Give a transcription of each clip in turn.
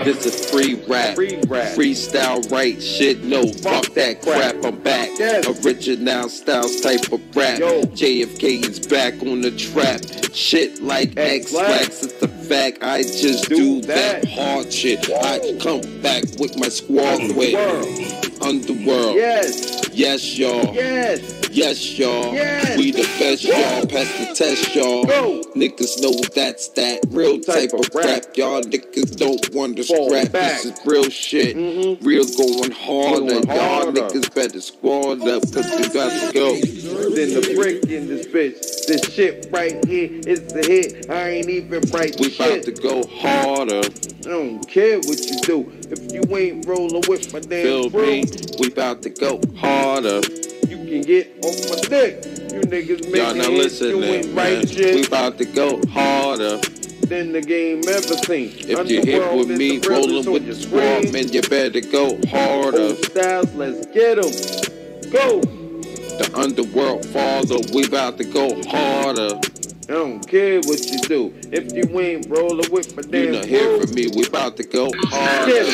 This is free rap. Freestyle right shit, no, fuck that crap, I'm back. Original styles type of rap. JFK is back on the trap. Shit like X-Lax, it's the fact. I just do that hard shit. I come back with my squad with Underworld. Yes, y'all. Yes, y'all. We the best, y'all. Pass the test, y'all. Niggas know that's that real type of rap. Y'all niggas don't want to scrap. This is real shit. Real going harder. Y'all niggas better squad up because we got to go. Then the brick in this bitch. This shit right here is the hit. I ain't even right we shit. We about to go harder. I don't care what you do. If you ain't rolling with my damn crew, we about to go harder. You can get off my dick. You niggas making hits, you ain't right shit. We about to go harder than the game ever seen. If you hit with me, rolling with the squad, man, you better go harder. O.stylez, let's get 'em. Go. The underworld father, we about to go harder. I don't care what you do. If you ain't rolling with my damn you not hear from me, we about to go harder.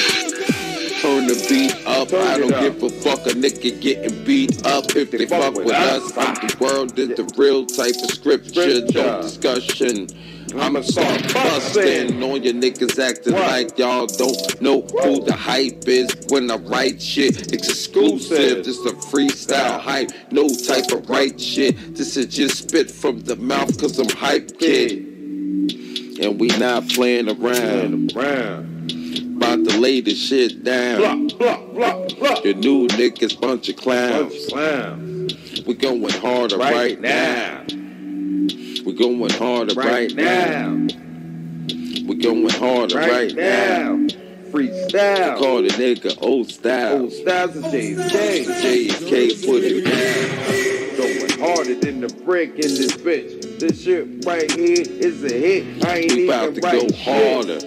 Turn the beat up, I don't give a fuck a nigga getting beat up. If they fuck with us, Underworld is the real type of scripture, no discussion. I'ma start busting on your niggas acting like y'all don't know who the hype is. When I write shit, it's exclusive. This a freestyle hype, no type of right shit. This is just spit from the mouth cause I'm hype kid. And we not playing around. About to lay this shit down. Your new niggas bunch of clowns. We going harder right now. We going harder right now. We going harder right now. Freestyle. Call the nigga O.stylez. O.stylez is JFK. JFK put it down. Going harder than the brick in this bitch. This shit right here is a hit. I ain't we about even to go harder.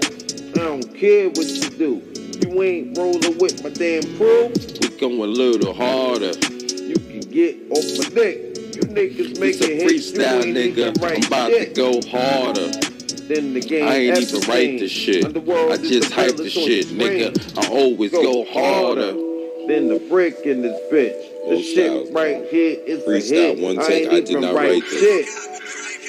I don't care what you do. You ain't rolling with my damn crew. We going a little harder. You can get off my dick. You niggas making hits. It's a freestyle, nigga. I'm about to go harder. Then the game I ain't even write this shit. I just hype the shit, nigga. I always go harder. Then the brick in this bitch. The shit right here is a hit. One take. I did not write this.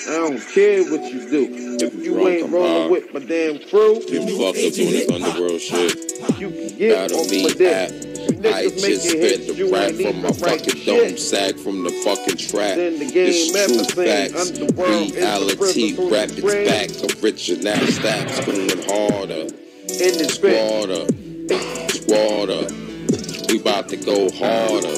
I don't care what you do. If you ain't rolling with my damn crew, you fucked up doing this underworld shit. You can get off my dick. I just spit the rap from my fucking dome sack from the fucking trap. This true facts, reality, rap it's back. Original stats going harder. Squatter. We about to go harder.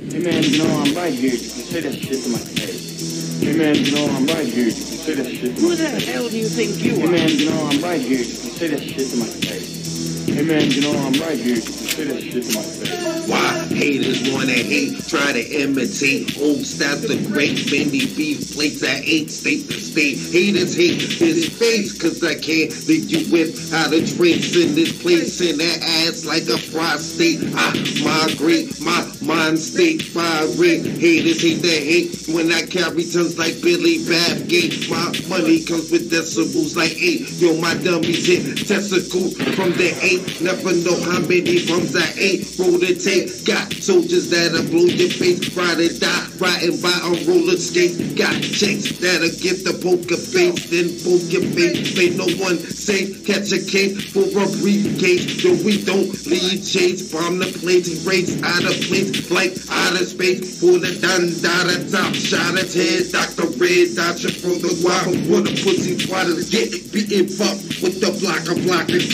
Hey man, you know I'm right here. You can say that shit to my face. Hey man, you know I'm right here. You can say that shit to my face. Who the hell do you think you are? Hey man, you know I'm right here. You can say that shit to my face. Hey man, you know I'm right here. You can say that shit to my face. Why haters wanna hate, try to imitate? O.stylez the great, many beef plates I ate, state to state. Haters hate his face, cause I can't leave you without a trace in this place. In that ass like a prostate. I migrate, my mind state vibrate. Haters hate the hate when I carry tons like Billy Babgate. My money comes with decibels like 8. Yo, my dummies hit testicles from the 8. Never know how many drums I ate. Roll the tape. Got soldiers that'll blow your face. Ride or die, riding by on roller skates. Got chicks that'll give the poker face. Then poke your face. Ain't no one safe. Catch a case for a briefcase. Yo, we don't leave chase. Bomb the place, race out of place. Like outer space. Pull the down, top. Shot his head. Dr. Red Dodger from the wild. Where the pussy squatters get beaten up with the blocker. Blockers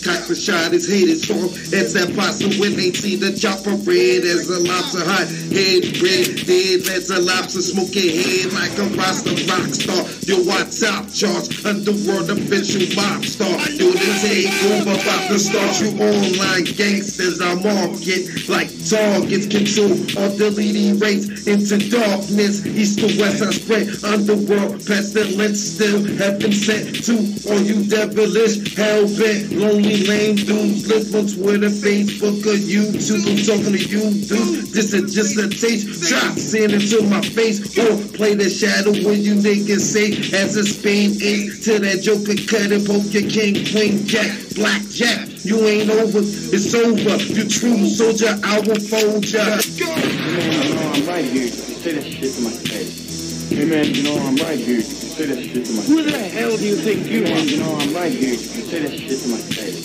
cock the shot his head is strong as that possum when they see the chopper red as a lobster hot head red dead as a lobster smoking head like a roster rock star. Yo, I top charts underworld official mob star. Yo, this ain't over about to start you online gangsters. I'm market like targets control all deleting rates into darkness. East to west I spread underworld pestilence still have been sent to all you devilish hell bent lonely land. same dudes live on Twitter, Facebook, or YouTube. I'm talking to you, dude. This is just a taste. Try seeing into my face or play the shadow when you niggas say as a spade 8 to that joker cut and poke your king, queen, jack, blackjack. You ain't over, it's over. You true soldier, I will fold ya. You know I'm right here. You say that shit to my face. Hey man, you know I'm right here. You say that shit to my face. Who the hell do you think you are? You know I'm right here. You say that shit to my face.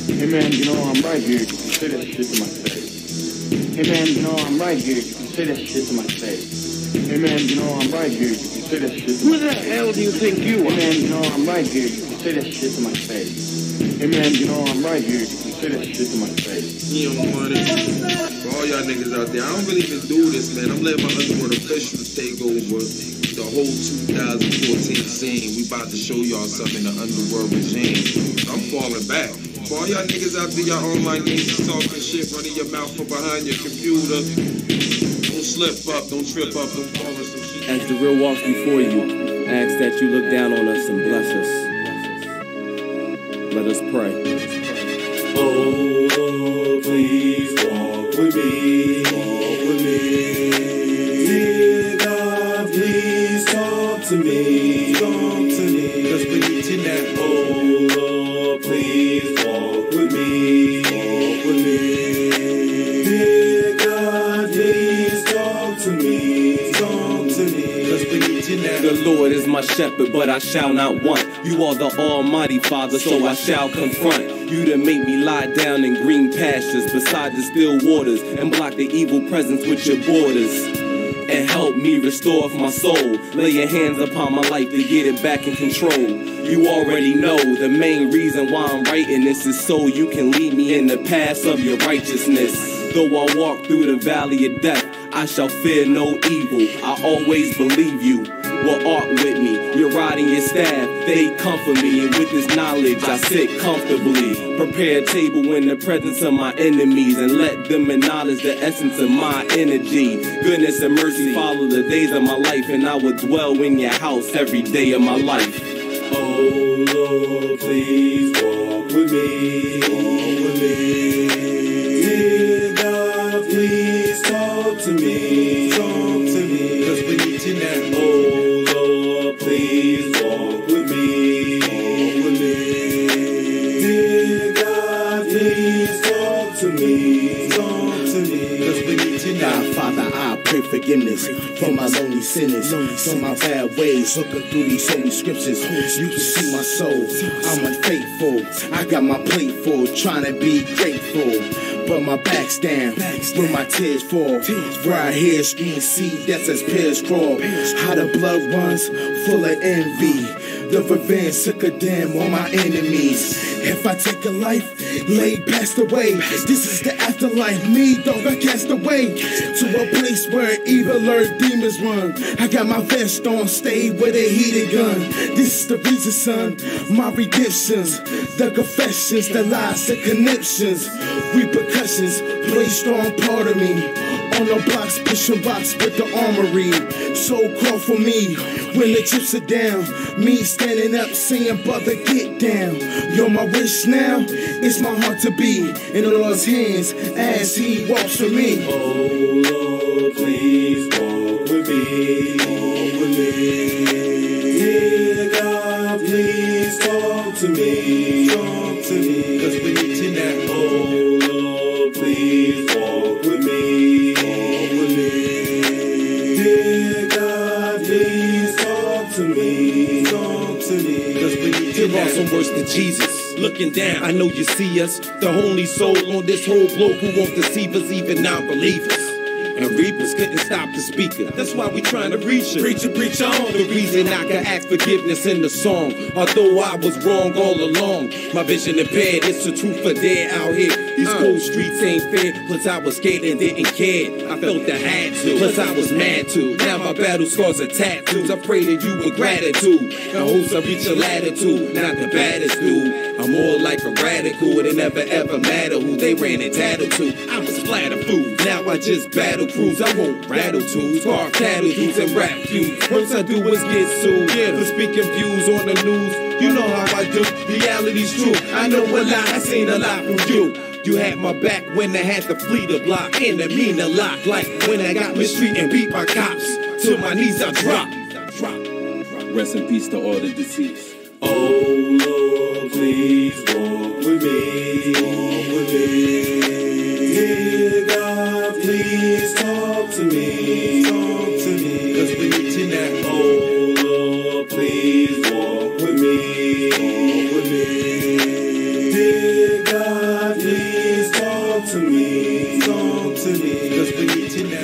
Hey man, you know I'm right here. You say that shit to my face. Hey man, you know I'm right here. You say that shit to my face. Hey man, you know I'm right here. You say that shit to my face. Who the hell do you think you are? Hey man, you know I'm right here. You say that shit to my face. Hey man, you know I'm right here. You say that shit to my face. You don't want it. For all y'all niggas out there, I don't really even do this, man. I'm letting my Underworld officials take over the whole 2014 scene. We about to show y'all something in the Underworld regime. I'm falling back. For all y'all niggas out there, y'all online games talking shit, running your mouth from behind your computer. Don't slip up, don't trip up, don't fall in some shit. As the real walks before you, I ask that you look down on us and bless us. Let us pray. Oh, please walk with me. Walk with me. Dear God, please talk to me. Talk to me. Just beneath your neck. Oh, Lord, please walk with me. Walk with me. Dear God, please talk to me. Talk to me. Just beneath your neck. The Lord is my shepherd, but I shall not want. You are the Almighty Father, so I shall confront. You to make me lie down in green pastures beside the still waters and block the evil presence with your borders. And help me restore my soul. Lay your hands upon my life to get it back in control. You already know the main reason why I'm writing this is so you can lead me in the paths of your righteousness. Though I walk through the valley of death, I shall fear no evil. I always believe you will art with me. Your rod and your staff, they comfort me. And with this knowledge, I sit comfortably. Prepare a table in the presence of my enemies and let them acknowledge the essence of my energy. Goodness and mercy follow the days of my life, and I will dwell in your house every day of my life. Oh Lord, please walk with me. Walk with me. Dear God, please talk to me. Talk to me. Just beneath your neck. Oh Lord, please walk with me. Walk with me. Dear God, please talk to me. Talk to me. Just beneath your neck. God, Father, I pray forgiveness for my lonely sinners, for my bad ways. Looking through these holy scriptures, you can see my soul. I'm unfaithful. I got my plate full, trying to be grateful. But my back's down, when my tears fall. Where I hear scream, see death as pears crawl. How the blood runs, full of envy. The revenge took a damn on my enemies. If I take a life, laid passed away. This is the afterlife, me dog, I cast away to a place where evil earth demons run. I got my vest on, stay with a heated gun. This is the reason, son, my redemptions, the confessions, the lies, the conniptions, repercussions, play strong part of me. On the blocks, pushing rocks with the armory. So call for me when the chips are down. Me standing up saying, brother, get down. You're my wish now, it's my heart to be in the Lord's hands as he walks with me. Oh Lord, please walk with me. Walk with me. Dear God, please talk to me. Talk to me. Just beneath your neck. Oh Lord, please walk with me. Walk with me. Dear God, please talk to me. Talk to me. Just beneath your You're neck. awesome worse than Jesus. Looking down, I know you see us. The only soul on this whole globe who won't deceive us, even non-believers. And reapers couldn't stop the speaker. That's why we trying to reach it. Preach on. The reason I can ask forgiveness in the song. Although I was wrong all along. My vision impaired, it's the truth for dead out here. These cold streets ain't fair. Plus I was scared and didn't care. I felt I had to. Plus I was mad too. Now my battle scars are tattoos. I pray to you with gratitude. I hope I reach a latitude. Not the baddest dude. I'm more like a radical. It never ever matter who they ran and tattled to. I was splatter food. Now I just battle cruise. I won't rattle tools, carve cattle dudes and rap feuds. First I do is get sued. Yeah, for speaking views on the news. You know how I do, reality's true. I know a lot, I seen a lot from you. You had my back when I had to flee the block, and it mean a lot. Like when I got mistreated and beat by cops, to my knees I drop. Rest in peace to all the deceased. Oh Lord, please walk with me. Walk with me. Dear God, please talk to me. Talk to me. 'Cause we need you now. Oh Lord, please walk with me. Walk with me. Dear God, please talk to me. Talk to me. 'Cause we need you now.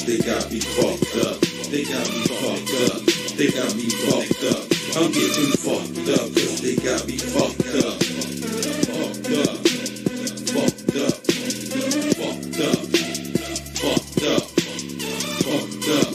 They got me fucked up. They got me fucked up. They got me fucked up. I'm getting fucked up 'cause they got me fucked up. Fucked up. Fucked up. Fucked up. Fucked up. Fucked up.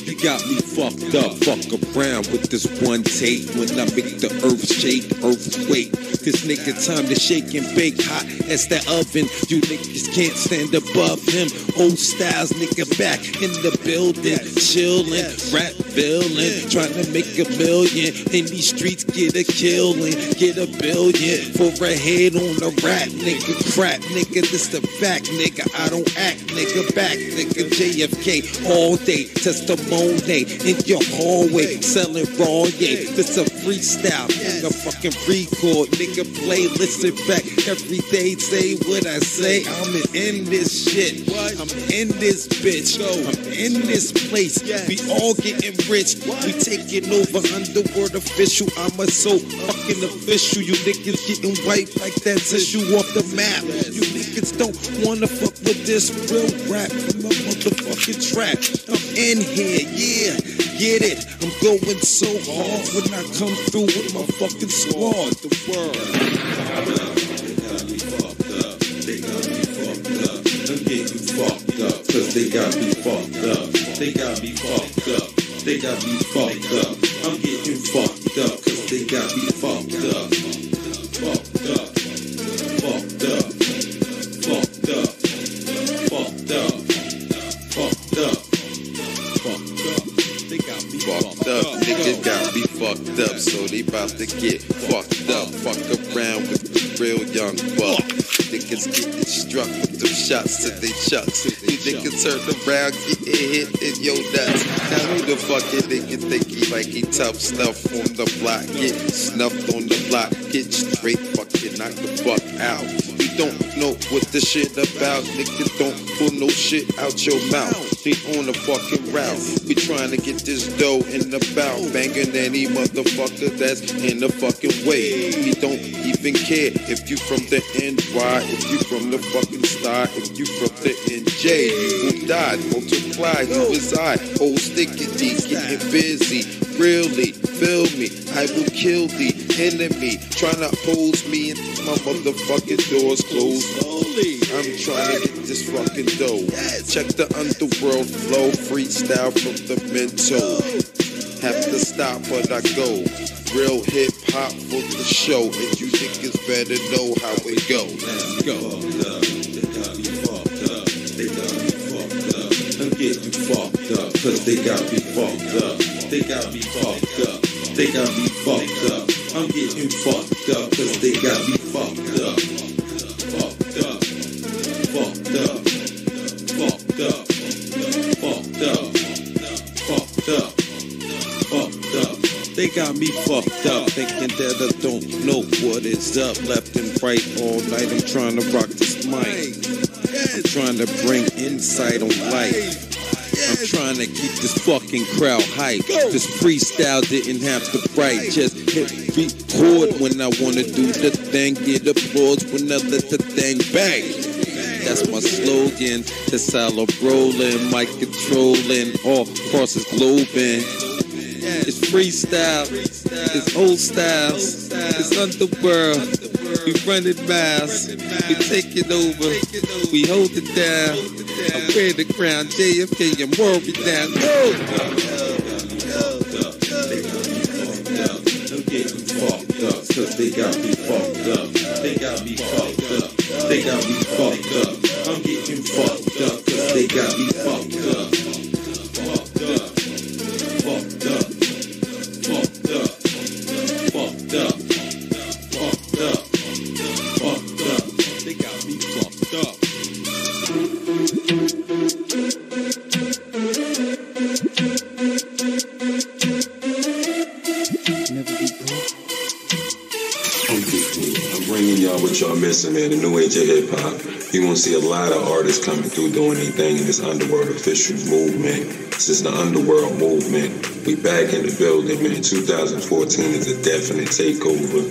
They got me fucked up. Fuck around with this one take. When I make the earth shake, earthquake. This nigga time to shake and bake hot as the oven. You niggas can't stand above him. O.stylez nigga back in the building, chillin', rap villain, trying to make $1 million in these streets. Get a killin', get $1 billion for a head on a rap nigga. Crap nigga, this the fact nigga. I don't act nigga, back nigga. JFK all day, testimony in your hallway, selling raw yeah. This a freestyle, nigga fucking record, nigga play, listen back every day, say what I say. I'm in this shit, I'm in this bitch, I'm in this place. We all getting rich, we taking over Underworld official. I'm a so fucking official. You niggas getting wiped like that tissue off the map. You niggas don't wanna fuck with this real rap from a motherfucking trap. I'm in here, yeah, get it. I'm going so hard when I come through with my fucking squad. The world. They got me fucked up. They got me fucked up. I'm getting fucked up 'cause they got me fucked up. They got me fucked up. They got me fucked up. I'm getting fucked up 'cause they got me fucked up. Fucked up. Fucked up. Fucked up. Fucked up. Fucked up. Fucked up. They got me fucked up. Niggas got me fucked up, so they about to get fucked up. Fuck around with the real young buck. Niggas getting struck with them shots to they chucks. You niggas turn around, getting hit in your nuts. Now who the fucking nigga think he like he tough stuff on the block? Get snuffed on the block, get straight fucking knocked the fuck out. We don't know what the shit about. Niggas don't pull no shit out your mouth. They on the fucking route. We trying to get this dough in the bout. Banging any motherfucker that's in the fucking way. We don't even care if you from the NY, if you from the fucking star, if you from the NJ. Who died, multiply, who is I? Old stickity, getting busy. Really, feel me, I will kill the enemy. Tryna pose me and my motherfucking doors closed. I'm trying to get this fucking dough. Check the underworld flow, freestyle from the mental. Have to stop, but I go. Real hip hop for the show, and you niggas better know how it go. Let's go. They got me fucked up. They got me fucked up. I'm getting fucked up, 'cause they got me fucked up. They got me fucked up. They got me fucked up. I'm getting fucked up 'cause they got me fucked up. Fucked up. Fucked up. Fucked up. Fucked up. Fucked up. Fucked up. They got me fucked up, thinking that I don't know what is up. Left and right all night, I'm trying to rock this mic. I'm trying to bring insight on life. I'm trying to keep this fucking crowd hype. This freestyle didn't have to write, just hit record when I wanna do the thing. Get applause when I let the thing bang. That's my slogan. That's how I'm rolling, mic controlling all across this globe. It's freestyle, it's O.stylez, it's underworld. We running miles, we taking over, we hold it down. I'm wearing the crown, JFK, I'm worried down. I'm getting fucked up, cause they got me fucked up. They got me fucked up, they got me fucked up. I'm getting fucked up, cause they got me fucked up. Fucked up, fucked up, fucked up, fucked up, fucked up, fucked up. They got me fucked up. I'm bringing y'all what y'all missing, man. The new age of hip hop. You won't see a lot of artists coming through doing anything in this Underworld Officials movement. This is the Underworld movement. We back in the building, man. 2014 is a definite takeover.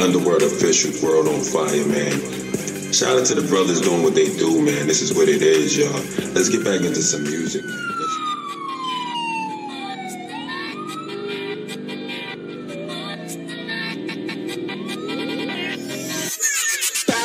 Underworld Officials, world on fire, man. Shout out to the brothers doing what they do, man. This is what it is, y'all. Let's get back into some music, man.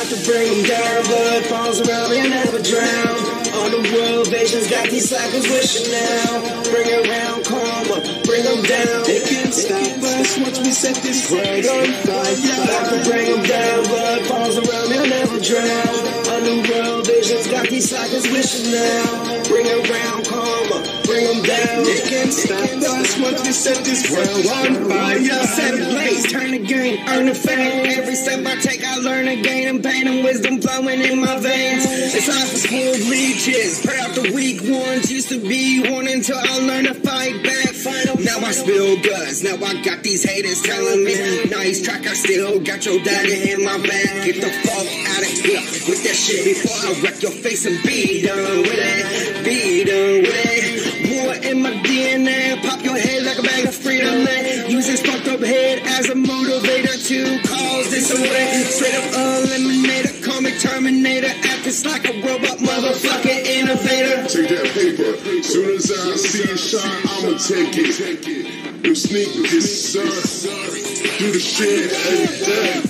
To bring them down, blood falls around me and never drown. On the world, visions got these cycles wishing now. Bring around karma, bring them down. They can't stop us once we set this world on fire. About to bring them down, blood falls around me and never drown. On the world, visions got these cycles wishing now. Bring around karma, bring them down. They can't stop us once we set this world on fire. Set a blaze, turn the game, earn the fame. Every step I take, I learn again and pain and wisdom flowing in my veins. It's time for school bleaches. Pray out the weak ones. Used to be one until I learned to fight back. Now I spill guts. Now I got these haters telling me, nice track, I still got your dagger in my back. Get the fuck out of here with that shit before I wreck your face and be done with it. Be done with it. War in my DNA. Pop your head like a bag of freedom, man. Use this fucked up head as a motivator to cause this away. Straight up eliminator, call me Terminator. Acting like a robot, motherfucking innovator. Take that paper. Soon as I see it shine, I'ma take it. You sneak this, sir. Do the shit every day.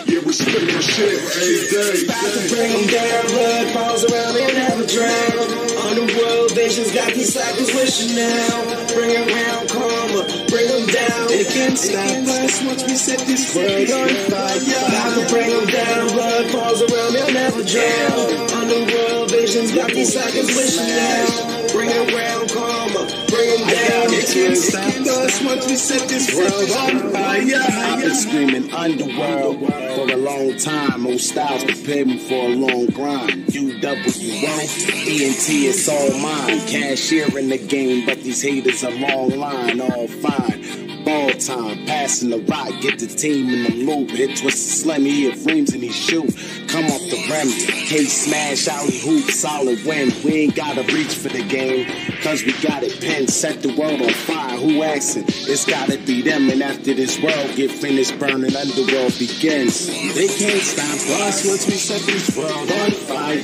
Yeah, we spit my shit every day. About to bring them down, blood falls around me and never drown. Underworld visions got these cycles wishing now. Bring around karma, bring them down. They can't stop us once we set this world on fire. About to bring them down, blood falls around me and never drown. Underworld visions got these cycles wishing now. Bring around karma, bring them down. They can't stop us once we set this world on fire. I've been screaming Underworld for a long time. O.stylez prepared me for a long grind. UWO, ENT, it's all mine. Cashier in the game, but these haters are long line, all fine. Ball time, passing the rock, get the team in the loop. Hit twist the slammy, he have frames and he shoot. Come off the rim, case smash, alley hoop, solid win. We ain't gotta reach for the game, cause we got it pinned. Set the world on fire, who asking? It's gotta be them, and after this world get finished burning, Underworld begins. They can't stop us once we set this world on fire,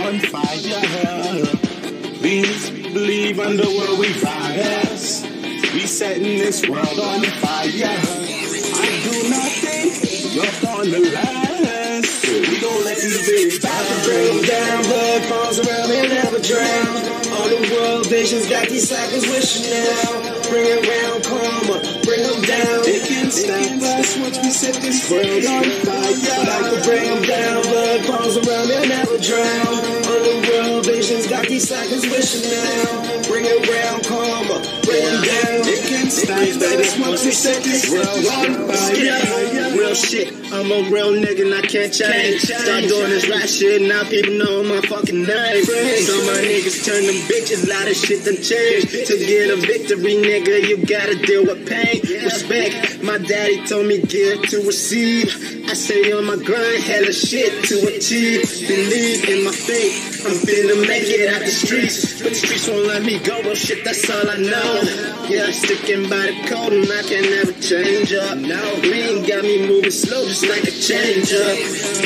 on fire. Please believe Underworld we riders. We setting this world on fire. I do not think you're gonna last. We gon' let these babies about to bring them down, blood falls around me and never drown. All the world visions got these cycles wishing now. Bring around karma, bring them down. They can't stop us once we set this world on fire. About to bring them down, blood falls around me and never drown. All the world visions got these cycles wishing now. Bring around karma, bring them down. They can't stop us once we set this world on fire. Real shit, I'm a real nigga and I can't change. Start doing this rap shit, now people know my fucking name. So my niggas turn them bitches, lot of shit done changed. To get a victory, nigga, you gotta deal with pain. Respect, my daddy told me give to receive. I stay on my grind, hella shit to achieve. Believe in my faith. I'm finna make it out the streets, but the streets won't let me go. Well, shit, that's all I know. Yeah, I'm sticking by the code and I can never change up. No, lean got me moving slow, just like a change up.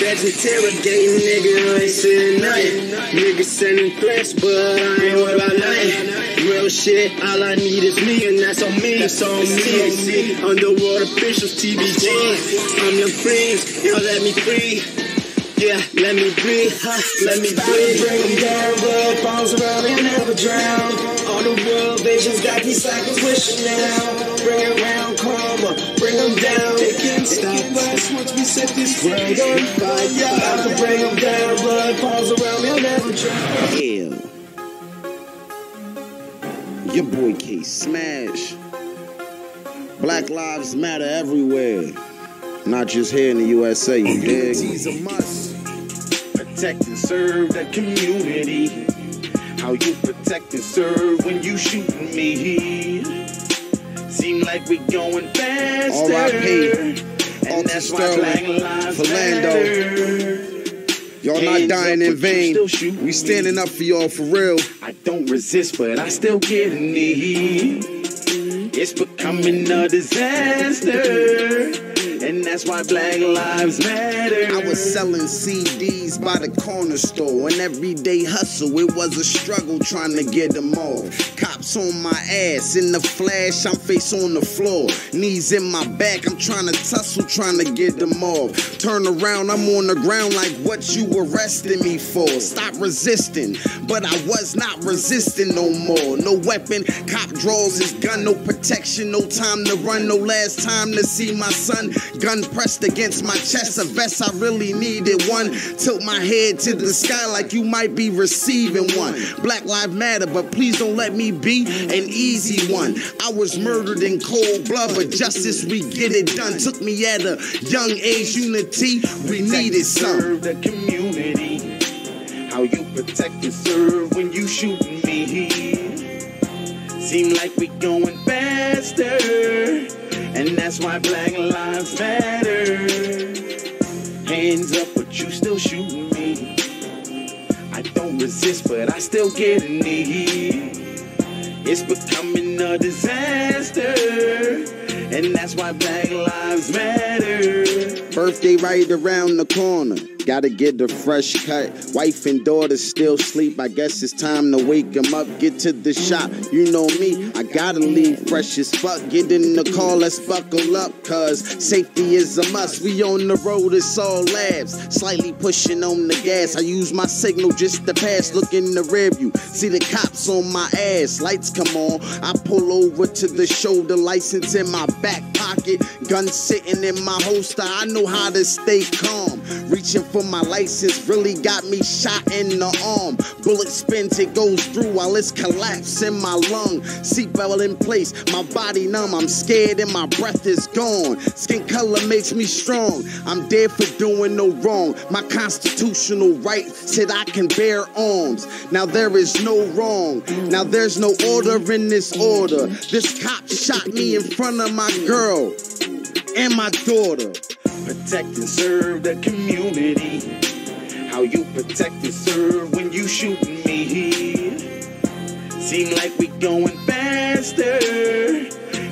Feds interrogating, nigga, I ain't saying nothing. Niggas sending threats, but I ain't worried about nothing. Real shit, all I need is me, and that's on me. That's on me. Underworld officials, TBG. I'm your friends, y'all let me free. Yeah, let me breathe, let me breathe. Bring them down, blood falls around and never drown. All the world visions got these cycles wishing now. Bring around karma, bring them down. They can't stop us once we set this world on fire. About to bring them down, blood falls around and never drown. Yeah. Your boy K Smash. Black lives matter everywhere. Not just here in the USA, you dig? It's a must. Protect and serve the community. How you protect and serve when you shooting me? Seem like we going faster. R.I.P. And that's why Black Lives Matter. Y'all not dying in vain. We standing up for y'all for real. I don't resist, but I still get a need. It's becoming a disaster. And that's why Black Lives Matter. I was selling CDs by the corner store. An everyday hustle, it was a struggle trying to get them off. Cops on my ass, in the flash, I'm face on the floor. Knees in my back, I'm trying to tussle, trying to get them off. Turn around, I'm on the ground like what you arresting me for. Stop resisting, but I was not resisting no more. No weapon, cop draws his gun, no protection, no time to run, no last time to see my son. Gun pressed against my chest, a vest I really needed one. Tilt my head to the sky like you might be receiving one. Black Lives Matter, but please don't let me be an easy one. I was murdered in cold blood, but justice, we get it done. Took me at a young age, unity, we needed some. Serve the community. How you protect and serve when you shooting me? Seem like we going faster. And that's why Black Lives Matter. Hands up, but you still shooting me. I don't resist, but I still get a need. It's becoming a disaster. And that's why Black Lives Matter. Birthday right around the corner. Gotta get the fresh cut. Wife and daughter still sleep. I guess it's time to wake them up. Get to the shop. You know me, I gotta leave fresh as fuck. Get in the car, let's buckle up. Cause safety is a must. We on the road, it's all labs. Slightly pushing on the gas. I use my signal just to pass. Look in the rear view. See the cops on my ass. Lights come on. I pull over to the shoulder. License in my back pocket. Gun sitting in my holster. I know how to stay calm. Reaching for my license really got me shot in the arm. Bullet spins, it goes through while it's collapsing my lung. Seatbelt in place, my body numb. I'm scared and my breath is gone. Skin color makes me strong. I'm dead for doing no wrong. My constitutional right said I can bear arms. Now there is no wrong. Now there's no order in this order. This cop shot me in front of my girl and my daughter. Protect and serve the community. How you protect and serve when you shooting me? Seem like we going faster.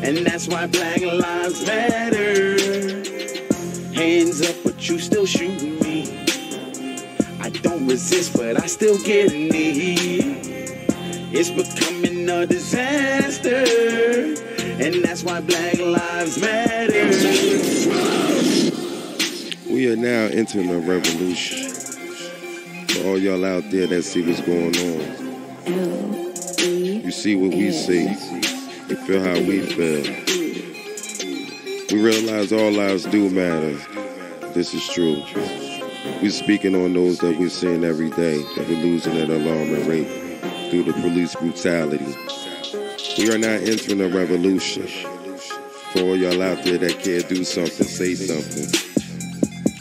And that's why Black Lives Matter. Hands up, but you still shooting me. I don't resist, but I still get a need. It's becoming a disaster. And that's why Black Lives Matter. We are now entering a revolution. For all y'all out there that see what's going on, you see what we see. You feel how we feel. We realize all lives do matter. This is true. We're speaking on those that we're seeing every day, that we're losing at an alarming rate through the police brutality. We are now entering a revolution. For all y'all out there that can't do something, say something.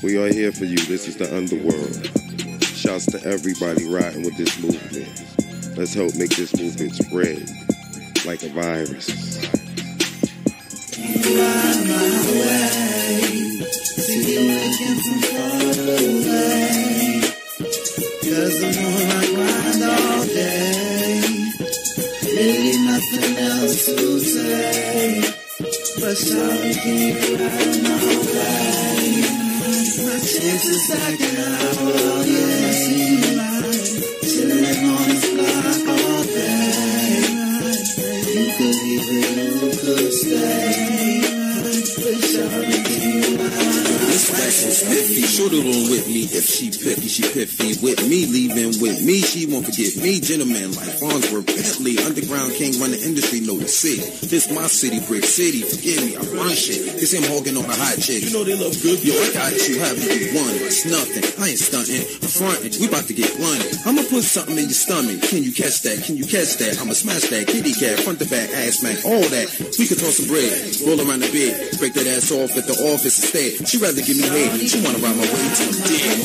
We are here for you. This is the underworld. Shouts to everybody riding with this movement. Let's help make this movement spread like a virus. You are my way. See you looking from far away. Cause I'm on my grind all day. Really nothing else to say. But sorry, keep right my way. My chances stacking up all day. Chillin' on this block all day. You could leave it, you could stay. But sorry, keep right. This flash is spiffy, shorter on with me. If she piffy with me, leaving with me. She won't forget me, gentleman like Farnsworth Bentley. Underground king, run the industry, know the city. This my city, brick city. Forgive me, I run shit. It's him hogging on the hot chick. You know they love good. Yo, I got you, haven't you won? It's nothing. I ain't stunting, I'm fronting. We about to get running. I'ma put something in your stomach. Can you catch that? Can you catch that? I'ma smash that kitty cat, front to back, ass smack, all that. We could toss some bread, roll around the bed, break that ass off at the office instead. She rather give me head. She wanna ride my way to the dead.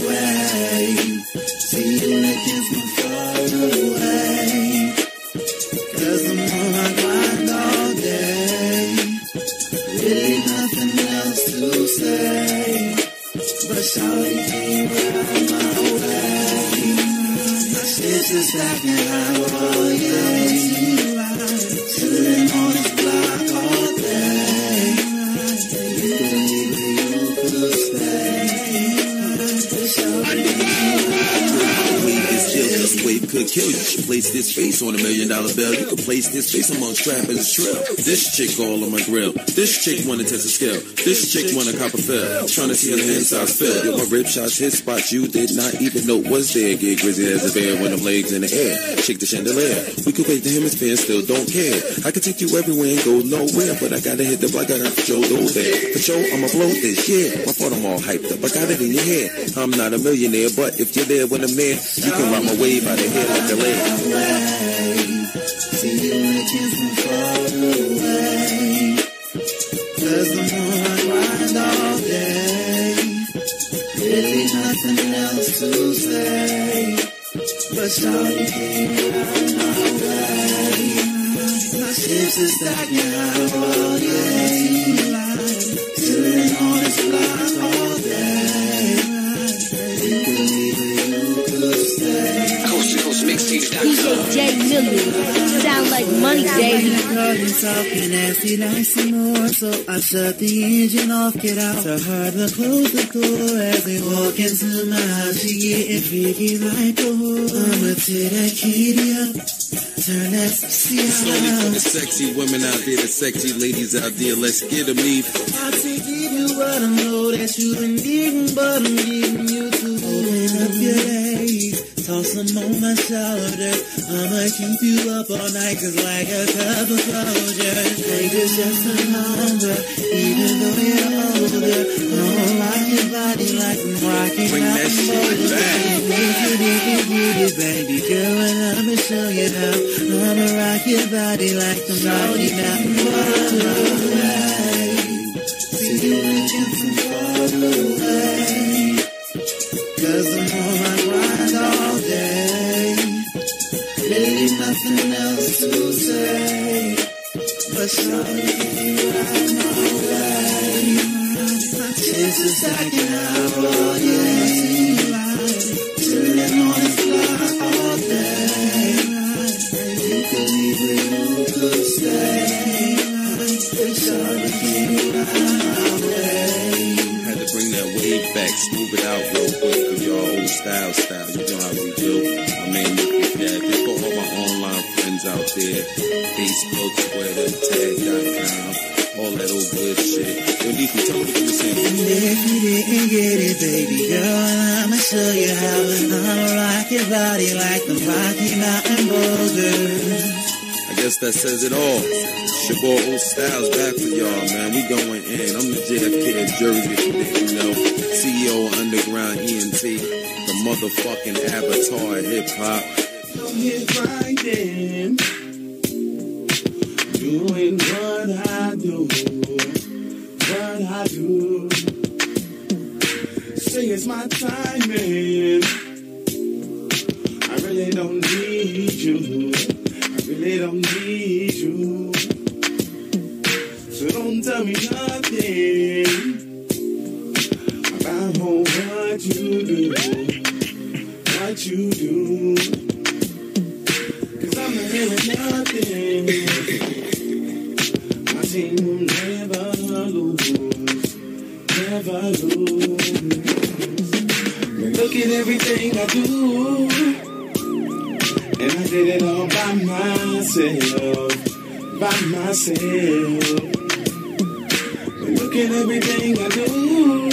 See you looking from far away. Cause I'm on my grind all day. Really nothing else to say. But sorry, keep right my way. My shit's just stacking out all day. Chillin' on this block all day. You could leave it, you could stay. Wave could kill you. She place this face on $1 million bill. You could place this face among strappers and shrill. This chick all on my grill. This chick wanna test a skill. This chick wanna cop a fill. Tryna see how the insides feel. Yo, my rib shots hit spots you did not even know was there. Get grizzly as a bear with them legs in the air. Shake the chandelier. We could wait the hemisphere and still don't care. I could take you everywhere and go nowhere, but I gotta hit the block. I got to show those there. For sure, I'ma blow this. Yeah, my fault I'm all hyped up. I got it in your head. I'm not a millionaire, but if you're there when I'm there, you can ride my wave out of here like the leg. See you looking from far away. Cause I'm on my grind all day. Really nothing else to say. But sorry, keep right my way. My shit's just stacking out all day. Chillin' on this block all day. You could leave it, you could stay. DJ J Million, sound like money, baby. Talking nasty like some more, so I shut the engine off, get out. Tell her to close the door as we walk into my house. She getting freaky like a whore. I'ma tear that kitty up, turn that sexy Slowly for out. the sexy women out there, the sexy ladies out there, let's get them leave. I take you what I know that you been needing, but I'm giving you to open up your legs. Toss them on my shoulder. I'ma keep you up all night, cause like a couple soldiers. Take this just a number, even though you're older. I'ma rock your body like I'm rocking Bring that shit back. Get it, baby girl, and I'ma show you how. I'ma rock your body like I'm rocking out. See you looking from far away. Cause I'm on my grind all day. Really nothing else to say. But sorry, keep right my way. My chances stacking out all day. Chillin' on this block all day. You could leave it, you could stay. But sorry, keep right my way. Had to bring that wave back, smooth it out real quick for y'all O.stylez style. You know how we do. My man, yeah, just for all my online friends out there, Facebook, Twitter, tag.com, all that old good shit. Yo, Nico, tell me what you were saying. And if you didn't get it, baby girl, I'ma show you how. I'ma rock your body like the Rocky Mountain Boulders. I guess that says it all. It's your boy O.stylez back for y'all, man. We going in. I'm the JFK of Jersey, if you didn't know. CEO of Underground ENT, the motherfucking avatar of hip hop. I'm here grinding, doing what I do, what I do. Say it's my timing. I really don't need you. I really don't need you. So don't tell me nothing. I what you do. Cause I'm not hearing nothing. My team will never lose. Never lose. Look at everything I do. And I did it all by myself. By myself. Look at everything I do.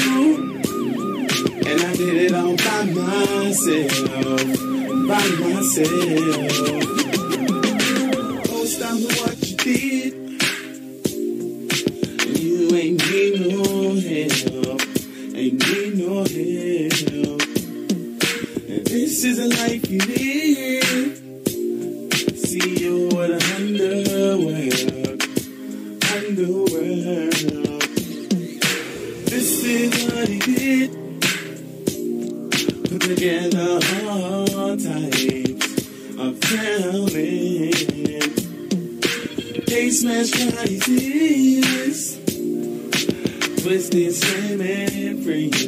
And I did it all by myself. By myself. O.stylez what you did. You ain't need no help. Ain't need no help. And this is a life you live. See you at the underworld. Underworld. This is what he did. Put together all types of talent. They smash prices. Twisted, slamming, frames.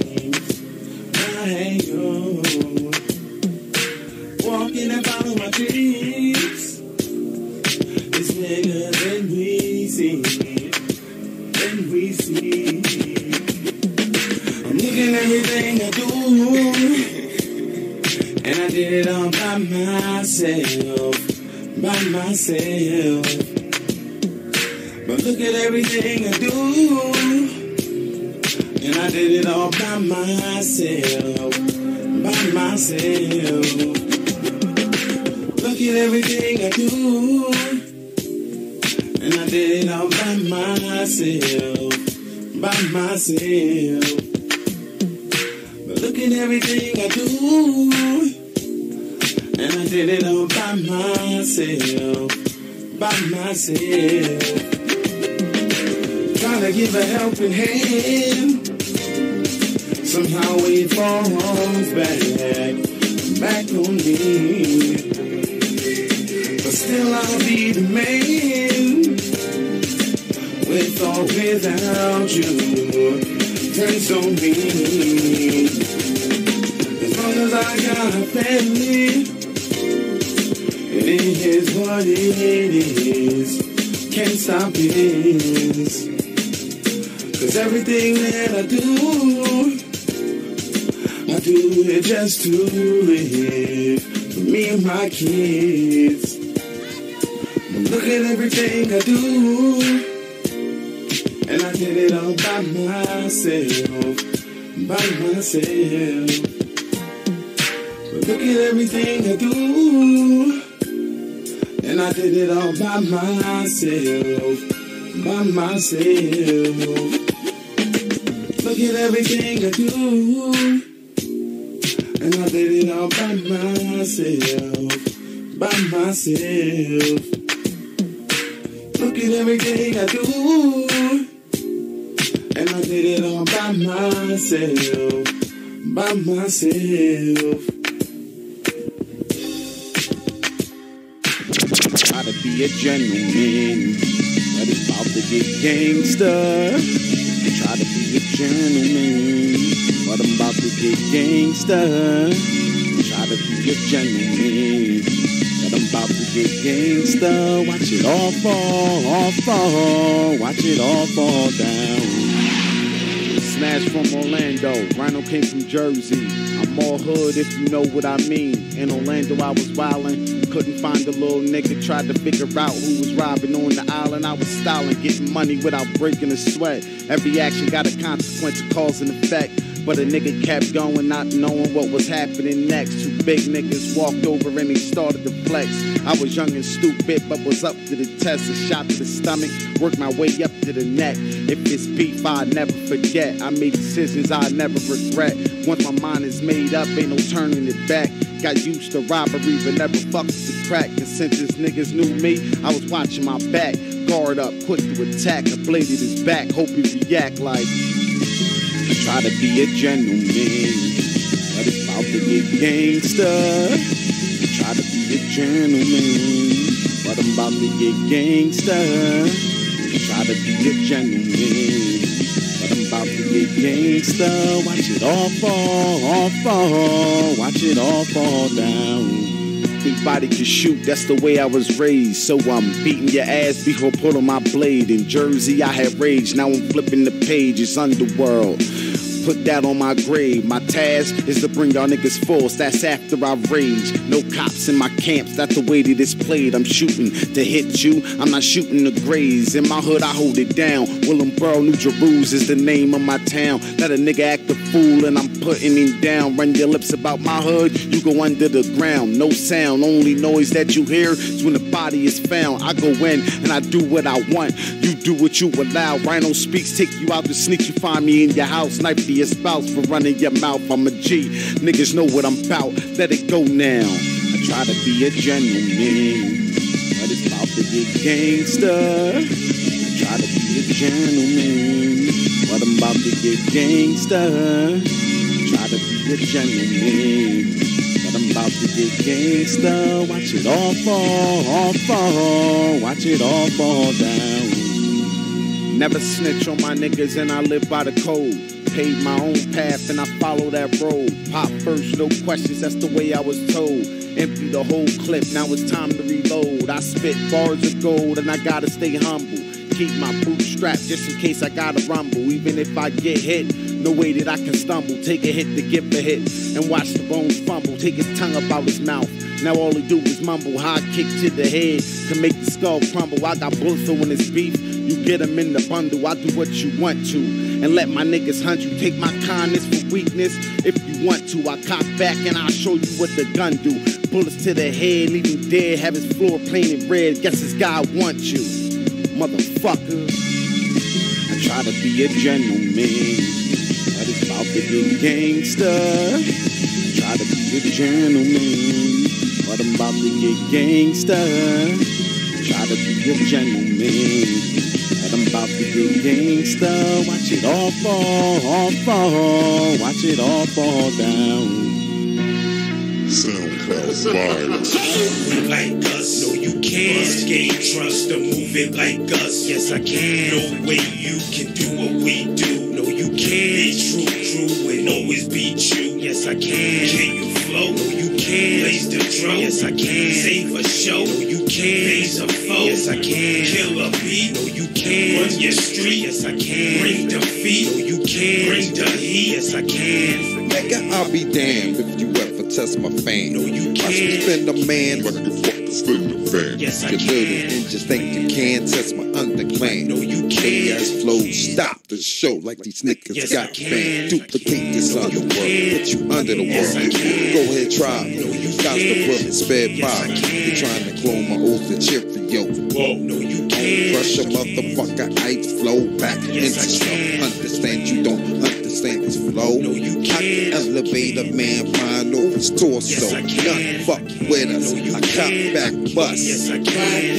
Right on. Walking and follow my dreams. It's bigger than we see. Than we see. I'm looking at everything I do. And I did it all by myself. By myself. But look at everything I do. And I did it all by myself. By myself. Look at everything I do. And I did it all by myself. By myself. But look at everything I do. And I did it all by myself. By myself. Trying to give a helping hand. Somehow it falls back on me. But still I'll be the man. With or without you, friends don't mean. As long as I got a family, it is what it is. Can't stop this. Cause everything that I do it just to live for me and my kids. But look at everything I do. And I did it all by myself. By myself. But look at everything I do. And I did it all by myself. By myself. Look at everything I do. And I did it all by myself. By myself. Look at everything I do. And I did it all by myself. By myself. Try to be a gentleman, but it's about to get gangster. Try to be a gentleman, but I'm about to get gangster. Try to be a gentleman, but I'm about to get gangster. Watch it all fall, watch it all fall down. Smash from Orlando, Rhino came from Jersey. I'm more hood if you know what I mean. In Orlando I was wildin', couldn't find a little nigga. Tried to figure out who was robbing on the island. I was styling, getting money without breaking a sweat. Every action got a consequence, a cause and effect. But a nigga kept going, not knowing what was happening next. Two big niggas walked over and they started to flex. I was young and stupid, but was up to the test. A shot to the stomach, worked my way up to the neck. If it's beef, I never forget. I made decisions I never regret. Once my mind is made up, ain't no turning it back. Got used to robbery, but never fucked with the crack. And since these niggas knew me, I was watching my back. Guard up, quick to attack. I bladed his back, hope he react like. Try to be a gentleman, but it's about to get gangster. Try to be a gentleman, but I'm about to get gangster. Try to be a gentleman, but I'm about to get gangsta. Watch it all fall, watch it all fall down. Anybody can shoot, that's the way I was raised. So I'm beating your ass before pulling my blade. In Jersey, I had rage, now I'm flipping the page. It's underworld. Put that on my grave. My task is to bring y'all niggas force. That's after I rage. No cops in my camps, that's the way that it's played. I'm shooting to hit you, I'm not shooting to graze. In my hood, I hold it down. Williamsboro, New Jerusalem is the name of my town. Let a nigga act a fool and I'm putting him down. Run your lips about my hood, you go under the ground. No sound, only noise that you hear is when the body is found. I go in and I do what I want. You do what you allow. Rhino speaks, take you out to sneak. You find me in your house, snipe your spouse for running your mouth. I'm a G, niggas know what I'm about. Let it go now. I try to be a gentleman, but it's about to get gangsta. I try to be a gentleman, but I'm about to get gangsta. Try to be a gentleman, but I'm about to get gangsta. Watch it all fall, watch it all fall down. Never snitch on my niggas and I live by the code. Paved my own path and I follow that road. Pop first, no questions, that's the way I was told. Empty the whole clip, now it's time to reload. I spit bars of gold and I gotta stay humble. Keep my boots strapped just in case I gotta rumble. Even if I get hit, no way that I can stumble. Take a hit to give a hit and watch the bones fumble. Take his tongue up out his mouth, now all he do is mumble. High kick to the head can make the skull crumble. I got bullets so when it's beef, you get them in the bundle. I do what you want to and let my niggas hunt you. Take my kindness for weakness if you want to. I cock back and I'll show you what the gun do. Bullets to the head, leave him dead. Have his floor painted red. Guess this guy wants you, motherfucker. I try to be a gentleman, but it's about to get gangsta. I try to be a gentleman, but I'm about to get gangsta. I try to be a gentleman, but I'm about to get gangsta. Watch it all fall, watch it all fall down. SoundCloud violence. Like us, no you can't gain trust or move it like us. Yes I can. No way you can do what we do. No you can't. Be true and always be true. Yes I can. Can you flow? No you can't. Blaze the drum. Yes I can. Save a show. No you can't. Face a foe. Yes I can. Kill a beat. No you can't. Run your street. Yes I can. Bring defeat. No you can't. Bring the heat. Yes I can. Nigga, I'll be damned if you ever test my fan. No you can't. Watch me spin the man. Like the fucking spin the fan. Yes I You can. little ninjas think you can test my underclan. No you can't. KS flow, stop the show like these niggas Yes, got I can. banned. Duplicate this underworld, put you under the Yes, I world. can. Go ahead, try. No, you Got the can't. bullet sped Yes, by. I can. You're trying to clone my oath to Cheerio. Whoa, no you can't. Crush a motherfucker, ice flow back Yes, I into can. stuff. Understand you don't understand this flow. No, you I can't. can elevate a man, mind over his torso. Yes, I can. None fuck with us. No, you I cop can't. back bust. Yes, I can.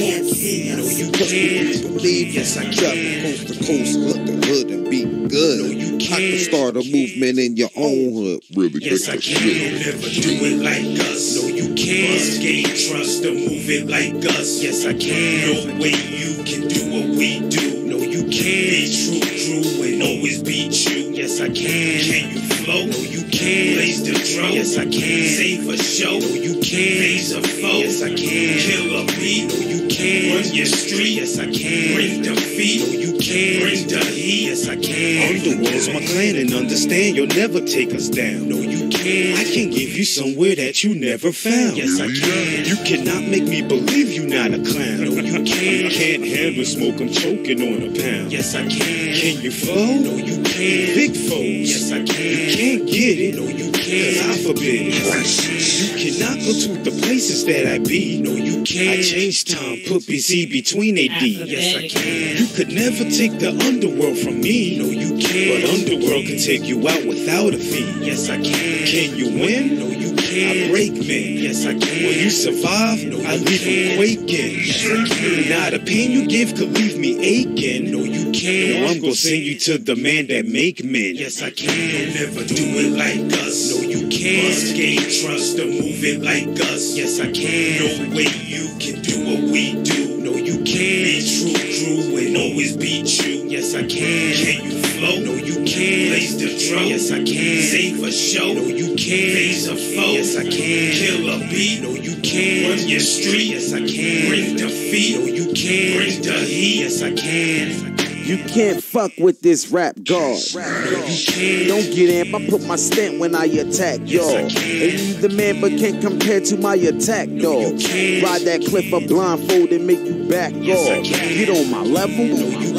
No, you Cause can't. people believe Yes, I travel can. coast to coast, look the hood and be good. No, you I can can't. start a movement in your own hood. Really Yes, I can. You'll never do it like us. No, you can't. Gain trust or move it like us. Yes, I can. No way you can do what we do. No, you can't. Be true and always be true. Yes, I can. Can you flow? No, you can't. Blaze the drum. Yes, I can. Save a show. No, you can't. Face a foe. Yes, I can. Kill a beat. No, you can't. Run your street. Yes, I can. Bring defeat. No, you can't. Bring the heat. Yes, I can. Underworld's my clan and understand you'll never take us down. No, you can't. I can give you somewhere that you never found. Yes, I can. You cannot make me believe you not a clown. No, you can't. I can't handle smoke, I'm choking on a pound. Yes, I can. Can you flow? No, you can't. Big foes. Yes, I can. You can't get it. No, you Cause I can't. forbid it. You cannot go to the places that I be. No, you can't. I changed time, put BC between AD. Yes, I can. You could never take the underworld from me. No, you But can't. underworld can take you out without a fee. Yes, I can. Can you win? No, you I can't. break men. Yes, I can. Will you survive? No, I you leave them can't. quaking. Yes, I can. Now the pain you give could leave me aching. No, you No, can't. I'm gonna send you to the man that make men. Yes, I can. You'll never do it like us. No, you can't. Gain trust or move it like us. Yes, I can. No way you can do what we do. No, you can't. Be true and always be true. Yes, I can. Can you flow? No, you can't. Blaze the drum? Yes, I can. Save a show? No, you can't. Raise a foe? Yes, I can. Kill a beat? No, you can't. Run your street? Yes, I can. Bring defeat? No, you can't. Bring the heat? Yes, I can. You can't fuck with this rap god. Don't get in, I put my stamp when I attack, y'all. And you the man, but can't compare to my attack, dog. Ride that cliff up blindfold and make you back off. Get on my level, you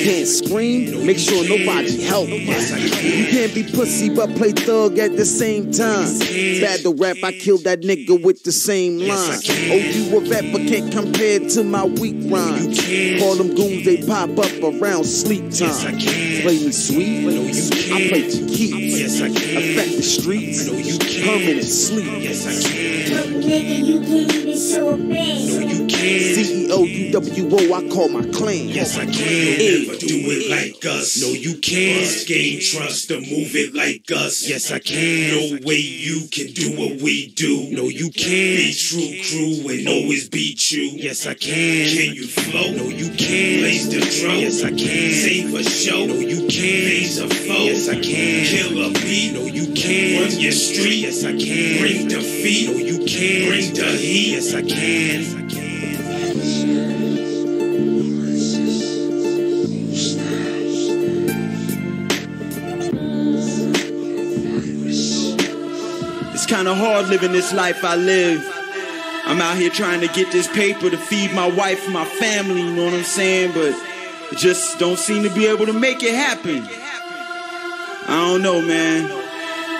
can't scream, make sure nobody help. You can't be pussy but play thug at the same time. Battle rap, I killed that nigga with the same line. Oh, you a vet but can't compare to my weak rhyme. All them goons, they pop up around sleep time. Play me sweet, I play to keep. Affect the streets, permanent sleep. Nigga, you can't be so bad. CEO, UWO, I call my clan. Yes, I can. Never do it like us. No, you can't. Gain trust to move it like us. Yes, I can. No way you can do what we do. No, you can't. Be true crew and always be true. Yes, I can. Can you flow? No, you can't. Blaze the drum? Yes, I can. Save a show? No, you can't. Raise a foe? Yes, I can. Kill a beat? No, you can't. Run your street? Yes, I can. Bring defeat? No, you can't. Bring the heat? Yes, I can. It's kind of hard living this life I live. I'm out here trying to get this paper to feed my wife and my family, you know what I'm saying? But I just don't seem to be able to make it happen. I don't know, man.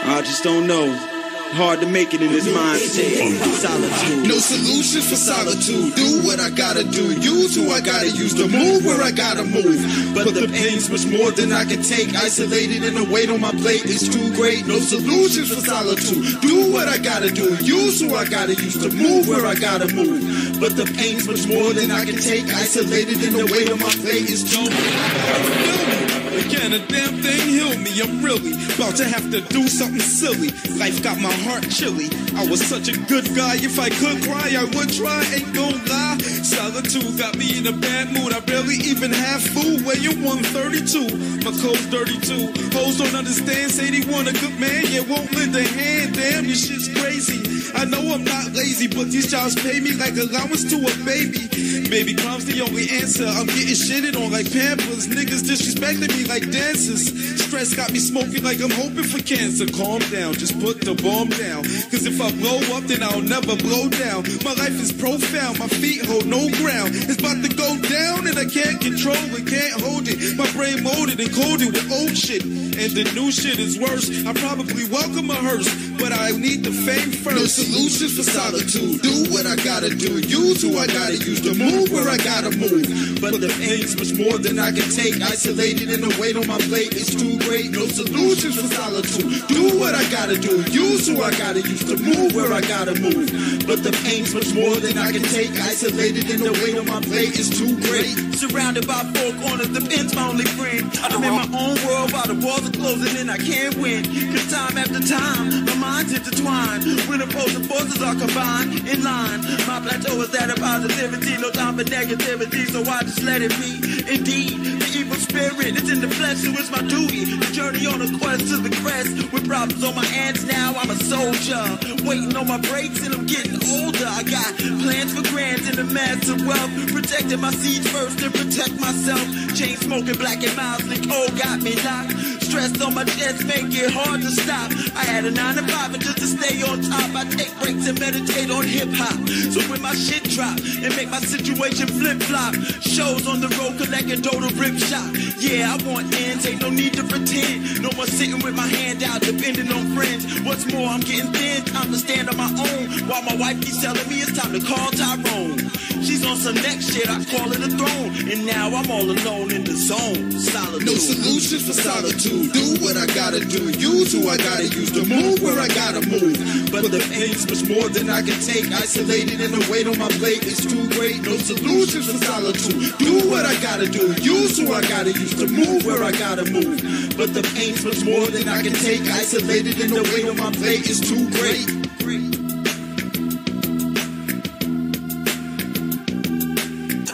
I just don't know. Hard to make it in this mindset. Solitude. No solutions for solitude. Do what I gotta do. Use who I gotta use to move where I gotta move. But the pain's much more than I can take. Isolated and the weight on my plate is too great. No solutions for solitude. Do what I gotta do. Use who I gotta use to move where I gotta move. But the pain's much more than I can take. Isolated and the weight on my plate is too great. Again, a damn thing healed me. I'm really about to have to do something silly. Life got my heart chilly. I was such a good guy. If I could cry, I would try. Ain't gon' lie. Solitude got me in a bad mood. I barely even have food. Weighing 132. My clothes dirty too. Hoes don't understand. Say they want a good man, yet won't lend a hand. Damn, this shit's crazy. I know I'm not lazy, but these jobs pay me like allowance to a baby. Baby mom's the only answer. I'm getting shitted on like Pampers. Niggas disrespecting me like dancers. Stress got me smoking like I'm hoping for cancer. Calm down, just put the bomb down. Cause if I blow up, then I'll never blow down. My life is profound, my feet hold no ground. It's about to go down and I can't control it, can't hold it. My brain molded and coded with old shit. And the new shit is worse. I probably welcome a hearse, but I need the fame first. No solutions for solitude. Do what I gotta do. Use who I gotta use to move where I gotta move. But the pain's much more than I can take. Isolated and the weight on my plate is too great. No solutions for solitude. Do what I gotta do. Use who I gotta use to move where I gotta move. But the pain's much more than I can take. Isolated and the weight on my plate is too great. Surrounded by four corners, the pen's my only friend. I'm in my own world while the walls are closing in. I can't win. Cause time after time, my mind's intertwined. When opposing forces are combined in line. My plateau is that of positivity. No time for negativity, so I just let it be. Indeed, the evil spirit is in the flesh, so it's my duty to journey on a quest to the crest. With problems on my hands now, I'm a soldier. Waiting on my breaks and I'm getting older. I got plans for grants and a massive wealth. Protecting my seeds first and protect myself. Chain smoking, black and miles, and cold got me locked. Stress on my chest make it hard to stop. I had a 9 to 5 and just to stay on top, I take breaks and meditate on hip-hop. So when my shit drop and make my situation flip-flop, shows on the road collecting dough to rip shop. Yeah, I want ends, ain't no need to pretend. No more sitting with my hand out, depending on friends. What's more, I'm getting thin, time to stand on my own. While my wife keeps telling me it's time to call Tyrone. She's on some next shit, I call it a throne. And now I'm all alone in the zone. Solitude. No solutions for solitude. Do what I gotta do. Use who I gotta use to move where I gotta move. But the pain's much more than I can take. Isolated and the weight on my plate is too great. No solutions for solitude. Do what I gotta do. Use who I gotta use to move where I gotta move. But the pain's much more than I can take. Isolated and the weight on my plate is too great.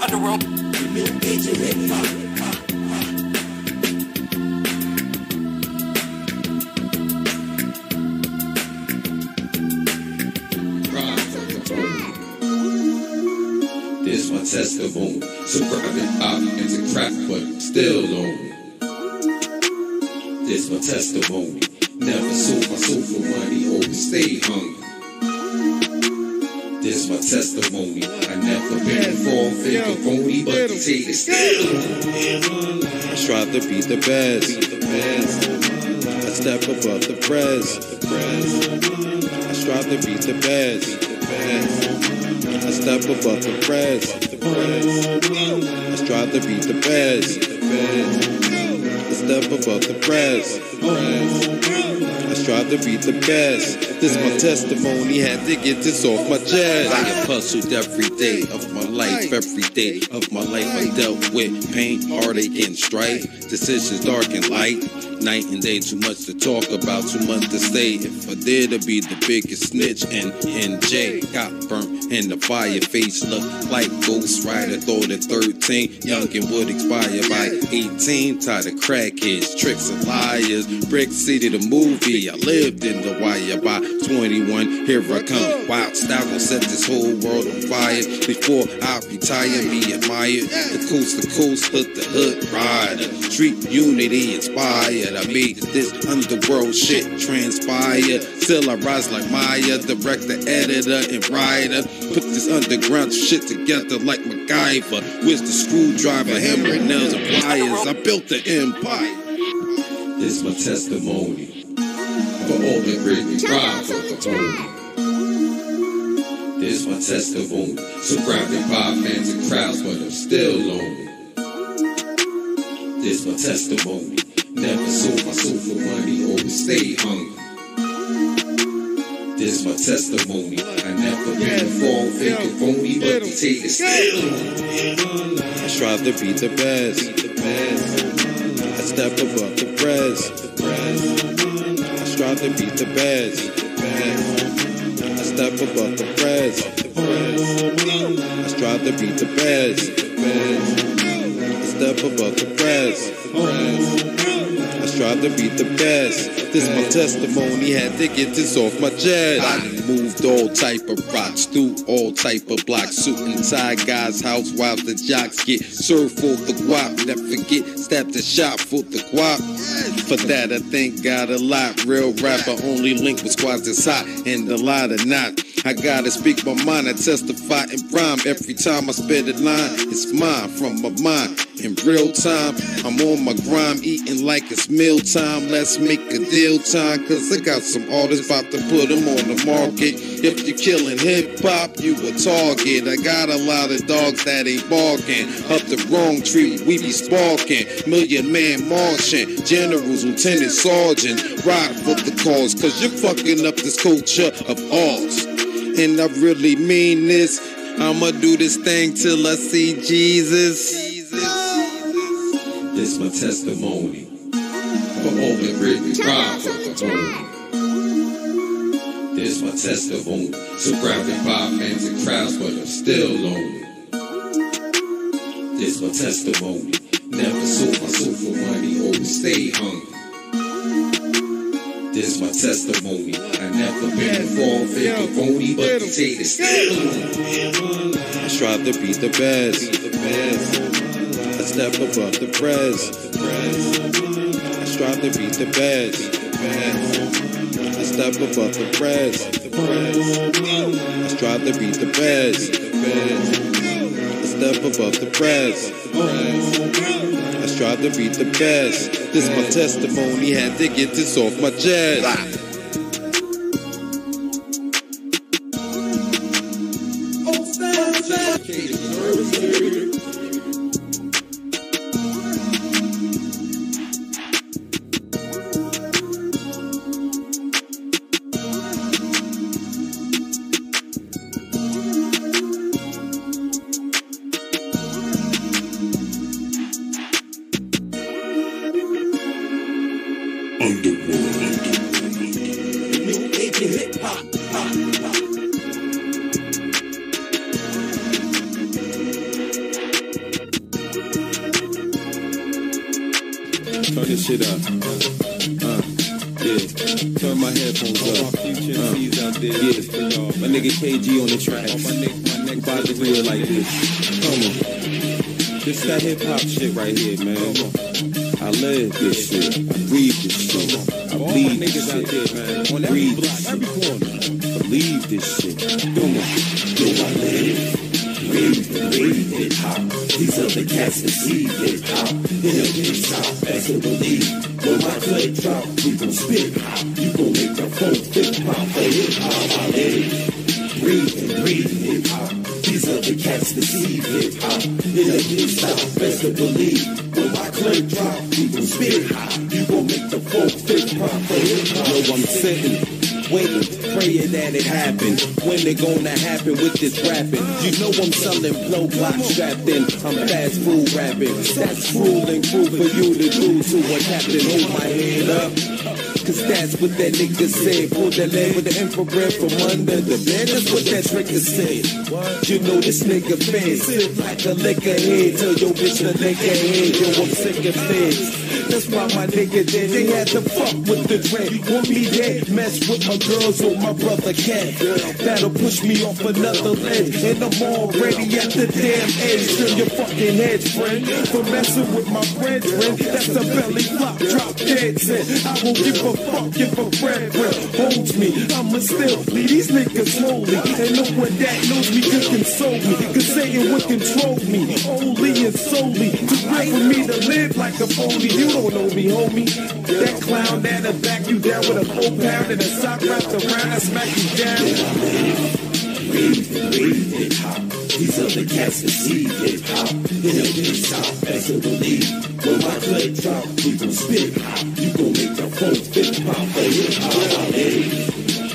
Underworld. testimony. Surrounded options and crap, but still lonely. This my testimony. Never sold my soul for money, always stay hungry. This my testimony. I never been for fake or phony, but the taste is still. I strive to be the best. I step above the rest. I strive to be the best. I step above the rest. I strive to be the best. I step above the rest. I strive to be the best. This my testimony, had to get this off my chest. I have hustled every day of my life. Every day of my life I dealt with pain, heartache, and strife. Decisions dark and light. Night and day, too much to talk about, too much to say. If I did, I'd be the biggest snitch. And NJ got burnt in the fire. Face looked like Ghost Rider. Thought at 13, young and would expire by 18. Tired of crackheads, tricks, and liars. Brick City, the movie. I lived in the wire by 21. Here I come. Wild style gon' set this whole world on fire. Before I retire, be admired. The coast to coast, hood to hood rider. Street unity inspired. I made this underworld shit transpire. Still I rise like Maya, director, editor, and writer. Put this underground shit together like MacGyver. Where's the screwdriver, hammer, nails, and pliers? I built the empire. This my testimony for all the great crimes of the holy. This my testimony, surrounded by fans and crowds, but I'm still lonely. This my testimony. Never sold my soul for money, always stay hungry. This my testimony. I never been a fall, fake or phony, but the taste is still. I strive to be the best. I step above the rest. I strive to be the best. I step above the rest. I strive to be the best. I step above the rest. I strive to be the best. This my testimony, had to get this off my chest. I done moved all type of rocks through all type of blocks. Suit and tie guys' house while the jocks get served for the guap. Never forget, stab the shot for the guap. For that I thank God a lot. Real rapper, only link with squads that's hot and a lot of not. I gotta speak my mind, I testify and rhyme. Every time I spit a line, it's mine from my mind. In real time, I'm on my grind, eating like it's meal time. Let's make a deal time, cause I got some artists about to put them on the market. If you're killing hip hop, you a target. I got a lot of dogs that ain't barking. Up the wrong tree, we be sparking. Million Man Martian, generals, lieutenant sergeants. Ride for the cause, cause you're fucking up this culture of ours. And I really mean this. I'ma do this thing till I see Jesus. This my testimony for all the great crimes of the holy. This my testimony, surrounded by fans and crowds, but I'm still lonely. This my testimony, never sold my soul for money, always stay hungry. This my testimony, I never been a fall, fake or phony, but the taste is still. I strive to be the best. I step above the rest. I strive to be the best. I step above the rest. I strive to be the best. I step above the rest. I strive to be the best. This my testimony, had to get this off my chest. Turn this shit up. Yeah. Turn my headphones up. Yeah. My nigga KG on the track. About to do it like this. Come on. This that hip hop shit right here, man. I live this shit. I breathe this shit. I bleed this shit. On every block, every corner. Believe this shit. Come on. Yo, I live, breathe hip hop. These are the cats that see hip hop. It'll be top, best to believe. When my clip drop, we gon' spit hop. You gon' make the phone fit pop for hip hop. I live, breathe hip hop. These are the cats that see hip hop. It'll be top, best to believe. When my clip drop, we gon' spit hop. You gon' make the phone fit pop for hip hop. Yo, I'm sitting, waiting, praying that it happen. When it gonna happen with this rapping? You know I'm selling blow block strapped in. I'm fast food rapping. That's cruel and cruel for you to do to a captain. Hold my head up. Cause that's what that nigga said. Pull that leg with the infrared from under the bed. That's what that trigger said. You know this nigga fed. Sit like a liquor head. Tell your bitch to lick her head. Yo, I'm sick of feds. That's why my nigga dead. They had to fuck with the dread. Want me dead? Mess with my girls or my brother cat. That'll push me off another ledge. And I'm already at the damn edge. Turn your fucking head, friend. For messing with my brethren. That's a belly flop, drop dead set. I won't give a fuck if a friend holds me. I'ma still leave these niggas holy. And no one that knows me can console me. Cause Satan would control me. Only and solely. Too great for me to live like a phony. You don't know me, homie. That clown that'll back you down with a 4 pound and a sock wrapped around. I smack you down. Breathe hip hop. These are the cats that see hip hop. It'll be top, best to believe. When my clip drop, we gon' spit hop. You gon' make the phone fit pop for hip hop.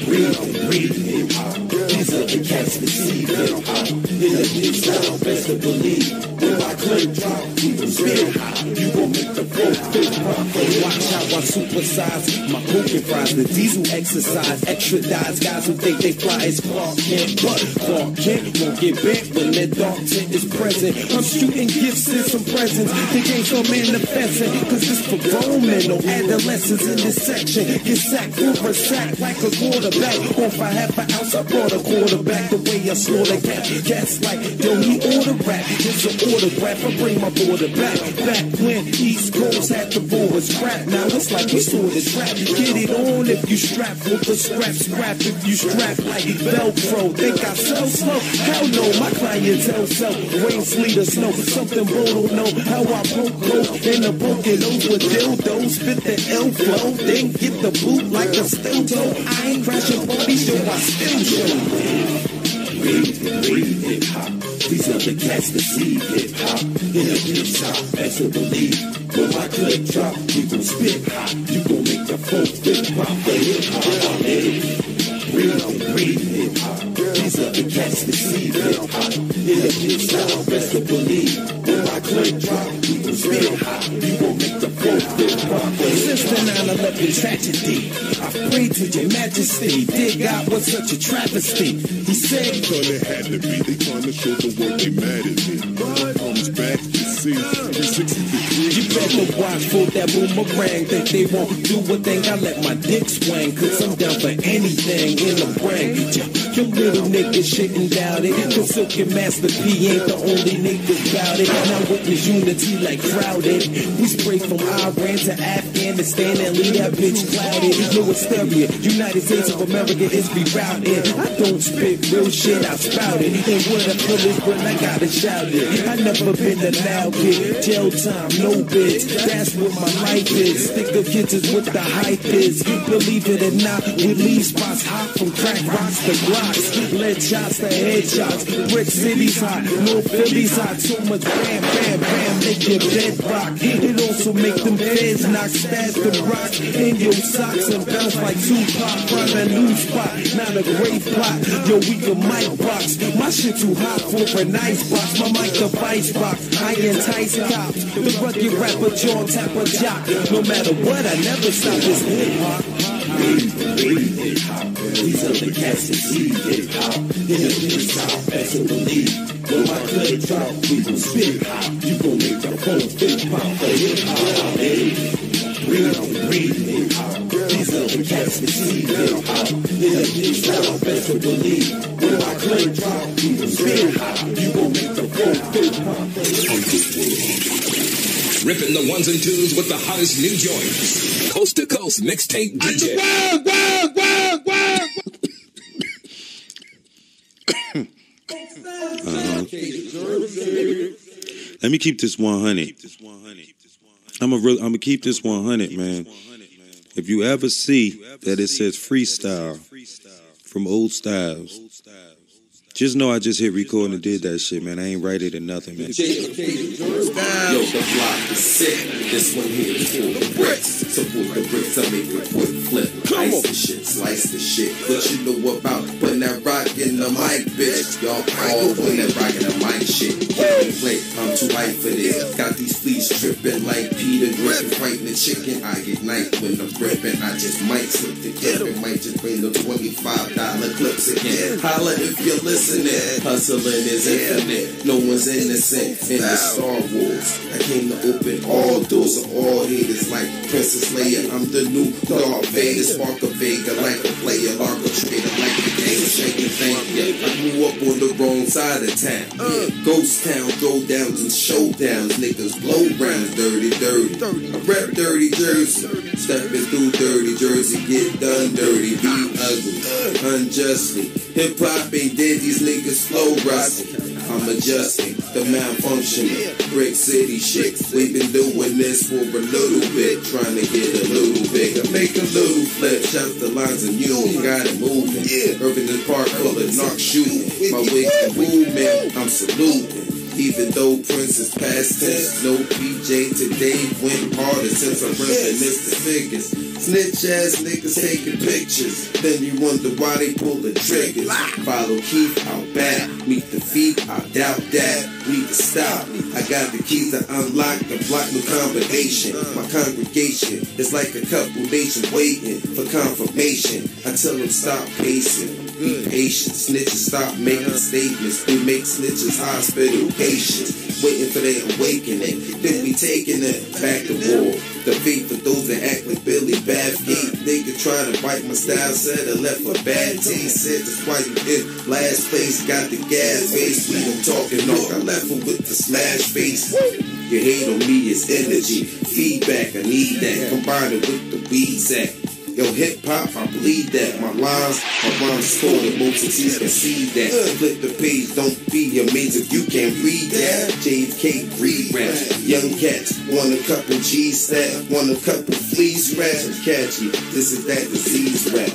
Breathe hip hop. These are the cats that see hip hop. It'll be top, best to believe. When my clip drop, we gon' spit hop. You gon' make the phone fit pop for hip hop. Watch how I supersize my poking fries. The diesel exercise, extra dies. Guys who think they fly is Clark Kent, but Clark Kent won't get bent when that dark tent is present. I'm shooting gifts and some presents. The game's so manifesting, cause it's for grown men, no adolescents in this section. Get sacked for a sack like a quarterback. Or if I have an ounce, I brought a quarterback. The way I slaughter cats like, yo, he order rap. It's an autograph, I bring my border back. Back when East Coast had the boys scrap. Now it's like we saw this rap. Get it on if you strap with the scrap if you strap like Velcro. Think I sell slow? Hell no, my clientele sell rain, sleet, or snow. Something bro don't know how I poke low in the broken nose with dildos. Spit the L flow, then get the boot like a steel toe. I ain't crashing parties, yo, I still show. Breathe hip hop. These are the cats that see hip hop. It'll be top, best to believe. When my clip drop, we gon' spit hop. You gon' make the phone fit pop for hip hop. Breathe hip hop. These are the cats that see hip hop. It'll be top, best to believe. When my clip drop, we gon' spit hop. You gon' make the phone fit pop for hip hop. Since the 9/11 tragedy, I pray to your majesty. Dear God, what's such a travesty? He said, "Cause it had to be. They trying to show the world they mad at me. Comes back, you see, 360 degrees. You better watch for that boomerang. Think they won't do a thing. I let my dick swing, cause I'm down for anything in the brain. Your little nigga shouldn't doubt it. Cause Silk and Master P ain't the only niggas bout it. Now witness unity like crowded. We spray from Iran to Afghanistan and leave that bitch clouded. No hysteria, United States of America is rerouted. I don't spit real shit, I spout it. And what I feel is when I gotta shout it. I never been a loud kid. Jail time, no bitch. That's what my life is. Think of kids is what the hype is. Believe it or not, we leave spots hot from crack rocks to blocks. Lead shots to headshots. Brick cities hot, North Philly's hot. So much bam, bam, bam, make your bed rock. It also make them feds knock, stab the rocks in your socks and bounce like Tupac. Find a new spot, not a great plot. Yo, we can mic box. My shit too hot for an ice box. My mic the vice box. I entice cops. The rugged rapper, jaw tapper jock. No matter what, I never stop this hip hop. Breathe hip hop. These are the cats that see hip hop. It'll be top, best to believe. When my clip drop, we gon' spit hop. You gon' make the phone fit pop for hip hop. Breathe hip hop. diesel, yes, it's evil. In the style, best to believe. When I claim drop, even spin high, you gon' make the Ripping the ones and twos with the hottest new joints. Coast to coast mixtape DJ. Let me keep this 100. I'm gonna keep this 100, man. If you ever see that it says freestyle from O.stylez, just know I just hit record and did that shit, man. I ain't write it or nothing, man. Yo, the block is sick. This one here is for the bricks. Support the bricks, I make a quick flip. Ice the shit, slice the shit. What you know about putting that rock in the mic, bitch? Y'all all putting that rock in the mic shit. Play, I'm too hype for this. Got these fleas tripping like Peter Griffin fighting the chicken. I get night when I'm ripping. I just might slip the clip. It might just bring the $25 clips again. Holla if you're listening. Hustling is infinite. No one's innocent in the Star Wars. I came to open all doors of all haters like Princess Leia. I'm the new Darth Vader. Spark a Vega like a player. Largo trader like the game. Shaking thing. Yeah, I grew up on the wrong side of town. Yeah. Ghost town, throwdowns and showdowns. Niggas blow rounds, dirty. I rap dirty Jersey. Stepping through dirty Jersey, get done dirty. Be ugly, unjustly. Hip hop ain't dead, these niggas slow rusty. I'm adjusting the malfunctioning Brick City shit. We've been doing this for a little bit, trying to get a little bigger, make a little flip. Shout the lines and you got it moving. Urban the park full of knock shooting. My way to movement, I'm saluting. Even though Prince is past tense, no PJ today went harder since I'm reminisced the figures. Snitch ass niggas taking pictures, then you wonder why they pull the triggers. Follow Keith out back, meet the feet, I doubt that. Need to stop. I got the keys to unlock the block new combination. My congregation is like a couple nations waiting for confirmation. I tell them stop pacing. Be patient, snitches stop making statements. We make snitches hospital patients, waiting for their awakening. Then we taking it back to war. The fate for those that act like Billy Bathgate. Nigga try to bite my style, said I left a bad taste. Said that's why you in last place. Got the gas face. We don't talk enough. I left him with the smash face. Your hate on me is energy, feedback. I need that. Combine it with the weed sack. Yo, hip-hop, I believe that. My rhymes scoring, most MCs can see that. Flip the page, don't be amazed if you can't read that. JFK read rap. Young cats want a couple G's stack, want a couple fleas scratch. I'm catchy, this is that disease rap.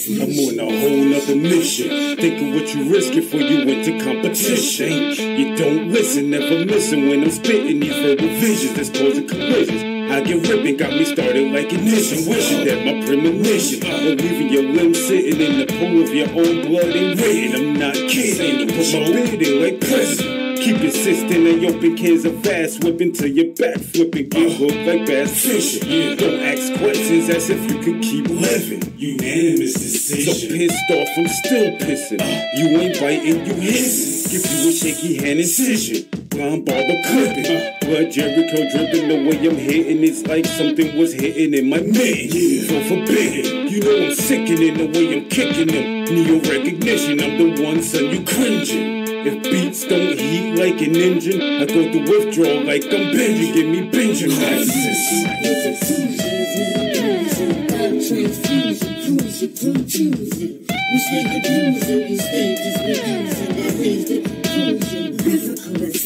I'm on a whole nother mission. Think of what you risking for you into competition. You don't listen, never missing when I'm spitting these verbal visions that's causing collisions. I get ripping, got me started like ignition. Wishing that my premonition of leaving your limbs sitting in the pool of your own blood ain't written. I'm not kidding. Put my bid in like prison. Keep insisting and open cans of fast whipping till your back flipping. Get hooked like bass fishing. Don't ask questions as if you could keep living. Unanimous decision. So pissed off, I'm still pissing. You ain't biting, you hissing. Give you a shaky hand incision. Blind barber clipping. Blood Jericho dripping. The way I'm hitting, it's like something was hitting in my mitten. So forbidden. You know I'm sickening the way I'm kicking them. Neo recognition, I'm the one, son, you cringing. If beats don't heat like an engine, I go through withdrawal like I'm binging. Give me binging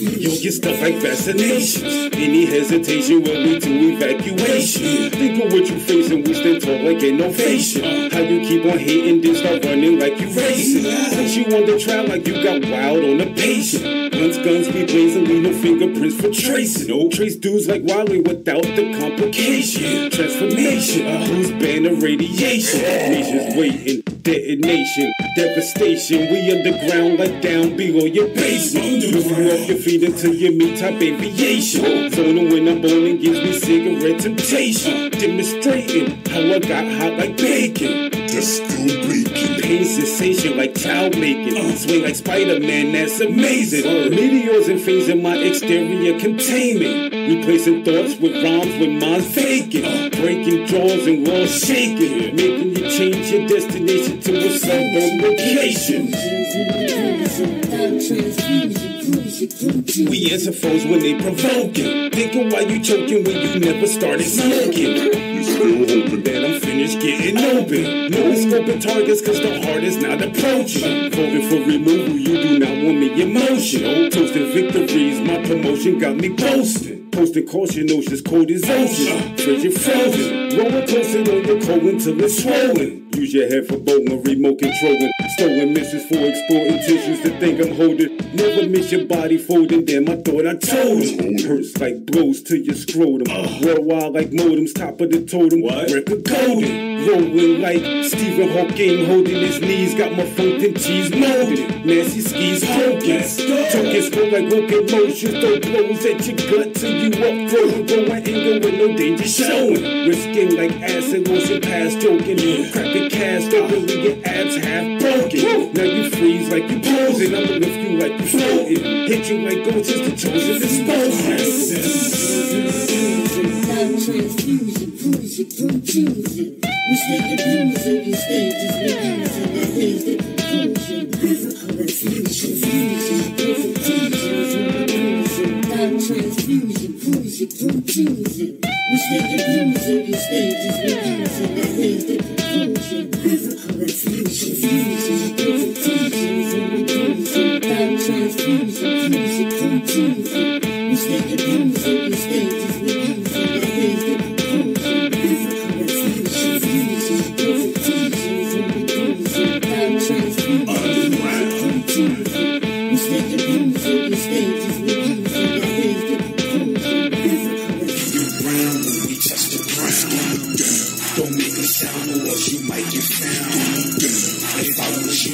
You'll get stuff like vaccinations. Any hesitation will lead to evacuation. Think of what you facing, we stand tall like innovation. How you keep on hating, then start running like you racing. Since you on the trial like you got wild on the patient. Guns be blazing, leave no fingerprints for tracing. No trace dudes like Wally without the complication. Transformation, who's banner radiation. Nations waiting, detonation, devastation. We underground like down below your basement. Lifting off your feet until you meet top aviation. Zoning when I'm born and gives me cigarette temptation. Demonstrating how I got hot like bacon. that's still baking. Pain sensation like child making. Swing like Spider-Man, that's amazing. Meteors and things in my exterior containment. Replacing thoughts with rhymes with minds faking. Breaking jaws and walls shaking. Making you change your destination to a suburban location. We answer foes when they provoking. Thinking why you choking when you never started smoking. You still hoping that I'm finished getting open. No scoping targets cause the heart is not approaching. Voting for removal, you do not want me emotional. Toasting victories, my promotion got me boasting. Posting caution, oceans cold as ocean. Treasure frozen. Roller coaster on your cold until it's swollen. Use your head for bowling, remote controlling. Stolen missions for exporting tissues to think I'm holding. Never miss your body folding. Damn, I thought I told him. Hurts like blows to your scrotum. Worldwide like modems, top of the totem. Record golden. Rolling like Stephen Hawking, holding his knees. Got my funk and cheese molded. Nancy skis broken. Talking slow like broken motions. Throw blows at your gut till you up throwing. Going anger with no danger showing. Risking like acid, lotion past joking. Crappy cast open with your abs half broken. Now you freeze like you posing. I'ma lift you like you floating. Hit you like ghosts is the chosen disposal. We speak the blues of these stages, we use in the days that conclusion. Transfusion, perfect teachers, transfusion, fusion. We speak the blues of these stages, we use in the days that conclusion. Transfusion, perfect teachers, transfusion, we speak the blues of these stages, we use in the days that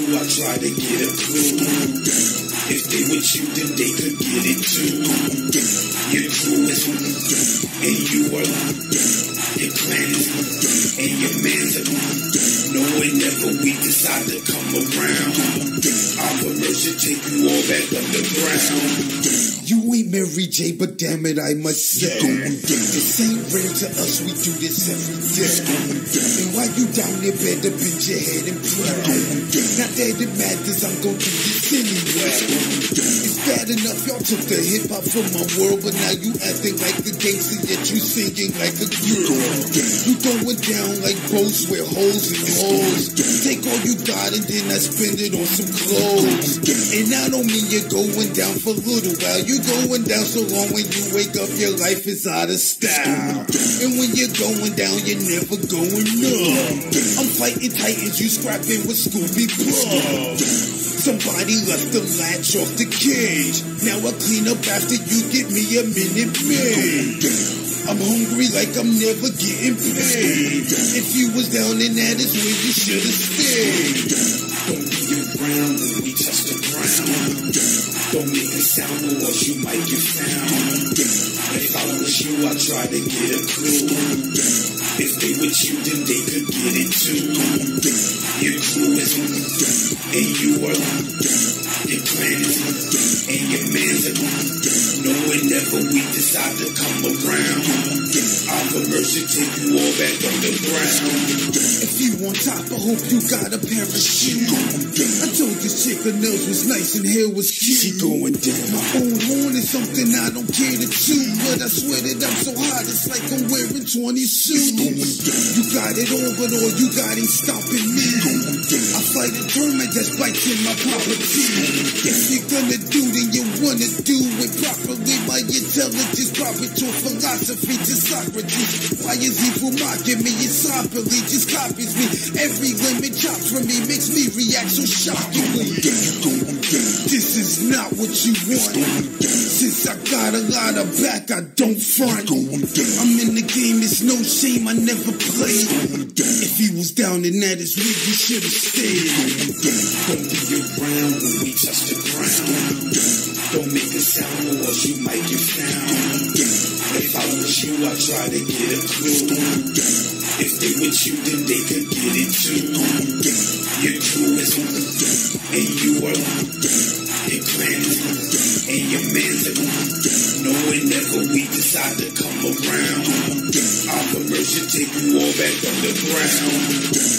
I try to get a clue. If they with you, then they could get it too. Your crew is and you are your clan is and your man's a no, whenever we decide to come around, our mercy take you all back underground. You ain't Mary J, but damn it, I must say, this ain't rare to us, we do this every day. And while you down there, better bend your head and pray. Not that it matters, I'm gonna do this anyway. It's bad enough, y'all took the hip hop from my world, but now you acting like the gangster, yet you singing like a girl. You throwing down like boats with holes in holes. Take all you got and then I spend it on some clothes. And I don't mean you're going down for a little while. You going down so long when you wake up, your life is out of style. And when you're going down, you're never going up. I'm fighting titans, you scrapping with Scooby Plug. Somebody left the latch off the cage. Now I clean up after you give me a Minute Maid. I'm hungry like I'm never getting paid. If you was down in that is where you should have stayed. Don't be around when we touch the ground. Don't make a sound or else you might get found. If I was you, I'd try to get a clue. If they with you, then they could get it too. Your crew is and you are your clan is and your man's a no, whenever we decide to come around, our mercy take you all back underground. If you on top, I hope you got a parachute. I told this chick her nails was nice and hair was cute. She going down. My own horn is something I don't care to chew, but I swear that I'm so hot it's like I'm wearing 20 suits. You got it all, but all you got ain't stopping me. I fight a tournament that's bites in my property. If you're gonna do, then you wanna do it properly. My intelligence profit your philosophy to Socrates. Why is evil mocking me? It's properly just copies me. Every lemon chops from me makes me react so shockingly. This is not what you want. Since I got a lot of back, I don't front. I'm in the game, it's no shame, I never played. If he was down in that, it's where you should have stayed. Don't be around when we touch the ground. Don't make a sound or else you might get found. If I was you, I'd try to get a clue. If they with you, then they could get it too. Your crew is and you are your clan is and your man's no, whenever we decide to come around, our commercial take you all back underground.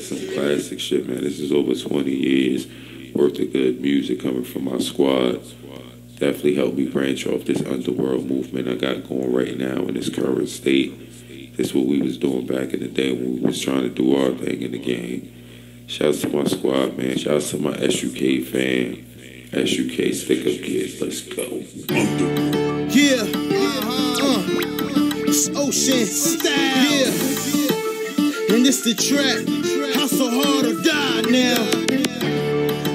Some classic shit, man. This is over 20 years worth of good music coming from my squad. Definitely helped me branch off this underworld movement I got going right now in this current state. This is what we was doing back in the day when we was trying to do our thing in the game. Shouts to my squad, man. Shouts to my SUK fam. SUK stick up kids. Let's go. Yeah. It's Ocean Style. Yeah. And it's the track. Hustle hard or die now.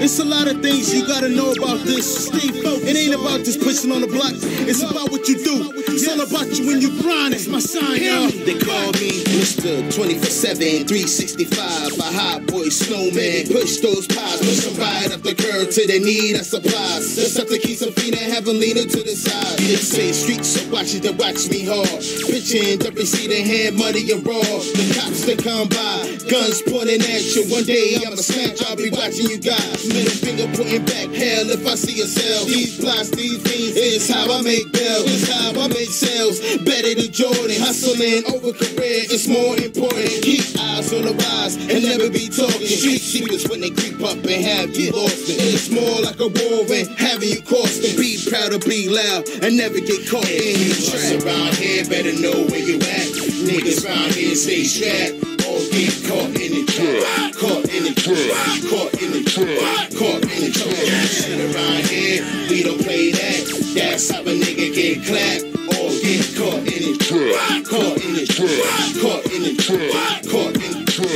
It's a lot of things you gotta know about this. Stay focused. It ain't about just pushing on the block. It's about what you do. It's all about you when you grind. It's my sign, y'all. They call me Mr. 24/7, 365. A hot boy snowman. Push those pies. Push them right up the curb till they need a supply. Just have to keep some feet and have them leaning to the side. They say streets so watch it to watch me hard. Bitchin', jumping, see the hand, money and raw. The cops that come by, guns pointing at you. One day I'ma snatch, I'll be watching you guys. Middle finger pointing back, hell if I see a cell. These plots, these things, it's how I make bills. It's how I make sales. Better than Jordan, hustling over career, it's more important. Keep eyes on the rise and never be talking. Street secrets when they creep up and have you lost it. It's more like a war and having you costing. Be proud to be loud and never get caught in your trap. Around here, better know where you at. Niggas around here stay strapped. All get caught in the trap. Caught in the trap. Caught in the trap. Caught in the trap. Shit around here, we don't play that. That's how a nigga get clapped. All get caught in the trap. Caught in the trap. Caught in the trap. Caught in the trap.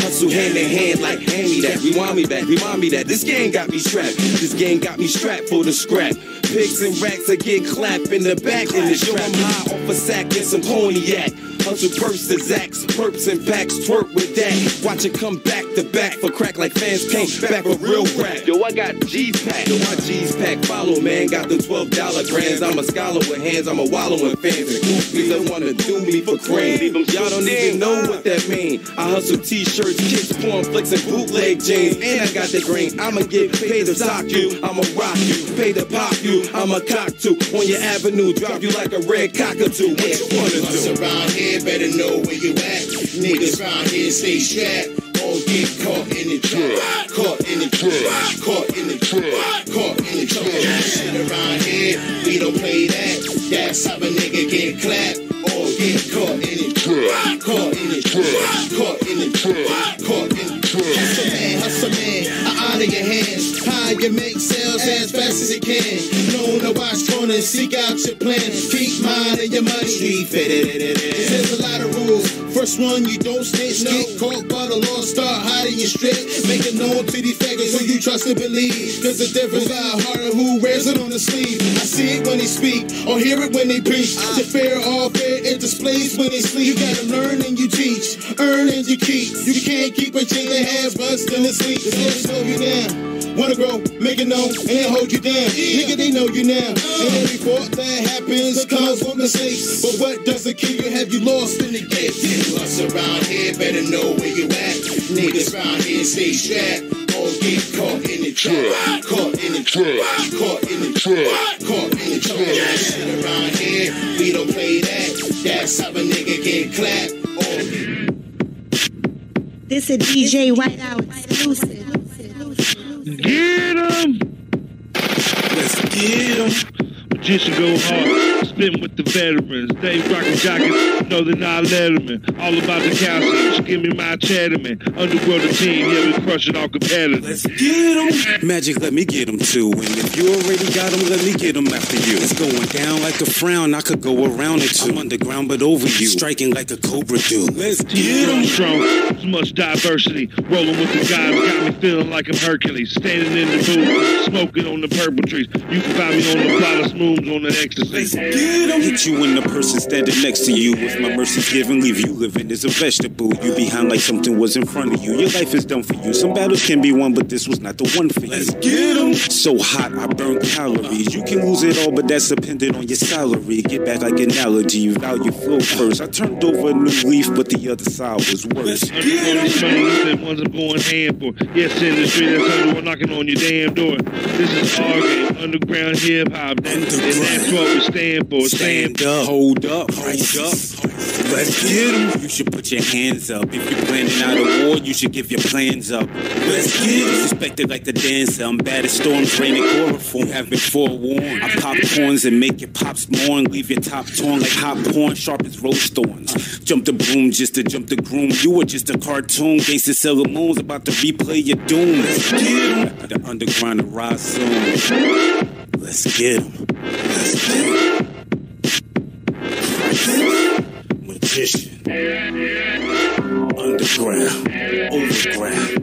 Hustle hand in hand like hand me that. Rewind me back, remind me that. This game got me strapped. This game got me strapped for the scrap. Pigs and racks that get clapped in the back. In the show I'm high off a sack and some cognac. Hustle purse to Zacks, perps and packs, twerk with that. Watch it come back to back for crack like fans came back for real rap. Yo, I got G's pack. Yo, my G's pack follow, man. Got the $12 grands. I'm a scholar with hands. I'm a wallow in fans and goofies that wanna do me for cream. Y'all don't even know what that mean. I hustle t-shirts, kicks, porn flicks, and bootleg jeans. And I got the green. I'ma get paid to sock you. I'ma rock you. Pay to pop you. I'ma cock to on your avenue. Drop you like a red cockatoo. What you wanna do? Around here, better know where you at. Niggas round here stay strapped. All get caught in the trap. Caught in the trap. Caught in the trap. Caught in the trap. Shit around here, we don't play that. That's how a nigga get clapped. All get caught in the trap. Caught in the trap. Caught in the trap. Caught in the trap. Hustle man, I honor your hands. How you make sales as fast as you can. Known to watch corners, seek out your plan. Keep minding your money. Street fitted. There's a lot of rules. First one, you don't snitch. Get caught by the law, start hiding your strip. Make it known to these faggots who you trust and believe. Cause the difference got harder who wears it on the sleeve. I see it when they speak, or hear it when they preach. The fair, all fair, it displays when they sleep. You gotta learn and you teach, earn and you keep. You can't keep a chain that has but still asleep. It's slow you down. Wanna grow, make it known, and then hold you down. Nigga, they know you now. And every fault that happens comes with mistakes. But what doesn't kill you have you lost in the game? Us around here better know where you at. Niggas around here stay strapped. All get caught in the trap. Caught in the trap. Caught in the trap. Caught in the trap. Shit around here, we don't play that. That's how a nigga get clapped. This a DJ Whiteout exclusive. Get 'em! Let's get 'em. Magician go hard. spin with the veterans. They rockin' jackets, no, they're not letterman. All about the council, give me my cheddar, man. Underworld the team, yeah, we crushing all competitors. Let's get 'em. Magic, let me get 'em too. And if you already got 'em, let me get 'em after you. It's going down like a frown, I could go around it too. I'm underground but over you, striking like a cobra do. Let's get 'em. Strong, so much diversity. Rolling with the guys, got me feeling like I'm Hercules. Standing in the booth, smoking on the purple trees. You can find me on the bottle of smooths on the ecstasy. Let's get 'em. Hit you and the person standing next to you. If my mercy's given, leave you living as a vegetable. You behind like something was in front of you. Your life is done for you. Some battles can be won, but this was not the one for you. Let's get 'em. So hot, I burn calories. You can lose it all, but that's dependent on your salary. Get back like an analogy, value flow first. I turned over a new leaf, but the other side was worse. The ones I'm going hand for. Yes, industry that's under knocking on your damn door. This is our game, underground hip hop. And that's what we stand for. Stand up, hold up, rise up. Let's get 'em. You should put your hands up. If you're planning out a war, you should give your plans up. Let's get 'em. Suspected like the dancer. I'm bad at storms, raining chloroform. Have been forewarned. I pop corns and make your pops mourn. Leave your top torn like hot porn, sharp as rose thorns. Jump the broom just to jump the groom. You were just a cartoon. Gangsta Sailor Moon's about to replay your doom. Let's get 'em. The underground to rise soon. Let's get 'em. Let's get 'em. Magician. Underground. Overground.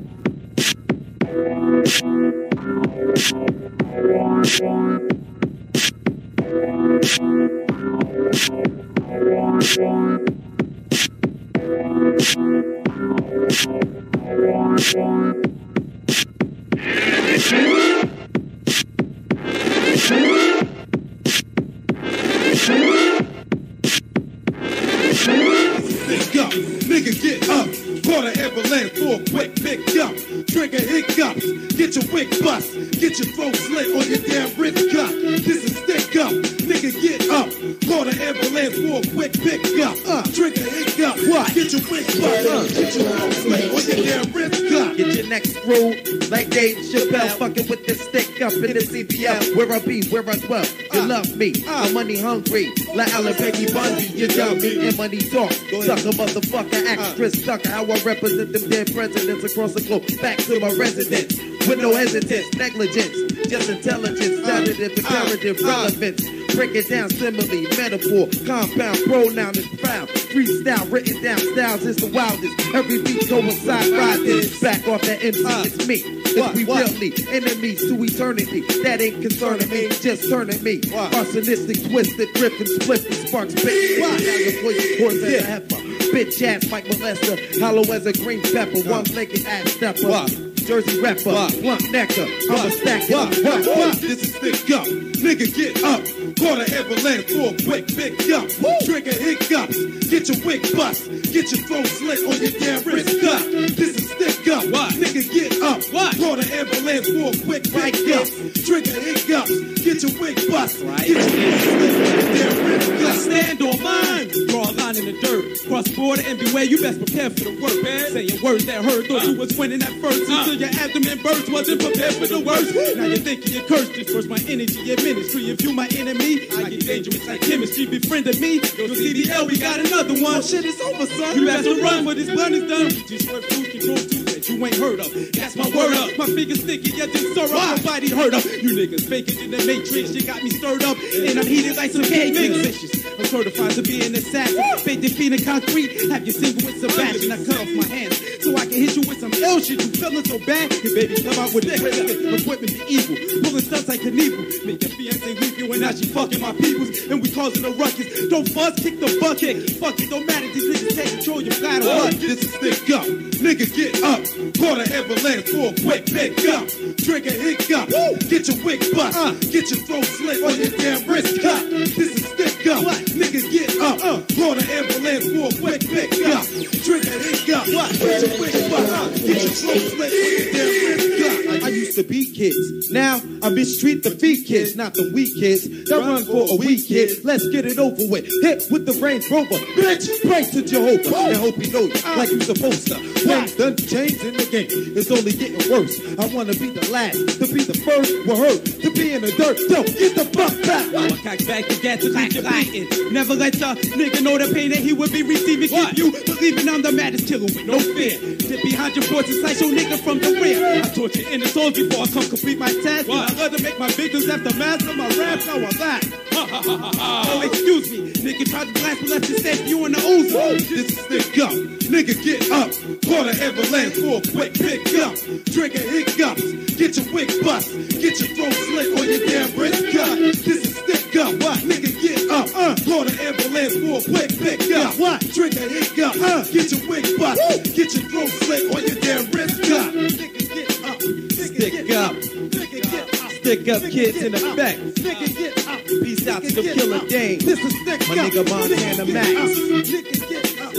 Nigga, get up. Call the ambulance for a quick pick up. Trigger hiccups. Get your wig bust. Get your throat slit on your damn wrist cut. This is stick up. Nigga, get up. Call the ambulance for a quick pick up. Trigger hiccups. What? Get your wig bust. Get your throat slit on your damn wrist cut. Get your neck screwed like Dave Chappelle. Fucking with this stick up in the CPL. Where I be, where I dwell. You love me. I'm money hungry. Like Alan Peggy Bundy. You know me and money talk. Sucker motherfucker, actress sucker. How I represent them dead presidents across the globe. Back to my residence. With no hesitance, negligence. Just intelligence, sedative, imperative, relevance. Break it down, simile, metaphor, compound, pronoun is proud. Freestyle, written down, styles is the wildest. Every beat coincide, ride this. Back off that MC, it's me. It's we really enemies to eternity. That ain't concerning me, just turning me. Arsonistic, twisted, ripping, spliffing, sparks, bitch. Now your voice hoarse as a heifer. Bitch ass, Mike molester, hollow as a green pepper. One-legged ass stepper. Jersey rapper, blunt necker. I'm a stack up. This is stick up. Nigga, get up. Call the ambulance for a quick pick up. Trigger hiccups. Get your wig bust. Get your throat slit on your damn wrist cut. This is stick up. Nigga, get up. Call the ambulance for a quick pick up. Trigger hiccups. Get your wig bust. Get your throat slit on your damn wrist cut. Stand on mine. Draw a line in the dirt. Cross border and beware, you best prepare for the work. Saying words that hurt. Thought you was winning at first. Until your abdomen burst. Wasn't prepared for the worst. Now you're thinking you're cursed. Disperse my energy and ministry. If you my enemy, I get dangerous like chemistry. Befriended me. Yo, CDL, we got another one. Shit is over, son. You have to run, but this blunt is done. Just work cruise control too that you ain't heard of. That's my word up. My fingers sticky, yeah, just stir up. Nobody heard of. You niggas faking in the matrix. You got me stirred up, and I'm heated like some cake mix. Vicious. I'm certified to be an assassin. Faith defeating concrete. Have you single with Sebastian? I cut off my hands so I can hit you with some ill shit. You feeling so bad? Your baby come out with equipment. Equipment be evil. Pulling stunts like Knievel. Make your fiance leave you and now she fucking my peoples. And we causing a ruckus. Don't fuzz, kick the bucket. Fuck it, don't matter. These niggas take control. You flat or what? This is stick up. Nigga, get up. Call the ambulance for a quick pick up. Trigger hiccup. Get your wig bust. Get your throat slit on your damn wrist cut. This is stick up. Nigga, get up. Call the ambulance for a quick pick up. Trigger hiccup. Get your wig bust. Get your throat slit on your damn wrist cut. I used used to beat kids. Now I mistreat the feet kids, not the weak kids. That run for a weak kid. Let's get it over with. Hit with the Range Rover. Bitch, pray to Jehovah. And hope he knows you like you supposed to. When done changing the game, it's only getting worse. I want to be the last, to be the first. We're hurt, to be in the dirt. Yo, get the fuck back. I'ma cock back the gas to leave you bleeding. Never let the nigga know the pain that he would be receiving. Keep you believing I'm the maddest killer with no fear. Sit behind your forces like your nigga from the rear. I torture in the souls before I come complete my task. I love to make my victims aftermath of my raps. Now I laugh. Oh, excuse me. Nigga tried to blast me, left to save you in the Uzi. This is stick up. Nigga, get up. Call the ambulance for a quick pick up. Drinking hiccups. Get your wig bust. Get your throat slit on your damn wrist cut. This is stick up. What? Nigga, get up. Call the ambulance for a quick pick up. What? Drinking hiccups. Get your wig bust. Get your throat slit on your damn wrist cut. Nigga, get up. Stick up. Nigga, get up. Stick up kids in effect. Nigga, get up. Peace out to the killer Dane. This is stick up. My nigga Montana Max. Nigga, get up.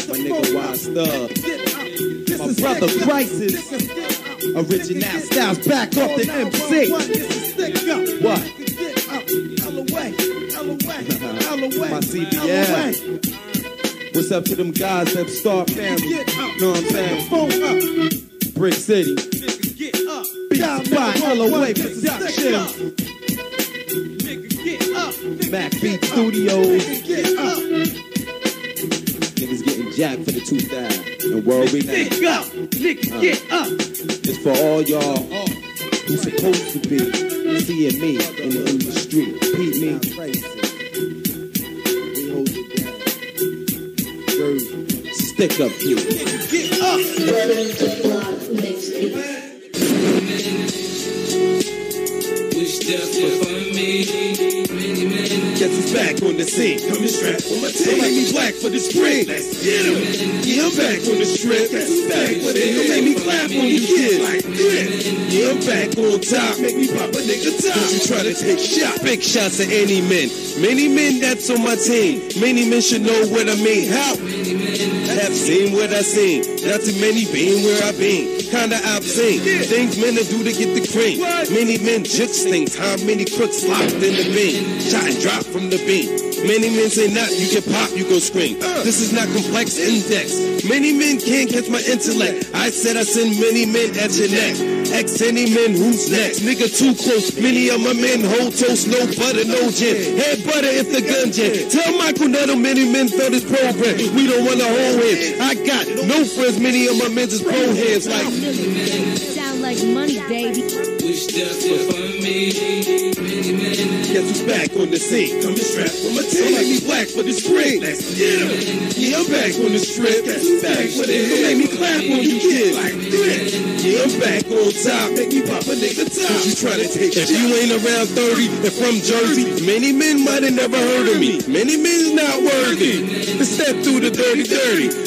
My nigga Wild Star. My brother Crisis. Original Styles back off the MC. What? My CBS. What's up to them guys that Star Family? Know what I'm saying? Brick City. Beats by LOA Production. Mac Beat Studios. Niggas getting jacked for the 2000 and World Remix. Nigga, get up. It's for all y'all who supposed to be seeing me in the industry. Pete me. We hold it down. Jersey. Stick up here. Get up. Guess who's back on the scene? Coming strapped on my team. Make me black for the spring. Let's get him. Yeah, I'm back on the strip. Guess who's back for the hill? Make me clap on you kids. Like this. Yeah, I'm back on top. Make me pop a nigga top. Don't you try to take shots. Big shots at any men. Many men that's on my team. Many men should know what I mean. How? Have seen what I seen. Not too many being where I been. Kinda obscene. Things men to do to get the cream. Many men jukes things. How many crooks locked in the beam? Shot and drop from the beam. Many men say not, you can pop, you go scream. This is not complex index. Many men can't catch my intellect. I said I send many men at your neck. X any men, who's next? Nigga too close. Many of my men hold toast, no butter, no gin. Head butter if the gun jam. Tell Michael Nettle many men throw this program. We don't want to hold it. I got no friends, many of my men is pro heads like. Sound like money, baby. Wish that's what for me. Guess who's back on the scene? Coming strapped on my team. Make me black for the spring. Let's get him. Yeah, I'm back on the strip. Guess who's back for the hill? Make me clap on you kids. Like this. Yeah, I'm back on top. Make me pop a nigga top. Don't you try to take If you ain't around 30 and from Jersey, many men might have never heard of me. Many men's not worthy to step through the dirty.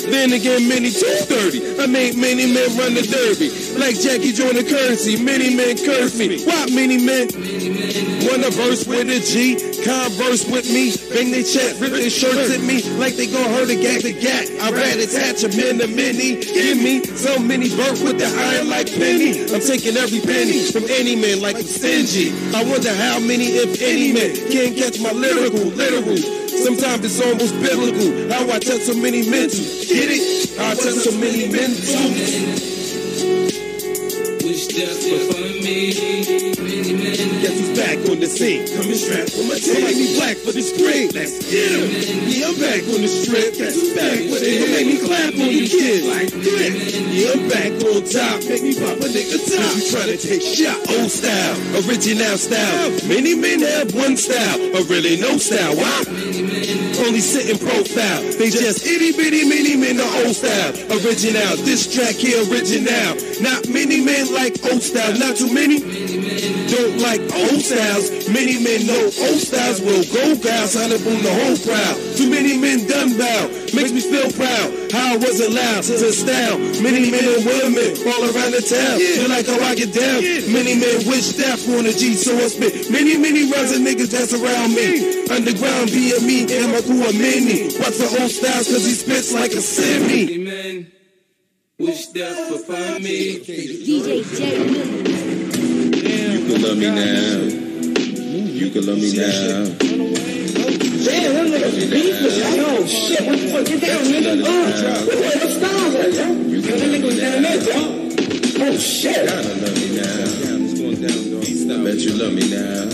Then again, many too dirty. I made many men run the derby. Like Jackie joining currency. Many men curse me. Why many men? Wanna verse with a G, converse with me, bang they chat, rip their shirts at me, like they gon' hurt a gat to gat. I rat attach a man to many, give me so many birth with the iron like penny. I'm taking every penny from any man like I'm stingy. I wonder how many, if any men, can't catch my literal. Sometimes it's almost biblical, how I touch so many mental. Get it? I touch so many mental. Wish that's what for me. Guess who's back on the scene? Coming strapped on my team. Make me black for the spring. Let's get him. Yeah, I'm back on the strip. Guess who's back for the hill? Make me clap on you kids. Like this. Yeah, I'm back on top. Make me pop a nigga top. You try to take shots. Old style, original style. Many men have one style, but really no style. Why? Only sitting profile. They just itty bitty many men the old style. Original, this track here original. Not many men like old style. Not too many don't like old styles. Many men know old styles will go guys. Honor boom the whole crowd. Too many men done bow. Makes me feel proud. How I was allowed to style. Many men and women all around the town. Feel like how I get down. Many men wish that on a G, so I spit. Many runs of niggas that's around me. Underground being me and my crew are many. Watch for old styles cause he spits like a semi. Amen. Wish that for me. DJ J. can love me now. You can love me now. Damn, that nigga beat me. Oh, shit. What the fuck? Get down, nigga. What's style at, yo? That nigga was down there, yo. Oh, shit. You gotta love me now. I bet you love me now.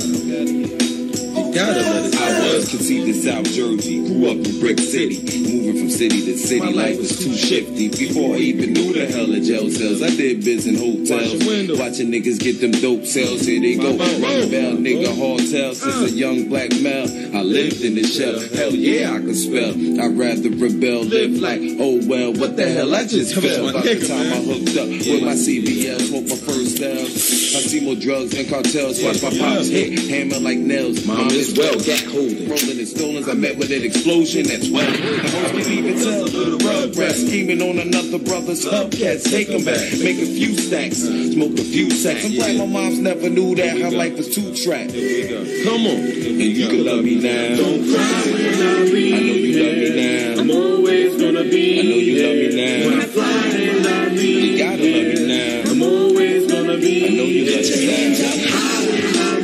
Gotta let it. I was conceived in South Jersey, grew up in Brick City, moving from city to city. Life was too shifty. Before I even knew the hell of jail cells, I did biz in hotels, watching niggas get them dope cells. Here they go, ring bell, nigga, hotel. Since a young black male, I lived in the shell. Hell yeah, I could spell. I'd rather rebel, live like, oh well, what the hell? I just fell. By the time I hooked up with my CBL, smoked my first style. I see more drugs than cartels. Watch my pops hit, hammer like nails. Mom is well, gat holding, rolling and stolen. I met with an explosion. That's well. The host can even tell the rug rest, scheming on another brother's hubcats. Take them back, make a few stacks, smoke a few sacks. I'm glad my moms never knew that how life was two-track. Come on, and you can love me now. Don't cry when I leave. I know you love me now. I'm always gonna be. I know you love me now. When I fly and I leave. You gotta love me now. I'm always gonna be. I know you love me now.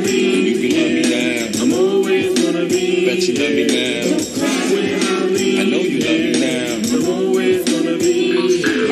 You can love me now. I'm always gonna be. Bet you love me now. I know you love me now. I'm always gonna be.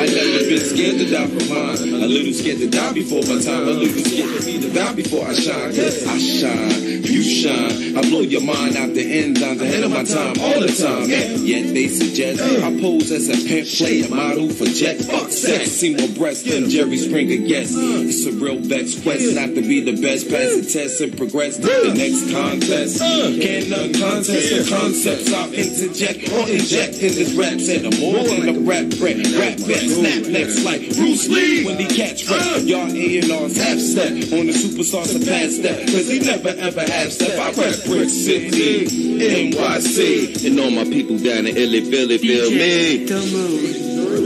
I never been scared to die for mine. A little scared to die before my time. A little scared to be the die before I shine. Cause I shine, you shine. I blow your mind out the enzymes ahead of my time all the time. Yet they suggest I pose as a pimp, play a model for jet. Fuck sex, see more breasts than Jerry Springer gets. It's a real vex quest not to be the best. Pass the test and progress to the next contest. Can't none contest the concepts I'll interject or inject in this rap set. I'm more than a rap threat. Rap bet, snap next like Bruce Lee when he catch rap. Y'all A&R's half step on the superstar surpass that. Cause he never ever half step. I rap Brick City, NYC, and all my people down in Illy Philly, feel me?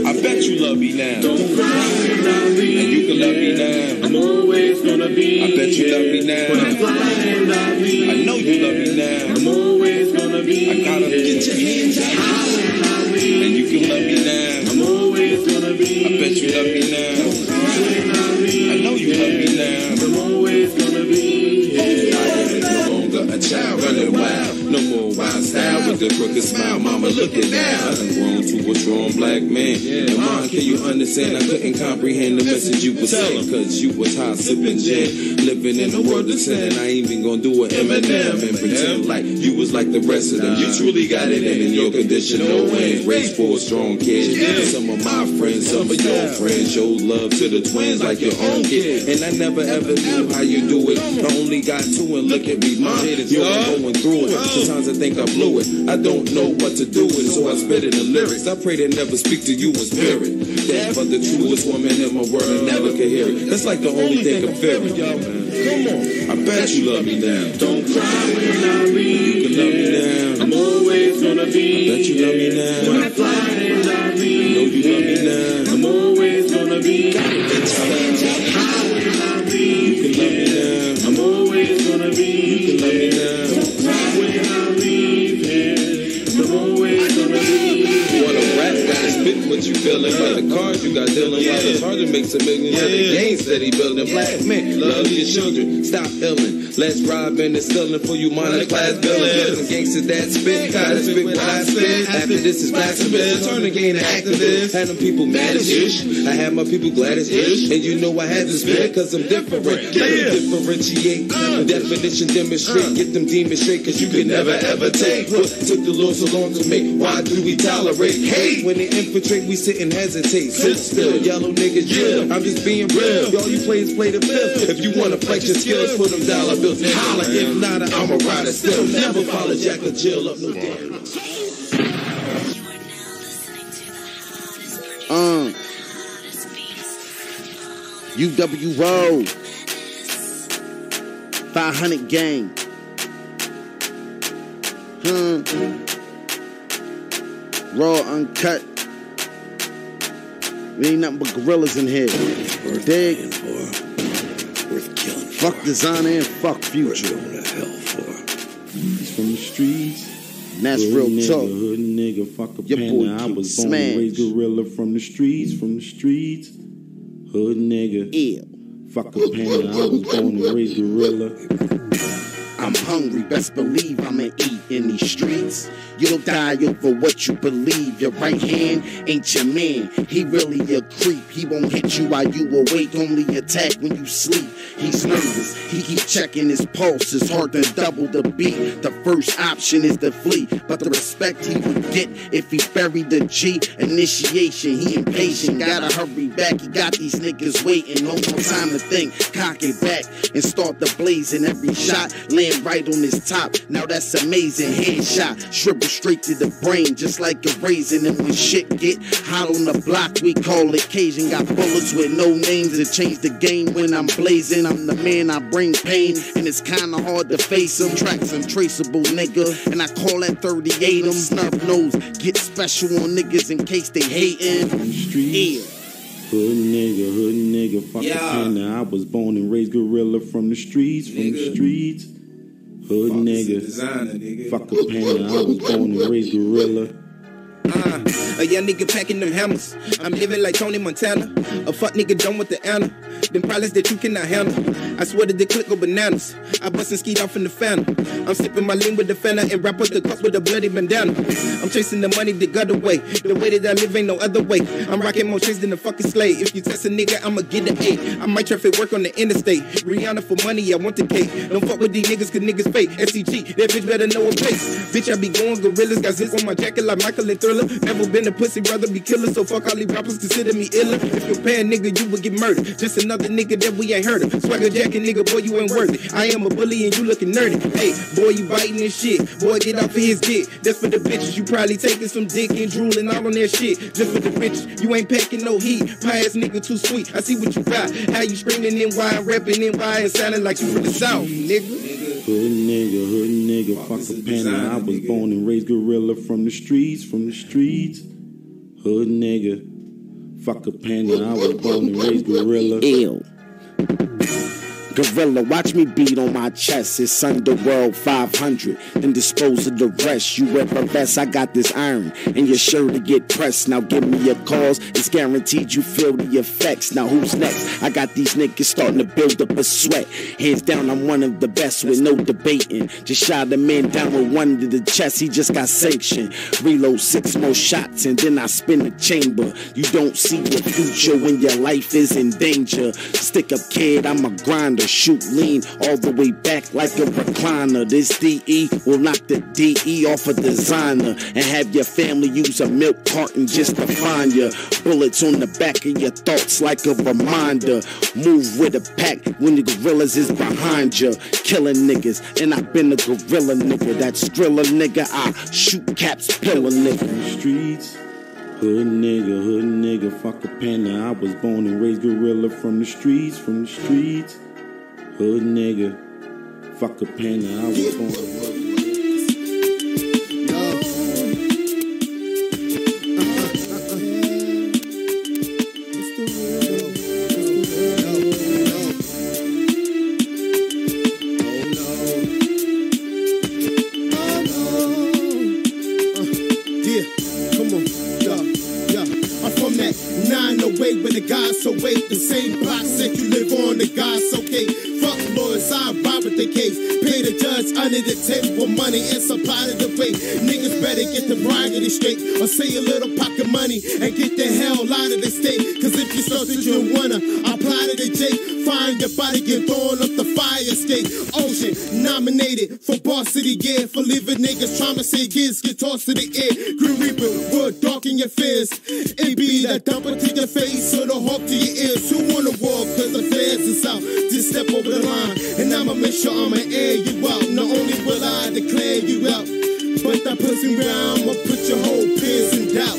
I bet you love me now. Don't cry when I leave. And you can love me now. I'm always gonna be. I bet you love me now. When I fly and I leave. I know you love me now. I'm always gonna be. I gotta get your hands up. And you can love me now. I'm always gonna be. I bet you love me now. I know you love me now. I'm always gonna be. I am no longer a child running wild. No more wild style with the crooked smile. Mama, look at now. I done grown to a strong black man. And mom, can you understand? I couldn't comprehend the message you were saying. Cause you was high sipping gin, living in a world of sin. I ain't even gonna do an Eminem and pretend like you was like the rest of them. You truly got it in your condition. No end. Raised for a strong kid. Some of my friends, some of your friends showed love to the twins like your own kid. And I never ever knew how you do it. I only got two and look at me, mom. Yo, I'm going through it. Sometimes I think I blew it. I don't know what to do with it, so I spit it in lyrics. I pray they never speak to you in spirit. That but the truest woman in my world and never could hear it. That's like the only thing I'm fearing. Come on, I bet you love me now. Don't cry when I leave. You can love me now. I'm always gonna be. I bet you love me now. When I fly and I leave. I know you love me now. I'm always gonna be. You can love me now. I'm always gonna be. You can love me now. When I leave here, I'm always gonna be. What a rap guy spit what you feeling. Like the cards you got dealing. While it's hard to make some millions of the gains that he building. Black men, love your children. Stop illing. Let's rob and it's stealing for you minor class billings. Gangsters that spit, gotta spit what I spit. After this is blasphemous. Turn the game to activist. Had them people mad as ish. I had my people glad as ish. And you know I had to spit cause I'm different. Let them differentiate. Definition demonstrate. Get them demons straight cause you can never ever take. What took the Lord so long to make? Why do we tolerate hate? When they infiltrate we sit and hesitate. Sit still, yellow niggas drill. I'm just being real. Y'all you players play the fifth. If you wanna flex your skills, put them dollar bills. Holla, if not, I'm a rider still. Never follow Jack or Jill up no damn. UWO 500 gang. Raw, uncut. There ain't nothing but gorillas in here. Dig? Fuck designer and fuck future. He's from the streets. And that's hood real nigga, talk. Hood nigga, fuck a Your penny. boy I was Smash. born and raised gorilla from the streets. Hood nigga. Yeah. Fuck a panda, I was born and raised gorilla. I'm hungry, best believe I'ma eat in these streets. You'll die over what you believe. Your right hand ain't your man. He really a creep. He won't hit you while you awake, only attack when you sleep. He's nervous, he keep checking his pulse. It's hard to double the beat. The first option is to flee, but the respect he would get if he buried the G. Initiation, he impatient, gotta hurry back. He got these niggas waiting, no more time to think. Cock it back and start the blazing. Every shot land right on his top. Now that's amazing. Headshot, shrivel straight to the brain, just like a raisin. And when shit get hot on the block, we call it Cajun. Got bullets with no names to change the game when I'm blazing. I'm the man, I bring pain, and it's kinda hard to face them. Tracks untraceable, nigga, and I call that 38 'em. Snub nose, get special on niggas in case they hatin'. Yeah. Hood nigga, fuck a panda. I was born and raised gorilla from the streets, Hood nigga, fuck a panda. I was born and raised gorilla. A young nigga packing them hammers. I'm living like Tony Montana. A fuck nigga done with the Anna. Them problems that you cannot handle. I swear that the click go bananas. I bust and skeet off in the phantom. I'm sipping my lean with the fana and wrap up the cups with a bloody bandana. I'm chasing the money the gutter way. The way that I live ain't no other way. I'm rocking more chains than a fucking slave. If you test a nigga, I'ma get an A. I might traffic work on the interstate. Rihanna for money, I want the cake. Don't fuck with these niggas cause niggas fake. SCG, that bitch better know a place. Bitch, I be going gorillas. Got zips on my jacket like Michael and Thriller. Never been a pussy, rather be killer. So fuck all these rappers, consider me iller. If you're paying nigga, you would get murdered. Just another nigga that we ain't heard of. Swagger jacking nigga, boy, you ain't worth it. I am a bully and you looking nerdy. Hey, boy, you biting and shit. Boy, get off of his dick. That's for the bitches. You probably taking some dick and drooling all on that shit. Just for the bitches. You ain't packing no heat. Pie ass nigga too sweet. I see what you got. How you screaming and why, rapping and why, and sounding like you from the South, nigga. Hood nigga, fuck a panda. I was born and raised gorilla from the streets, Hood nigga, fuck a panda. I was born and raised gorilla. Ew. Gorilla, watch me beat on my chest. It's Underworld 500. Then dispose of the rest. You wear a vest, I got this iron. And you're sure to get pressed. Now give me your cause. It's guaranteed you feel the effects. Now who's next? I got these niggas starting to build up a sweat. Hands down, I'm one of the best with no debating. Just shot a man down with one to the chest. He just got sanctioned. Reload 6 more shots and then I spin the chamber. You don't see your future when your life is in danger. Stick up kid, I'm a grinder. Shoot lean all the way back like a recliner. This DE will knock the DE off a designer and have your family use a milk carton just to find you. Bullets on the back of your thoughts like a reminder. Move with a pack when the gorillas is behind you. Killing niggas, and I been a gorilla nigga. That Skrilla nigga, I shoot caps, pillar nigga. Streets. Hood nigga, fuck a panda. I was born and raised gorilla from the streets, Hood nigga, fuck a panda. I was born and raised. So wait, the same block said you live on, the God's okay. Fuck lawyers, I rob with the case. Pay the judge under the table with money and supply to the way. Niggas better get the bribery straight or say a little pocket money and get the hell out of the state. Cause if you start that you wanna apply to the Jake, find your body get thrown up the fire escape. Ocean nominated for Boss of the Year for leaving niggas trying to say kids get tossed to the air. Grim Reaper, wood dark in your fears. It be that dumper to your face or the hawk to your ears. Who wanna walk cause the feds is out? Just step over the line and I'ma make sure I'ma air you out. Not only will I declare you out, but that pussy round will put your whole peers in doubt.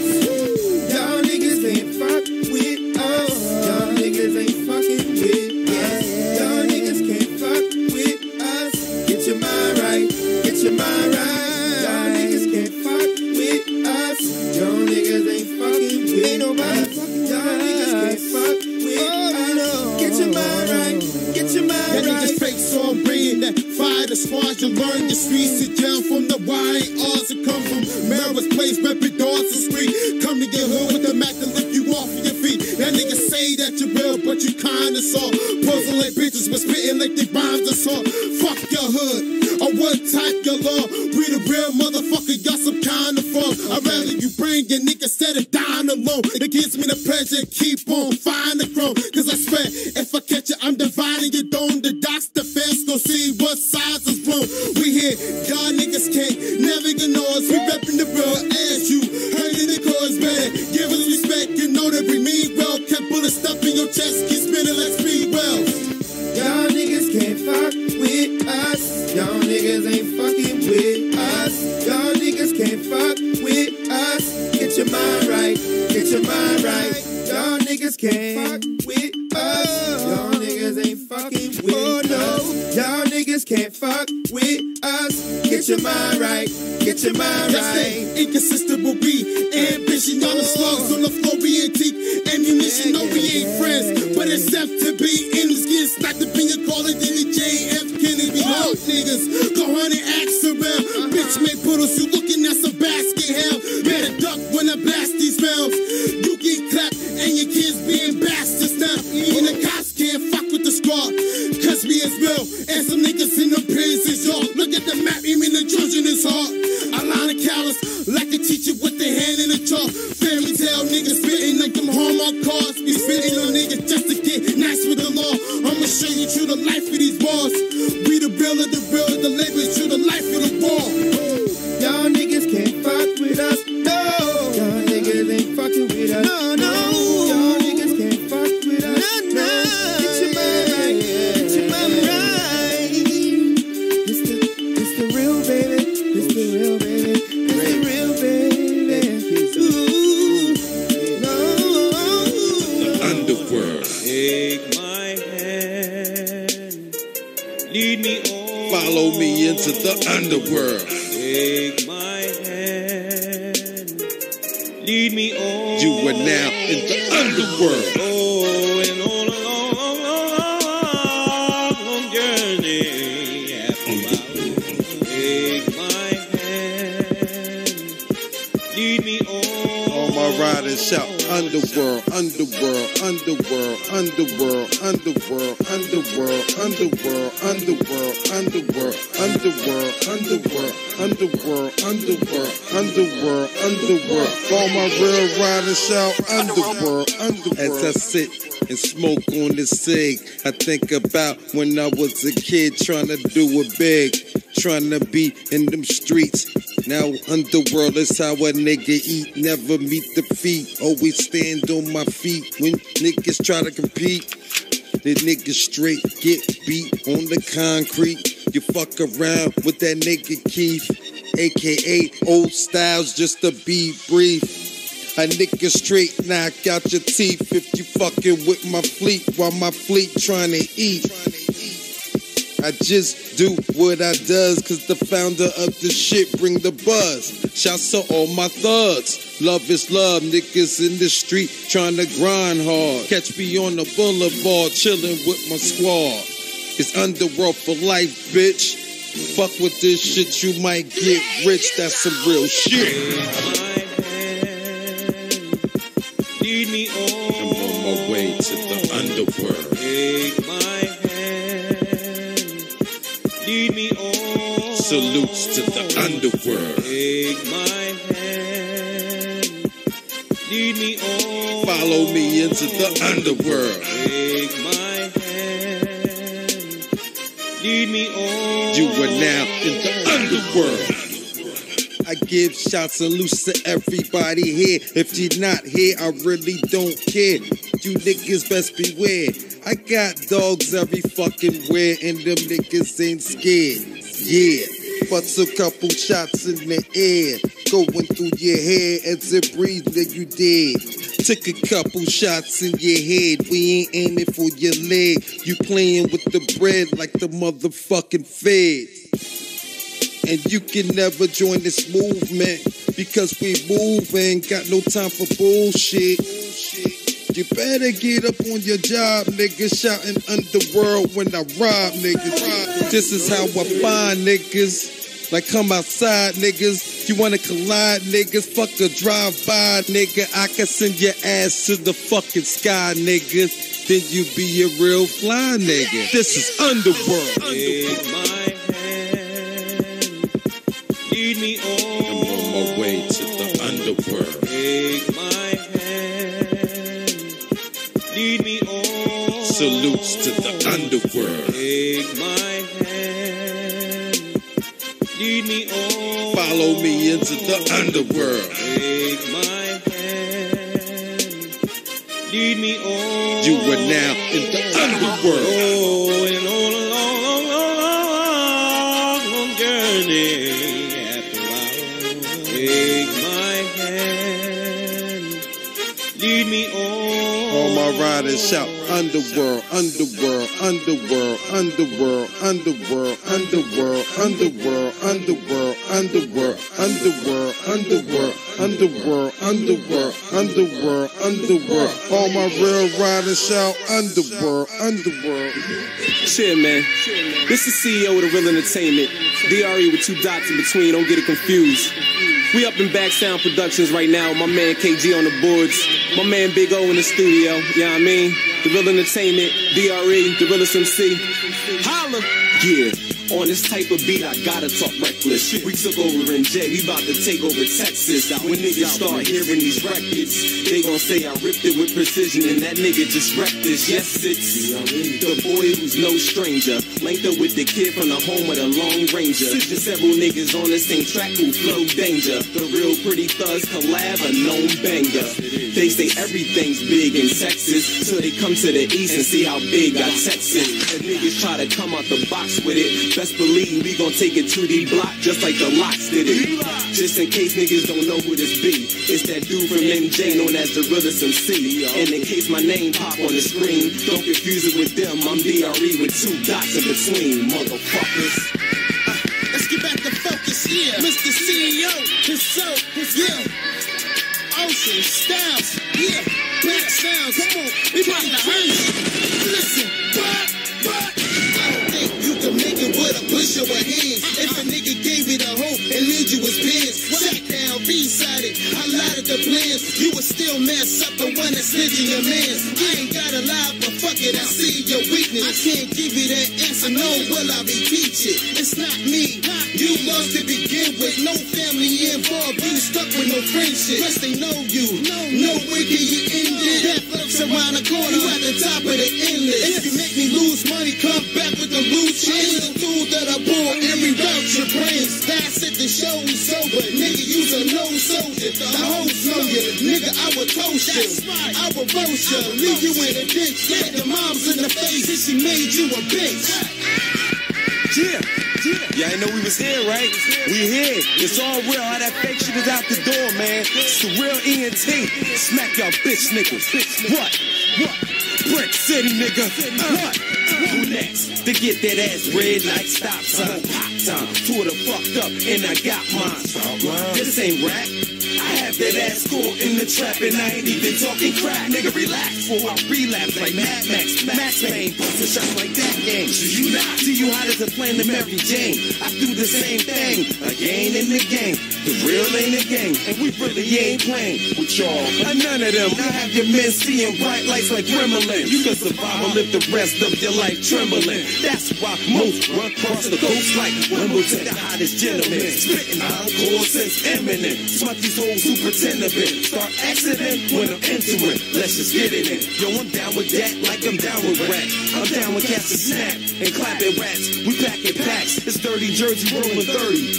Y'all niggas ain't fuck with us. Y'all niggas ain't fucking with us. Y'all niggas can't fuck with us. Get your mind right, get your mind right. Y'all niggas can't fuck with us. Y'all niggas ain't fucking with us. Ain't nobody fucking with us. Y'all niggas can't fuck with us. Get your mind right, get your mind right. That niggas fake, so I'm bringing that fire to squad. You learn the streets, sit down from the wire. Ours that come from Melrose Place, Rapid Dawson Street. Come to your hood with the Mac to lift you off of your feet. That nigga say that you're real, but you kinda it's all. Posing like bitches, but spitting like they rhymes the song. Fuck your hood, or what type your law. We the real motherfucker, y'all some kind of fraud. I'd rather you bring your nigga instead of dying alone. It gives me the pleasure, keep on finding the chrome. Cause I swear, if I catch you, I'm dividing your dome. The docs, the fence, gon' see what size is blown. We here, y'all niggas can't never ignore us. We reppin' the real ass you. Heard in the chorus, man. Give us respect, you know that we mean well. Kept bullets stuff in your chest, keep spinning like speed well. Y'all niggas can't fuck with us. Y'all niggas ain't fucking with us. Y'all niggas can't fuck with us. Get your mind right, get your mind right. Y'all niggas can't fuck with us. Y'all niggas ain't fucking with us. Y'all niggas can't fuck with us. Get your mind right, get your mind right. Inconsistent will be ambition. Y'all the slugs on the floor, we ain't deep ammunition. No, we ain't friends, but except to be in this gear. Stacked up in your collar, then the JF Kennedy. Hard niggas, go on and axe around. Bitch made puddles, you looking at some basket hell. Better duck when I blast these valves. You get clapped and your kids being bastards now. Even the cops can't fuck with the squad. Cause we as well, and some niggas in the prisons, y'all. Look at the map, even the Trojan is hard. I line of callous, like a teacher with their hand in the chalk. Fairy tale niggas spitting like them Hallmark cars. Be spitting on niggas just to get nice with the law. I'ma show you true the life of these bars. We the real of the real, the label is true the life of the war. Y'all niggas can't fuck with us. No. Y'all niggas ain't fucking with us. No, no. Y'all niggas can't fuck with us. No, no. Get your mind right. Get your mind right. It's the real baby. It's the real baby. It's the real baby. Ooh. No. The underworld. Take my hand. Lead me on. Follow me into the underworld. Take my hand. Lead me on. You are now in the underworld. Oh, and on a long journey. Take my hand. Lead me on. All my riders shout underworld, underworld, underworld, underworld, underworld, underworld, underworld, underworld, underworld, underworld, underworld, underworld, underworld, underworld, underworld. All my real riders shout underworld, underworld. As I sit and smoke on the cig, I think about when I was a kid trying to do it big, trying to be in them streets. Now underworld is how a nigga eat, never meet defeat, always stand on my feet. When niggas try to compete, the niggas straight get beat on the concrete. You fuck around with that nigga Keith, aka O.stylez, just to be brief. A nigga straight knock out your teeth if you fucking with my fleet while my fleet trying to eat. I just do what I does, cause the founder of the shit bring the buzz. Shouts to all my thugs. Love is love, niggas in the street trying to grind hard. Catch me on the boulevard, chilling with my squad. It's underworld for life, bitch. Fuck with this shit, you might get rich, that's some real shit. Lead me on. I'm on my way to the underworld. Take my hand. Lead me on. Salutes to the underworld. Take my hand. Lead me on. Follow me into the underworld. Take my hand. Lead me on. You are now in the underworld. I give shots and salutes to everybody here. If you're not here, I really don't care. You niggas best beware. I got dogs every fucking where, and them niggas ain't scared. Yeah, butts a couple shots in the air, going through your hair as it breathes, then you dead. Took a couple shots in your head, we ain't aiming for your leg. You playing with the bread like the motherfucking feds. And you can never join this movement because we moving, got no time for bullshit. You better get up on your job, nigga, shouting underworld when I rob niggas. This is how I find niggas. Like come outside, niggas. You wanna collide, niggas? Fuck a drive-by, nigga. I can send your ass to the fucking sky, niggas. Then you be a real fly, nigga. This is Underworld. Take my hand, lead me on. I'm on my way to the underworld. Take my hand, lead me on. Salutes to the underworld. Take my hand, lead me on. Follow me into the underworld. Take my hand, lead me on. You are now in the underworld. Oh, and on a long, long, long journey. After I take my hand, lead me on. All my riders shout underworld, underworld, underworld, underworld, underworld, underworld, underworld, underworld, underworld, underworld, underworld, underworld, underworld, underworld, underworld. All my real riders shout underworld, underworld. Shit, man. This is CEO of the Real Entertainment. DRE with 2 dots in between, don't get it confused. We up in Back Sound Productions right now. My man KG on the boards. My man Big O in the studio. You know what I mean? The Real Entertainment, DRE, the Realest MC. Holla! Yeah. On this type of beat, I gotta talk reckless. Shit, we took over in J, we about to take over Texas. When niggas start hearing these records, they gon' say I ripped it with precision and that nigga just wrecked this. Yes, it's the boy who's no stranger. Linked up with the kid from the home of the Long Ranger. There's several niggas on the same track who flow danger. The real pretty thugs collab, a known banger. They say everything's big in Texas, till they come to the east and see how big I Texas. And niggas try to come out the box with it. Best believe we gon' take it to the block just like the Locks did it. Just in case niggas don't know who this be, it's that dude from MJ known as the Realest MC. And in case my name pop on the screen, don't confuse it with them. I'm DRE with 2 dots in between, motherfuckers. Let's get back to focus, yeah. Mr. CEO, himself, yeah. O.stylez, yeah. Black sounds, come on, we about to hurt you. Listen, you can make it with a push of a hand. If a nigga gave it a hope and lead you his pants, sat down, B-sided, highlighted the plans, you would still mess up the one that's snitching your mans. I ain't gotta lie, but fuck it, I see your weakness. I can't give you that answer, no, will I be teaching? It's not me, you lost to begin with, no family involved, you stuck with no friendship. Plus they know you, no way can you end it. That looks around the corner, you at the top of the endless. If you make me lose money, come back with the loose change. The tool that I bought and reroute your brains. That's it, the show is over. Nigga, you's a no soldier. The hoes know you. Nigga, I will toast you. I will roast you. Leave you in a ditch. Get your mom's in the face and she made you a bitch. Yeah. Yeah, I know we was here, right? We here. It's all real. How that fake shit is out the door, man. It's the real ENT. Smack y'all bitch niggas. What? Brick City, nigga. What? Who next? To get that ass red like stop sign. Pop time. Two of the fucked up and I got mine. This ain't rap. I have that ass caught in the trap and I ain't even talking crack. Nigga, relax before I relapse like Mad Max. Max Payne, bustin' shots like that game. Do you not? See you hot as a flame to Mary Jane. I do the same thing again in the game. The real ain't a game, and we really ain't playing with y'all. None of them. I have your men seeing bright lights like Gremlin. You can survive or live the rest of your life trembling. That's why most run across the coast like Wimbledon. The hottest gentleman, spitting encore since Eminem. Smut these hoes who pretend to be. Start accident when I'm into it. Let's just get it in. Yo, I'm down with that like I'm down with rap. I'm down with cats and snap and clapping rats. We packing packs. It's dirty Jersey rolling 30.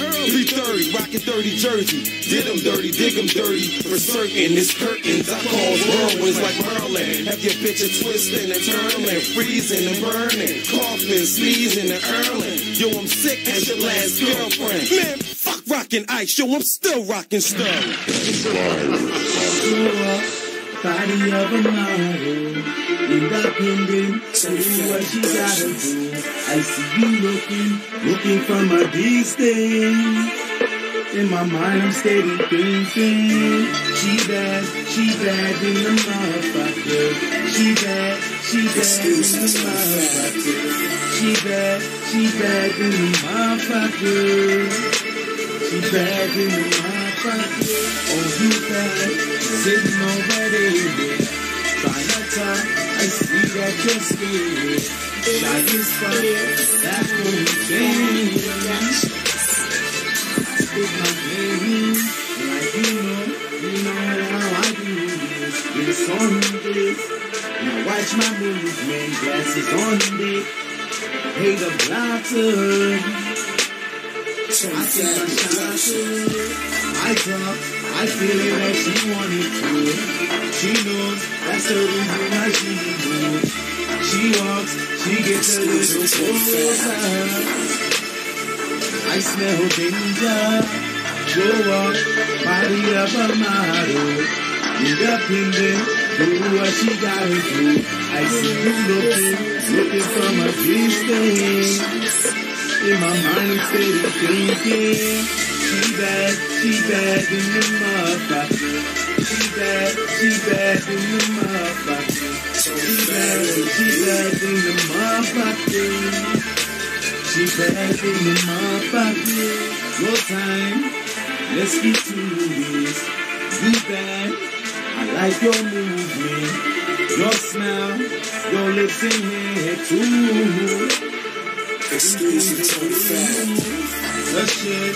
330, rocking 30 Jersey. Did them dirty, dig them dirty. For certain, it's curtains. I call whirlwinds like Merlin. Have your bitch twisting and turning, freezing and burning, coughing, sneezing and earling. Yo, I'm sick as your last girlfriend. Man, fuck rocking ice. Yo, I'm still rocking stuff. Body of a model, independent, so what you gotta do. I see you looking for my distance. In my mind, I'm steady thinking, she bad in the motherfucker. She bad in the motherfucker. She bad in the motherfucker. She bad in the motherfucker. Oh, you bad, sitting over there. Trying to talk, I see that you're scared. Shy as fuck, that whole thing. With my game, like you know how I do this. It's on this. Now watch my movement, glasses on it. Hey, the blocker. I see my shots. I talk, I feel it that she wanted to. She knows that's the reason why she moves. She walks, she gets a little closer. I smell danger. Go up, body of a model. Independent, do what she gotta do. I see you looking from a distance. In my mind, I'm steady thinking. She bad in the motherfucker. She bad in the motherfucker. She bad in the motherfucker. She bad in the motherfucker. No time, let's get to this. You bad, I like your movement. Your smile, your lips and hair too. Exclusive to the family. The shit,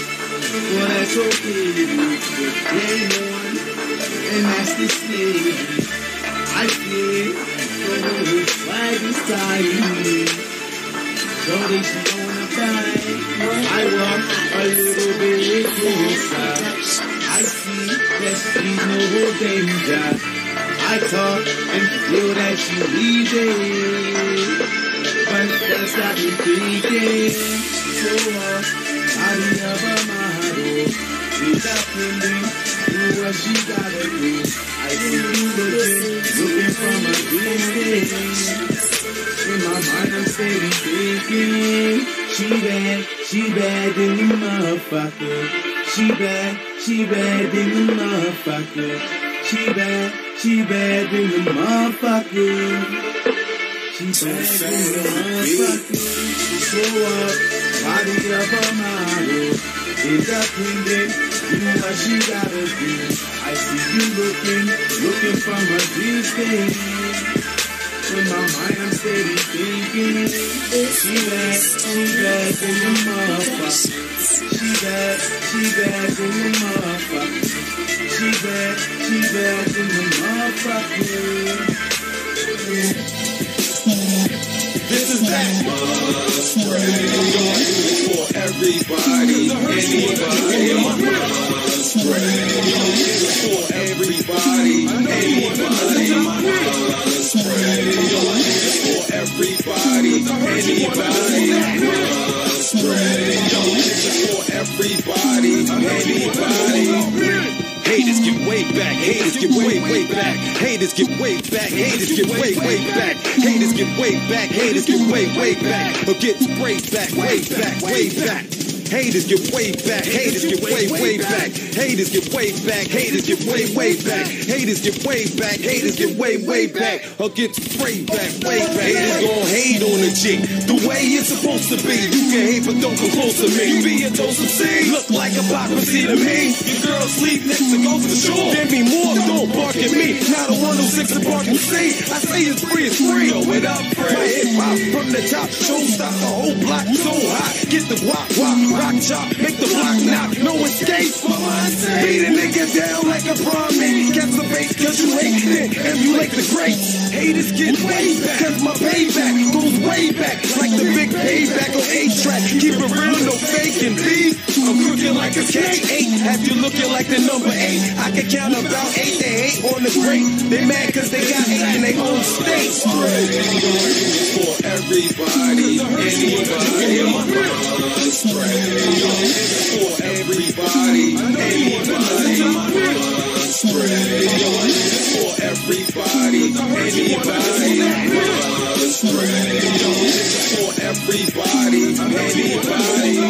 well that's okay. Play on, and that's the slave. I feel the whole swag is tiring me. Though they she don't wanna die, I walk a little bit closer. I see that she's no danger. I talk and feel that she leaving. But that's got me thinking. So body of a model. She's offending. Do what she gotta do. I see you looking from a distance. In my mind I'm steady thinking. She bad in the motherfucker. She bad in the motherfucker. She bad in the motherfucker. She bad in the motherfucker. Show up, body of a model. Independent, do what she gotta do. I see you looking from a distance. In my mind I'm steady thinking. She bad in the motherfucker. She bad in the motherfucker. She bad in the motherfucker. This is that spray for everybody, anybody. Spray for everybody, anybody. Spray for everybody, anybody. Spray for everybody, anybody. Haters get way back, haters get way back, haters get way back, haters get way back, haters get way back, haters get way back, or get sprayed back, way back. Haters get way back, haters get way back, haters get way back, haters get way back, haters get way back, haters get way back, or get sprayed back, way back. Haters gon' hate on a chick the way it's supposed to be. You can hate, but don't come close to me. Be a dose of C, look like hypocrisy to me. Your girl sleep next to Ghost for sure. Give me more, don't bark at me. Not a 106 and bark and C. I say it's free, it's free. Yo, it up, my hip hop from the top. Show stop the whole block so hot. Get the wop, rock chop, make the block knock. No escape. Beat a nigga down like a prom mate. Catch the bait cause you hate it. Emulate the greats. Haters get way back cause my payback goes way back. Like the big payback on A-track. Keep it real, no faking beef. I'm cooking like a K8. Have you looking like the number 8? I can count about 8. They hate on the great. They mad cause they got 8 in their own state. For everybody, anybody. Spray for everybody, anybody. Spray for everybody, anybody. Spray for everybody, anybody.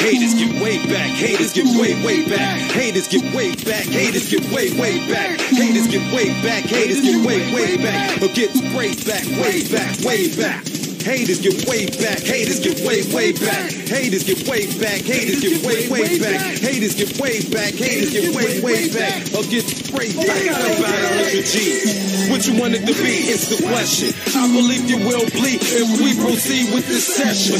Haters get way back, haters get way back, haters get way back, haters get way back, haters get way back, haters get way back, or get sprayed back, way back. Haters get way back. Haters get way back. Haters get way back. Haters get way back. Haters get way back. Haters get way back. Or get sprayed back. About 100 G's. What you want it to be? It's the question. I believe you will bleed if we proceed with this session.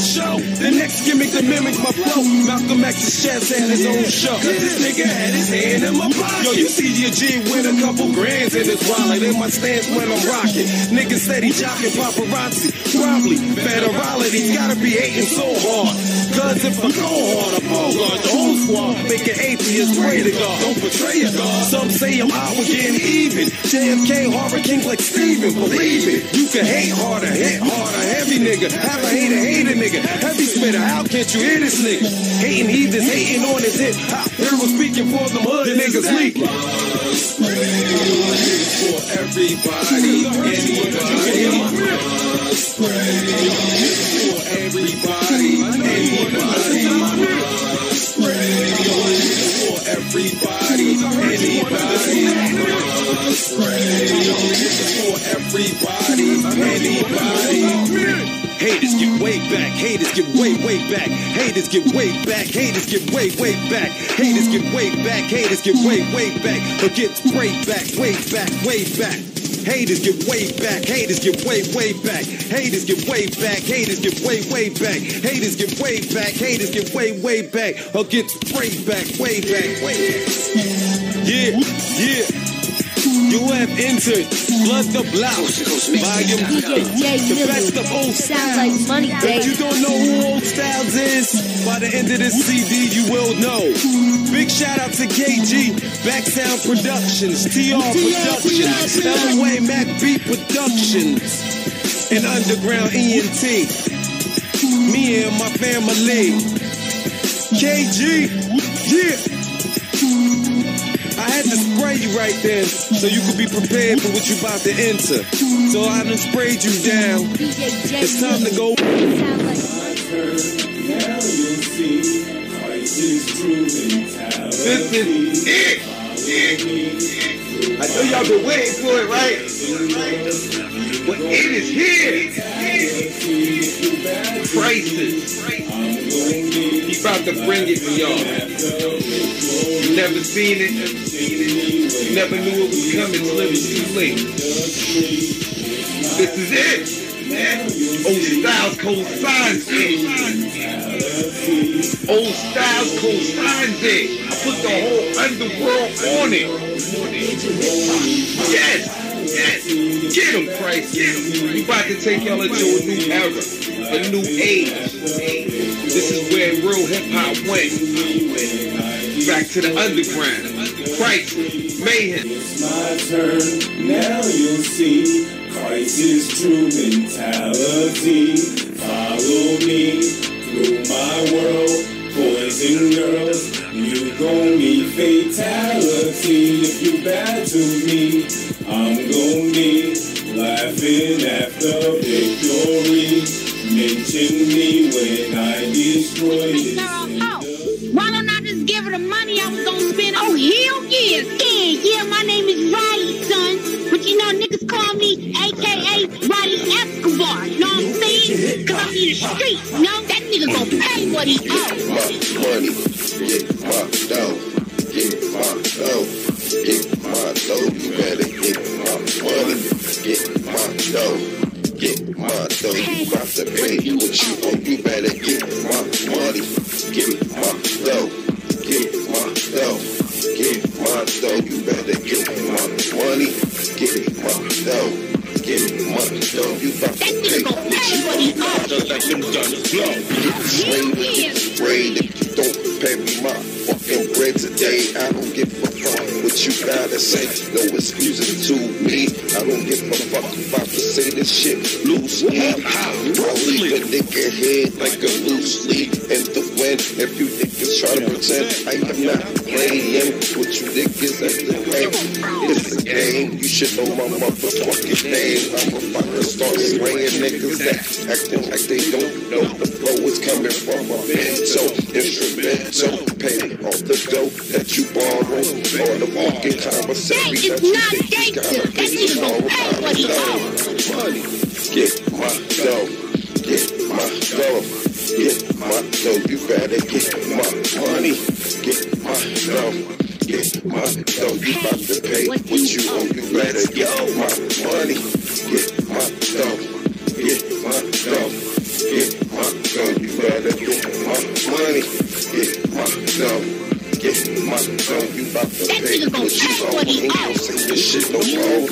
The next gimmick to mimic my flow. Malcolm X's chest had his own show. This nigga had his hand in my pocket. Yo, you see your G with a couple grands in his wallet. In my stance when I'm rocking. Niggas steady jocking paparazzi. Probably federality's gotta be hating so hard. Cause if I go hard, I bogart the whole squad. Make an atheist pray to God. Don't betray a God. Some say I'm out again even. JFK, horror kings like Steven. Believe it. You can hate harder, hit harder. Heavy nigga. Have a hater nigga. Heavy spitter. How can't you hear this nigga? Hating heathens, hating on his hip hop. Hero speaking for them hood niggas leaking. For everybody, anybody. For everybody, anybody. For everybody, anybody. Haters get way back. Haters get way back. Haters get way back. Haters get way back. Haters get way back. Haters get way back. Or get sprayed back, way back. Haters get way back. Haters get way back. Haters get way back. Haters get way back. Haters get way back. Haters get way back. Or get sprayed back, way back. Yeah. You have entered Blood the Blouse, Volume 2, the best of O.stylez. Like money, if you don't know who O.stylez is, by the end of this CD you will know. Big shout out to KG, Backsound Productions, TR Productions, LOA Mac B Productions, and Underground ENT. Me and my family. KG, yeah. I had to spray you right then, so you could be prepared for what you about to enter. So I done sprayed you down. It's time to go. This is it. I know y'all been waiting for it, right? But it is here. Crisis. He about to bring it to y'all. You never seen it. You never knew it was coming till it was too late. This is it. O.stylez co-signs it. O.stylez co-signs it. I put the whole underworld on it. Yes. Get him, Christ. We about to take y'all into a new era, a new age. This is where real hip-hop went. Back to the underground. Christ, mayhem. It's my turn, now you'll see. Crisis, true mentality. Follow me through my world. Boys and girls, you gon' meet fatality. If you bad to me, I'm gon' be laughing after victory. Mention me when I destroy this. Why don't I just give her the money I was gonna spend? Oh, hell yeah. Yeah, my name is Roddy, son. But you know, niggas call me AKA Roddy Escobar. Know what I'm saying? Cause I'm in the streets, you know? That nigga gonna pay what he owes. Get my money, get my dough, get my dough, get my dough. You better get my money, get my dough. Get my dough, you got to pay what you owe. You better get my money, get my dough, get my dough, get my dough. You better get my money, get my dough, get my dough. You got to pay what you owe. Let them guns blow. Sprayed if you don't pay me my fucking bread today. I don't give a fuck what you gotta say. No excuses to me. I don't give a fuck about to say this shit loosely. I'll leave a nigga head like a loose leaf in the wind. If you niggas try to pretend I am not playing with you niggas at the game, it's a game. You should know my motherfucking name. I'm about to start spraying niggas that acting like they don't know the flow is coming from a bento instrumental. Pay off the dough that you borrow or the fucking commissary that you think you gotta pay all about. Money, get my dough, dough. Get my dough, you better get my money. Get my dough. Get my dough, you about to pay what you owe. You better get my money. Get my dough. Get my dough. Get my dough, you better get my money. Get my dough. Get my dough, you about to pay what you owe. Ain't gon' say this shit no more.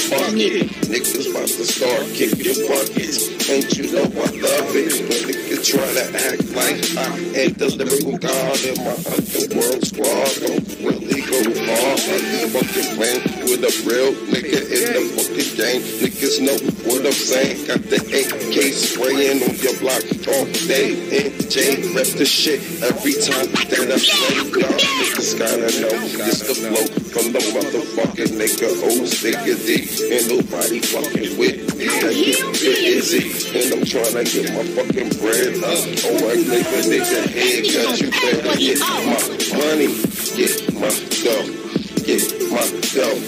Fuck it, niggas about to start kicking buckets. Ain't you know I love it when niggas try to act like I ain't the lyrical god in my underworld squad. Don't really go hard. I be fucking playing with a real nigga in the fucking game. Niggas know what I'm saying. Got the AK spraying on your block all day. NJ rep the shit every time that I play. Y'all niggas gotta know it's the flow from the motherfucking nigga O.stylez. And nobody fucking with me. I get busy. And I'm trying to get my fucking bread up. Oh, I nigga head, cause you better get my money. Get my dough. Get my dough.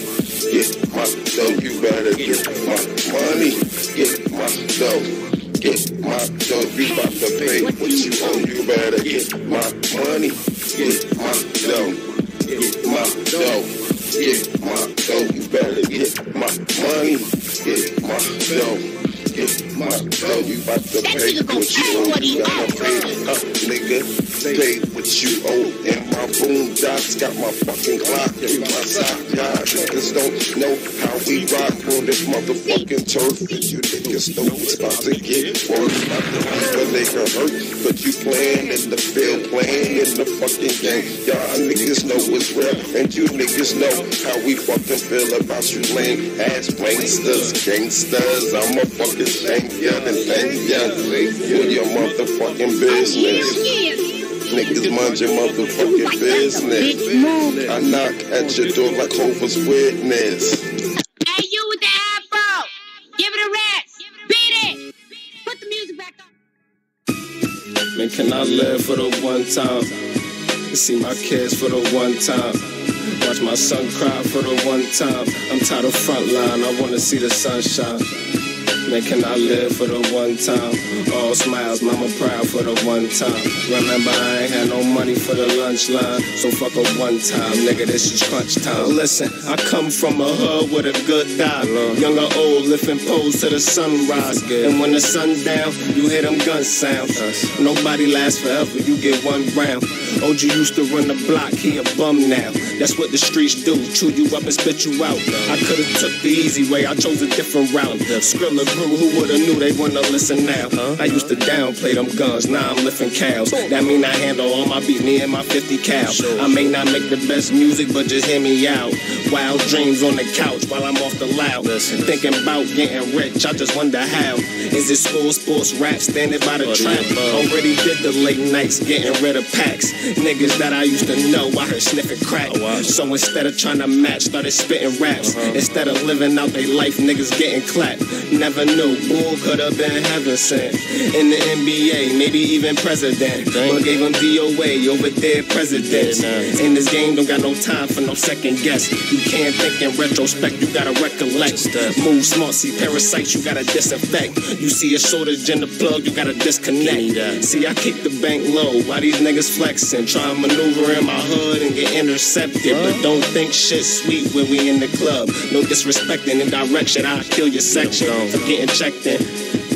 Get my dough. You better get my money. Get my dough. Get my dough. You about to pay what you owe. You better get my money. Get my dough. Get my dough. Get my dough. You better get my money. Get my dough. Get my dough, you about to pay what you owe. You gotta pay up, nigga. Pay what you owe. And my boondocks got my fucking clock and my sock. Y'all niggas don't know how we rock on this motherfucking turf. You niggas know it's about to get worse. About to leave a nigga hurt. But you playing in the field, playing in the fucking game. Y'all niggas know it's real. And you niggas know how we fucking feel about you lame ass gangsters. I'm a fucking thank ya and thank ya for your motherfucking business. Niggas mind your motherfucking business. I knock at your door like Jehovah's Witness. Hey, you with the afro, give it a rest. Beat it. Put the music back on. Man, can I live for the one time? See my kids for the one time. Watch my son cry for the one time. I'm tired of frontline, I wanna see the sunshine. Man, can I live for the one time? All smiles, mama proud for the one time. Remember, I ain't had no money for the lunch line, so fuck a one time, nigga, this is crunch time. Listen, I come from a hood with a good die. Young or old, lifting poles to the sunrise. And when the sun down, you hear them guns sound. Nobody lasts forever, you get one round. OG used to run the block, he a bum now. That's what the streets do, chew you up and spit you out. I could've took the easy way, I chose a different route. Skrilla grew, who would've knew they wouldn't listen now? I used to downplay them guns, now I'm lifting cows. That mean I handle all my beef, me and my 50 cal. I may not make the best music, but just hear me out. Wild dreams on the couch while I'm off the loud. Thinking about getting rich, I just wonder how. Is it school, sports, rap, standing by the trap? Already did the late nights, getting rid of packs. Niggas that I used to know, I heard sniffing crack. So instead of trying to match, started spitting raps. Instead of living out their life, niggas getting clapped. Never knew, bull could have been heaven sent. In the NBA, maybe even president. But gave him DOA over there, presidents. In this game, don't got no time for no second guess. You can't think in retrospect, you gotta recollect. Move smart, see parasites, you gotta disinfect. You see a shortage in the plug, you gotta disconnect. See, I keep the bank low, while these niggas flexing. Try and maneuver in my hood and get intercepted. But don't think shit sweet when we in the club. No disrespecting in direction, I'll kill your section. For getting checked in.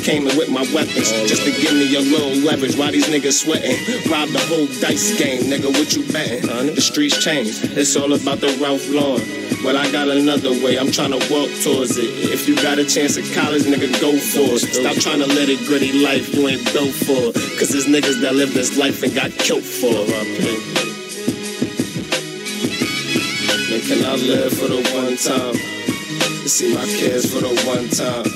Came in with my weapons just to give me a little leverage while these niggas sweating. Rob the whole dice game, nigga, what you betting? The streets change, it's all about the Ralph Lauren. But I got another way, I'm trying to walk towards it. If you got a chance at college, nigga, go for it. Stop trying to live a gritty life you ain't built for. Cause there's niggas that live this life and got killed for. Man, can I live for the one time? See my kids for the one time.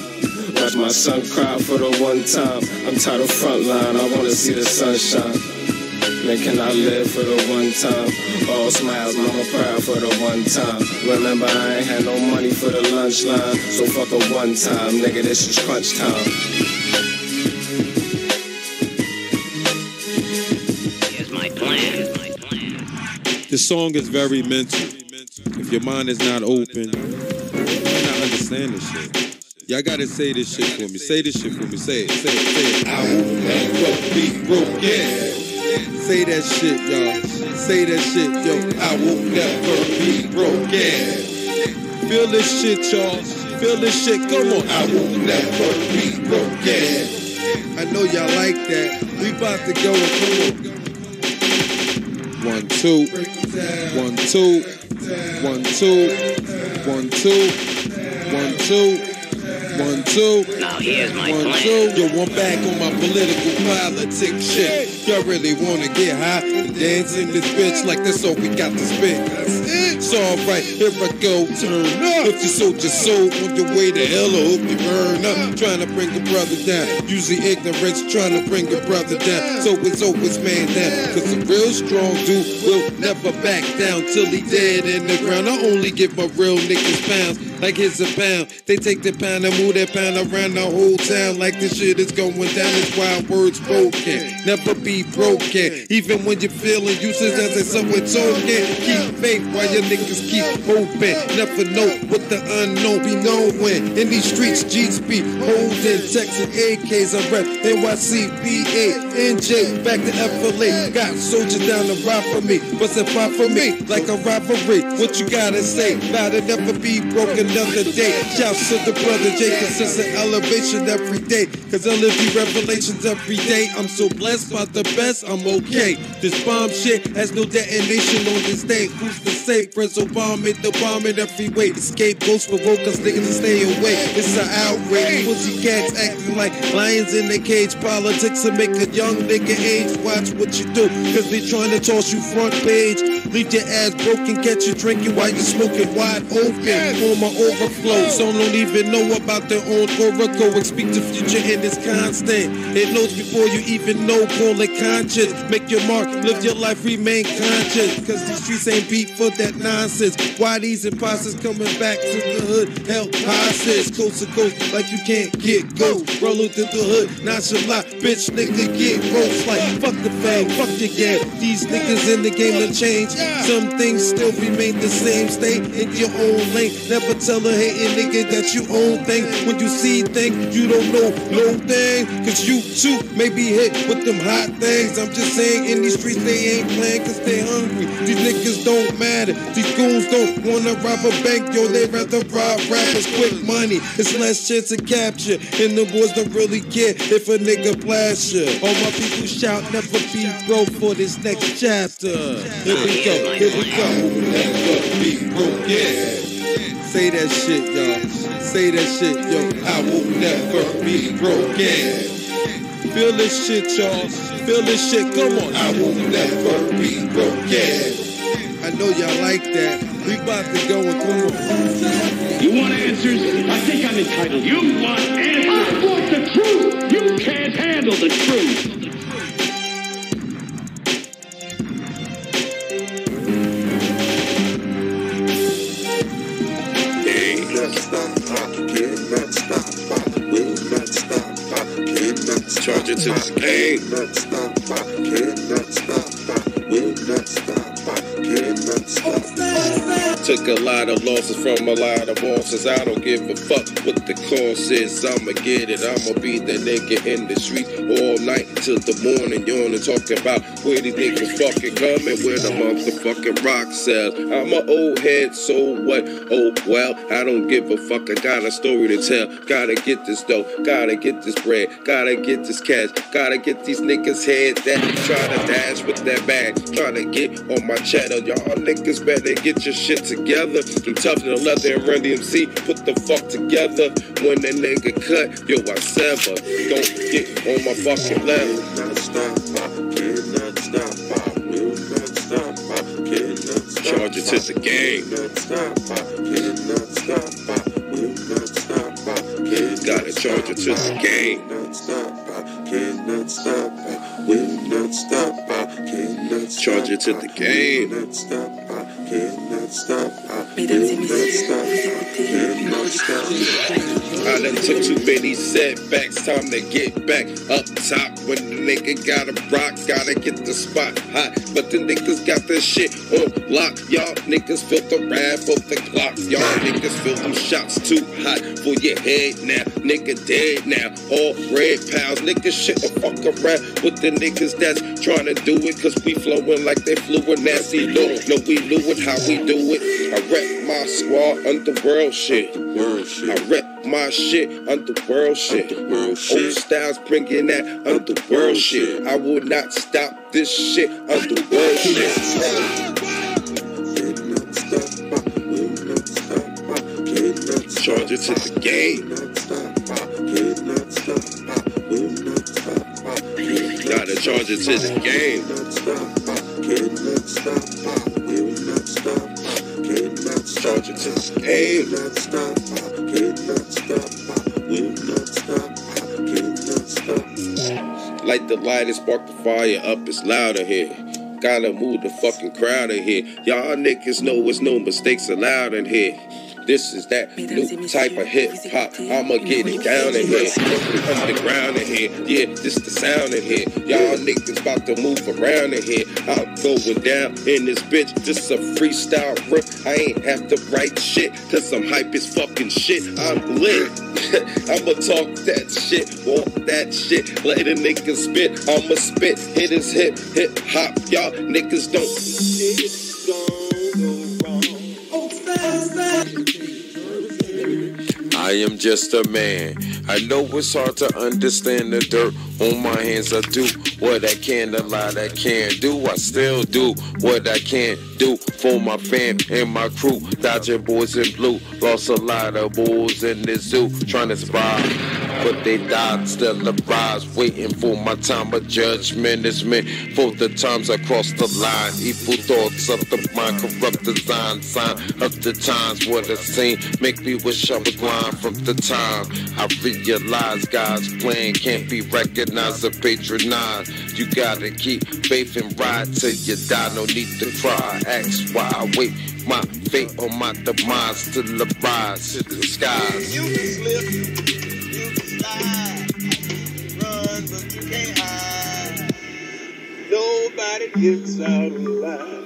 Watch my son cry for the one time. I'm tired of frontline, I wanna see the sunshine. Man, can I live for the one time? All smiles, mama proud for the one time. Remember, I ain't had no money for the lunch line, so fuck a one time, nigga, this is crunch time. Here's my plan. This song is very mental. If your mind is not open, you might not understand this shit. Y'all gotta say this shit for me. Say this shit for me. Say it. Say it. Say it. I will never be broken. Say that shit, y'all. Say that shit, yo. I will never be broken. Feel this shit, y'all. Feel this shit. Come on. I will never be broken. I know y'all like that. We about to go. Come on. 1, 2. 1, 2. 1, 2. 1, 2. 1, 2. 1, 2. Now here's my 1, plan. 2. Yo, I'm back on my political politics shit. Y'all really wanna get high and dance in this bitch like that's all we got to spit. It's alright, here I go, turn up. If you sold your soul on your way to hell, I hope you burn up. Trying to bring a brother down, using ignorance, trying to bring a brother down. So it's always man down, cause a real strong dude will never back down till he dead in the ground. I only give my real niggas pounds, like it's a pound. They take the pound and move that pound around the whole town like this shit is going down. It's wild words spoken, never be broken. Even when you're feeling useless as a someone token. Keep faith while your niggas keep hoping. Never know what the unknown be knowing. In these streets, G's be holding. Texas AKs, I rep NYC, BA, NJ, back to FLA. Got soldiers down to ride for me. What's it fight for me? Like a rivalry. What you gotta say? About to never be broken another day. Shouts to the brother J, consistent elevation every day. Cause I live these revelations every day. I'm so blessed by the best, I'm okay. This bomb shit has no detonation on this day. Who's to say? Prince Obama made the bomb in every way. Escape ghosts for us niggas to stay away. It's an outrage. Pussy cats acting like lions in the cage. Politics to make a young nigga age. Watch what you do, cause they trying to toss you front page. Leave your ass broken, catch you drinking while you smoking wide open. On my overflow, some don't even know about their own oracle. Speak to future and it's constant. It knows before you even know, call it conscious. Make your mark, live your life, remain conscious. Cause these streets ain't beat for that nonsense. Why these imposters coming back to the hood? Hell hostage, coast to coast, like you can't get ghost. Rolling through the hood, nonchalant, bitch nigga get roast. Like fuck the fame, fuck your game. These niggas in the game to change. Some things still remain the same. Stay in your own lane. Never tell a hating nigga that you own things. When you see things, you don't know no thing. Cause you too may be hit with them hot things. I'm just saying in these streets they ain't playing cause they hungry. These niggas don't matter. These goons don't wanna rob a bank, yo, they rather rob rappers. Quick money, it's less chance to capture. And the boys don't really care if a nigga blast ya. All my people shout, never be broke for this next chapter. Here we go, here we go. Never be broken. Say that shit, y'all. Say that shit, yo. I will never be broken. Feel this shit, y'all. Feel this shit, come on. I will never be broken. I know y'all like that. We about to go and come on. You want answers? I think I'm entitled. You want answers? I want the truth. You can't handle the truth. Charge it to the game. Took a lot of losses from a lot of bosses. I don't give a fuck what the cost is. I'ma get it. I'ma be the nigga in the street all night till the morning. You wanna talk about where these niggas fucking coming with a motherfucking rock cell. I'm an old head, so what? Oh well, I don't give a fuck. I got a story to tell. Gotta get this dough. Gotta get this bread. Gotta get this cash. Gotta get these niggas head that try to dash with that bag. Try to get on my cheddar. Y'all niggas better get your shit together. I'm tough than a leather and Run DMC. Put the fuck together. When the nigga cut, yo, I sever. Don't get on my fucking level. Charge it to the game. Gotta charge it to the game. Charge it to the game. I done took too many setbacks, time to get back up top. When the nigga gotta rock, gotta get the spot hot. But the niggas got this shit on lock. Y'all niggas feel the wrath of the clock. Y'all niggas feel them shots too hot for your head now. Nigga dead now, all red pals. Niggas shit the fuck around with the niggas that's trying to do it. Cause we flowing like they fluid nasty little. No, we knew it, how we do it. I rep my squad, underworld shit. I rep my shit, underworld shit. O.stylez bringing that underworld shit. I will not stop this shit, underworld shit. Charge it to the game. Gotta charge it to the game. Charge it to the game. Light the light and spark the fire up, it's louder here. Gotta move the fucking crowd in here. Y'all niggas know it's no mistakes allowed in here. This is that new type of hip hop. I'ma get it down in here. Underground in here. Yeah, this the sound in here. Y'all niggas about to move around in here. I'm going down in this bitch. This a freestyle rip. I ain't have to write shit. Cause I'm hype as fucking shit. I'm lit. I'ma talk that shit. Walk that shit. Let a nigga spit. I'ma spit. Hit his hip hop. Y'all niggas don't. I am just a man. I know it's hard to understand the dirt on my hands. I do what I can, a lot I can't do. I still do what I can do for my fam and my crew. Dodging boys in blue. Lost a lot of bulls in this zoo trying to survive. But they died, still arise, waiting for my time of judgment is meant for the times I cross the line. Evil thoughts of the mind, corrupt design, sign of the times. What I've seen make me wish I was blind from the time I realize God's plan can't be recognized or patronized. You gotta keep faith and ride till you die. No need to cry, ask why I wait. My fate or my demise till I rise to the skies. You can slip, you can slide, run but you can't hide. Nobody gets out alive.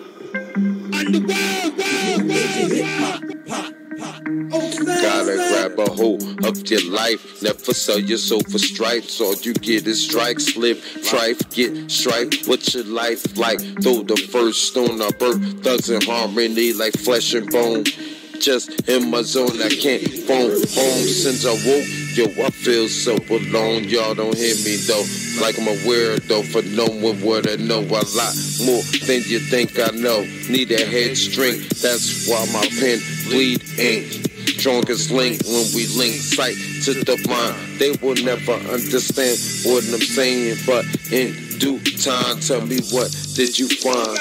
Gotta grab a hold of your life. Never sell your soul for stripes. All you get is strikes. Live trife, get striped. What's your life like? Throw the first stone I birth. Thugs in harmony like flesh and bone. Just in my zone, I can't phone home since I woke. Yo, I feel so alone. Y'all don't hear me though. Like I'm a weirdo for knowing what I know. A lot more than you think I know. Need a head string. That's why my pen bleed ink. Strongest link when we link sight to the mind. They will never understand what I'm saying, but in due time, tell me what did you find?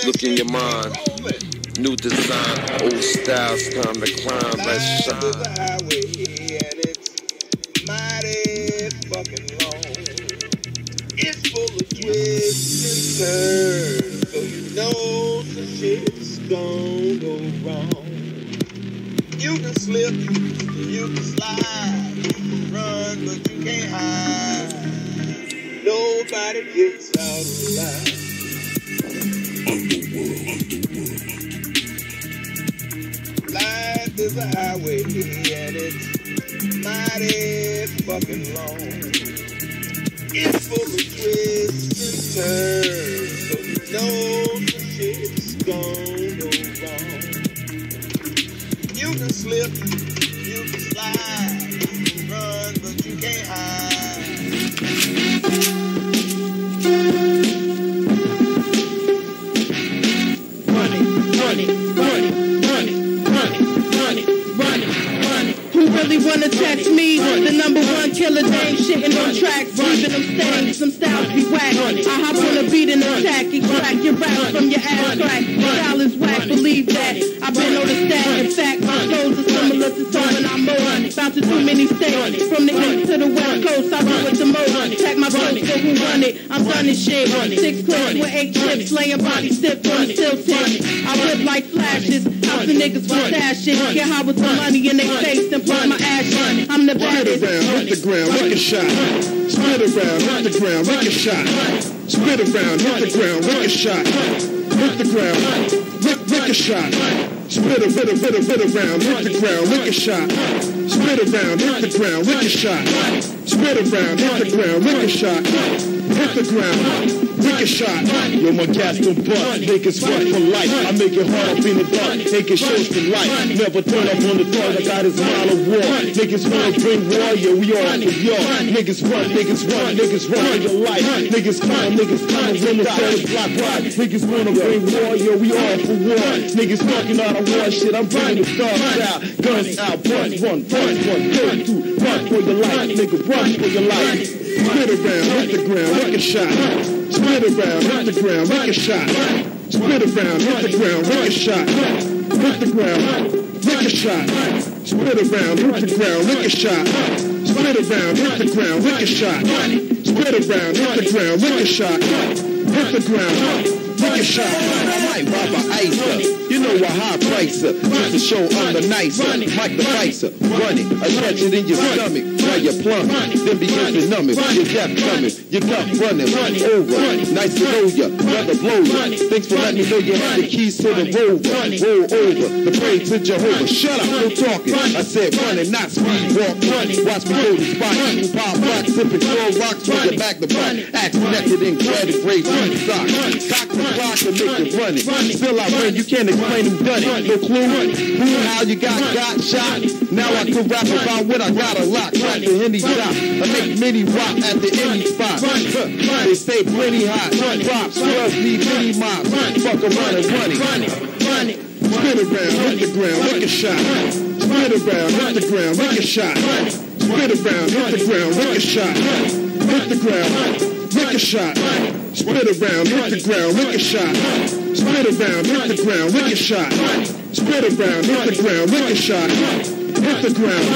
Look in your mind. New design, O.stylez, time to climb, let's shine. Mighty fucking long. It's full of twists and turns, so you know some shit's gon' go wrong. You can slip, you can slide, you can run, but you can't hide. Nobody gets out alive. Life is a highway and it's mighty fucking long. It's full of twists and turns, so you know some shit's gon' go wrong. You can slip, you can slide, you can run, but you can't hide. Who really wanna tax me? The number one killer name, shitting on tracks, leaving them stains, some styles be whack. I hop on a beat and attack, extract your raps from your ass crack. Style is whack, believe that. I've been on the stack, in fact, my flows are similar to someone I'm on. Bound to too many states, from the east to the west coast, I do it the most. Pack my clothes nigga who run it. I'm done this shit. 6 clips with 8 chips, laying body stiff on the still tip. I whip like flashes, house the niggas with stash shit. Get high with the money in their face, then plug my ass in. I'm the baddest. Spit around, hit the ground, make a shot. Spit around, hit the ground, make a shot. Spit around, hit the ground, make a shot. Hit the ground, make a shot. Spit around, hit the ground, make a shot. Spit around, hit the ground, make a shot. Spit around, hit the ground, make a shot. Hit the ground, make a shot. Yo, my gas don't bust, niggas run for life. I make it hard up in the dark, taking shows for life. Never turn up on the dog, I got his mile of war. Niggas wanna bring war, yeah, we all for y'all. Niggas run for your life. Niggas come, when the solid block ride. Niggas wanna bring war, yeah, we all for war. Niggas talking out of war shit, I'm bringing the stars out. Guns out, run, 32, run for your life, nigga, run for your life. Spit around, hit the ground, make a shot. Spit around, hit the ground, make a shot. Spit around, hit the ground, make a shot. Hit the ground, make a shot. Spit around, hit the ground, make a shot. Spit around, hit the ground, make a shot. Spit around, hit the ground, make a shot. Hit the ground, make a shot. I might rob a icer. You know a high pricer. Just to show I'm the nicer. Mike the Vicer. Run it. Attach it in your stomach. While you plumb it. Then begin to numb it. Your death coming. Your gut running. Over. Nice to know ya. Brother blow ya. Thanks for letting me know you have the keys to the rover. Roll over. The pray to Jehovah. Shut up. No talking. I said running, not speed walk. Watch me go to spot. Eating pop rock. Sipping cold rocks. When you back the block. Axe connected in credit grade. Socks. Cock the clock and make it run it. Still I win. You can't explain who done it. No clue how you got shot. Now I can rap about what I got a lot. Crack the Henny shop. I make mini rock at the any spot. They stay plenty hot. Props, scrubs need mini mops. Fuck around and run it. Spin around, hit the ground, make a shot. Spin around, hit the ground, make a shot. Spin around, hit the ground, make a shot. Hit the ground, make a shot. Spin around, hit the ground, make a shot. Spin around, hit the ground, make a shot. Spin around, hit the ground, make a shot. Hit the ground,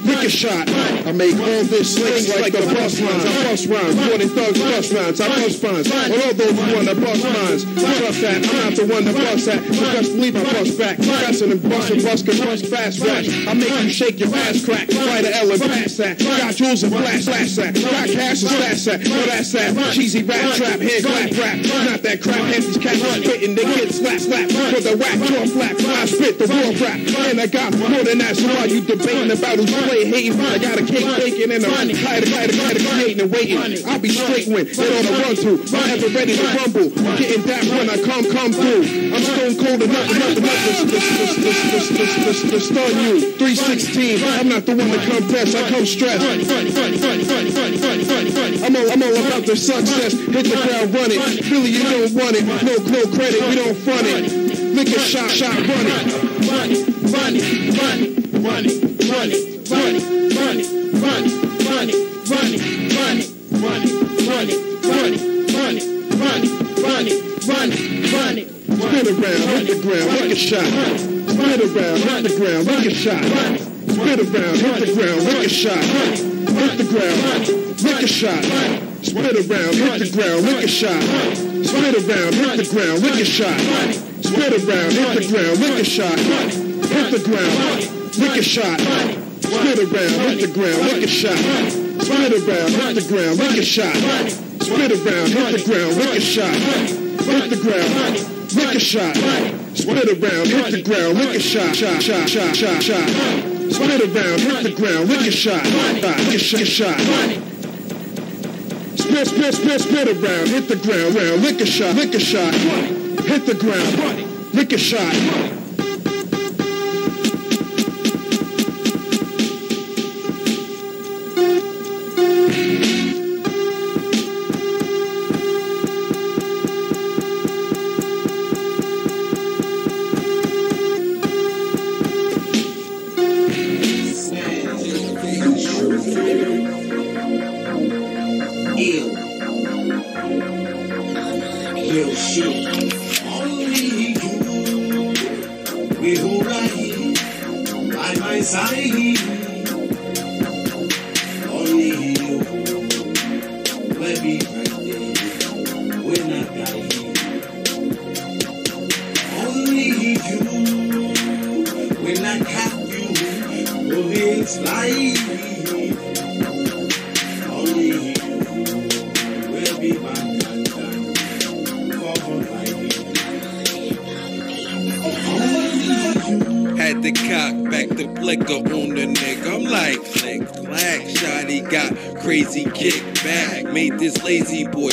make a shot. I make all this slang like the bus lines. I bust rhymes, more than thugs bust rhymes. I bust fines. On all those who want to bust minds. Trust that, I'm not the one that bust that. You best believe I bust back. Faster than bust and bust can bust fast rash. I make you shake your ass crack. Fight a L and pass that. Got jewels and flash that. Got cash and stash that. No, that's that. Cheesy rap trap, head clap rap. Not that crap, half these cats are spitting. They get slap. For the whack, jaw flap. I spit the raw rap. And I got more than that. So why you debating about who's play hating? I got a cake baking and I'm tired of creating and waiting. I'll be straight when it on a run through. I'm ever ready to rumble. I'm getting that when I come through. I'm stone cold enough to stun you. 316. I'm not the one to come best. I come stressed. I'm all about the success. Hit the ground, run it. Really, you don't want it. No credit. We don't front it. Lick a shot, run it. Run it. Spin around, hit the ground, make a shot. Spin around, hit the ground, make a shot. Spin around, hit the ground, make a shot. Hit the ground, make a shot. Spin around, hit the ground, make a shot. Spin around, hit the ground, make a shot. Spin around, hit the ground, make a shot. Hit the ground, make a shot. Spin around, hit the ground, make a shot. Spin around, hit the ground, make a shot. Spin around, hit the ground, make a shot. Hit the ground, make a shot. Spin around, hit the ground, make a shot. Spin around, hit the ground, make a shot. Shot. Spin around, hit the ground, lick a shot. Hit the ground, lick a shot. Real shit. Only you. We who right by my side. Only you. When we'll be right there when I got you. Only you, when I got you, bullets like only you will be my gun for life. Had the cock back the flicker on the nigga. I'm like, click, clack. Shotty got crazy kickback. Made this lazy boy,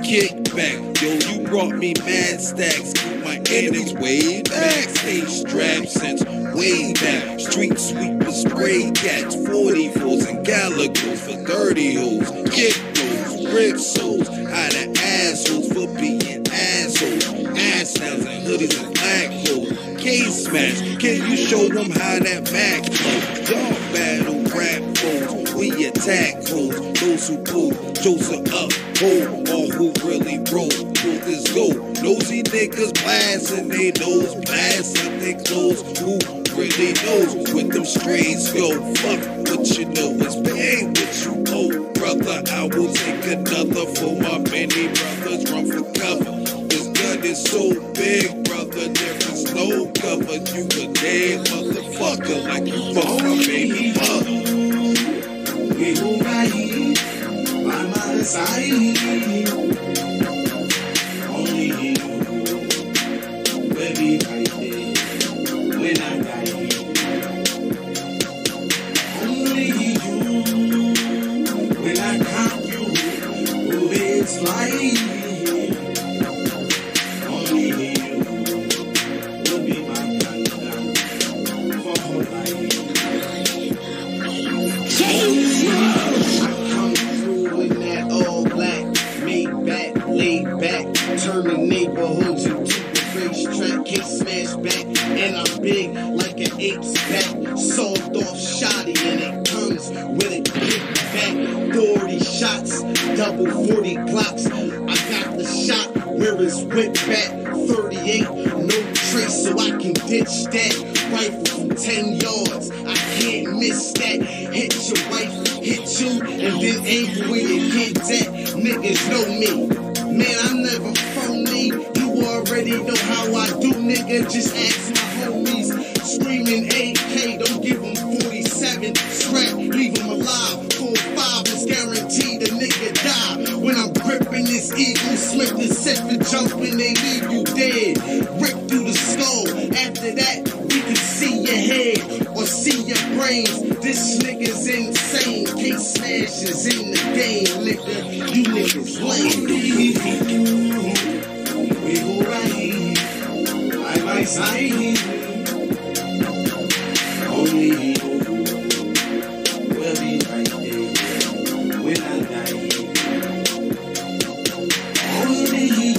kick back. Yo, you brought me mad stacks. Keep my enemies way back. Stay strapped since way back. Street sweepers, spray cats, 44s and Galagos for 30 hoes. Kick those, rip souls out of assholes for being assholes. Ass sounds and hoodies and black holes. K-smash, can you show them how that Mac goes? Y'all battle rap foes, we attack hoes. Those who pull, Joseph up, hold, or who really roll. Pull this go, nosy niggas blasting they nose, blast up their clothes. Who really knows with them strays go? Fuck what you know is pay what you owe, brother. I will take another for my many brothers. Run for cover. This gun is so big, brother. There is no cover. You a dead motherfucker like you fuck my baby mother. We go right by my side. Only you will be right there when I die. Only you when I count you, oh, it's like. Only you will be my gun for life. I come through in that all black, made back, laid back, turning neighborhoods into a racetrack, K-smash back, and I'm big like an ape's back, soft off shotty, and it comes with a kickback, 40 shots, double 40 clocks, I got the shot where it's whipped back, 38, no trace, so I can ditch that. Rifle from 10 yards, I can't miss that. Hit your wife, hit you, and then aim where you get that. Niggas know me, man, I never phony. You already know how I do, nigga. Just ask my homies. Screaming AK, don't give them 47. Scrap, leave them alive. 4-5 is guaranteed a nigga die. When I'm gripping this Eagle Smith and set the jump and they leave you dead. Rip through the skull. After that, we can see your head or see your brains. This nigga's insane. K-smash is in the game, nigga. You niggas lame. We go right, side by side. Only you will be right there when I die. Only you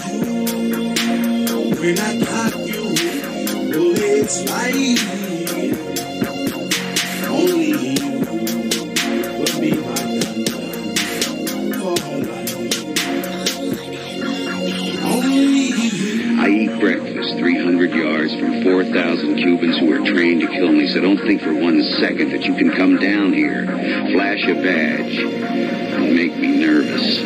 when I got you. It's life. Only you will be my gun for life. Only you. I eat breakfast 300 yards from 4,000 Cubans who are trained to kill me, so don't think for 1 second that you can come down here, flash a badge, and make me nervous.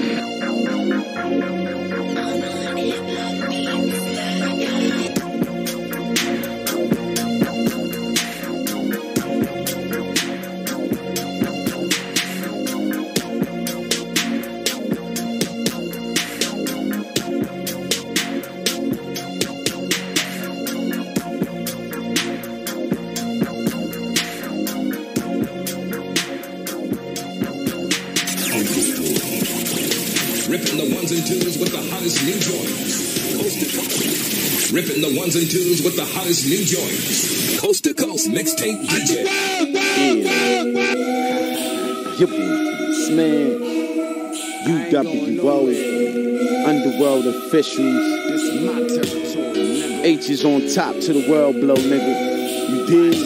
Ripping the ones and twos with the hottest new joints. Ripping the ones and twos with the hottest new joints. Coast to coast mixtape DJ. Your boy, man. UWO, Underworld officials. This my territory. H is on top to the world blow, nigga. You dig?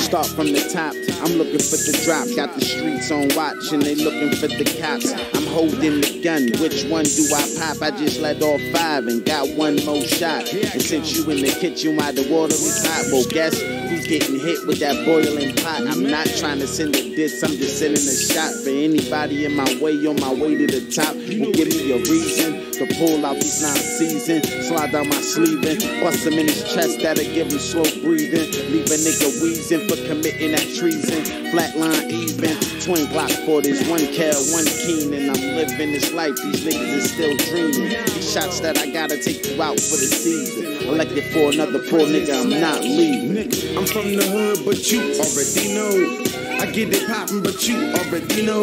Start from the top, I'm looking for the drop. Got the streets on watch and they looking for the cops. I'm holding the gun, which one do I pop? I just let off 5 and got one more shot. And since you in the kitchen while the water is hot, well guess who's getting hit with that boiling pot. I'm not trying to send a diss, I'm just sending a shot for anybody in my way, on my way to the top. Will give me a reason to pull out these 9 seasons, slide down my sleeve and bust him in his chest, that'll give him slow breathing. Leave a nigga wheezing for committing that treason. Flatline even, twin Glock 40s, 1 Cal, 1 Keen, and I'm living this life. These niggas is still dreaming. These shots that I gotta take you out for the season. Elected for another poor nigga, I'm not leaving. I'm from the hood, but you already know. I get it poppin', but you already know.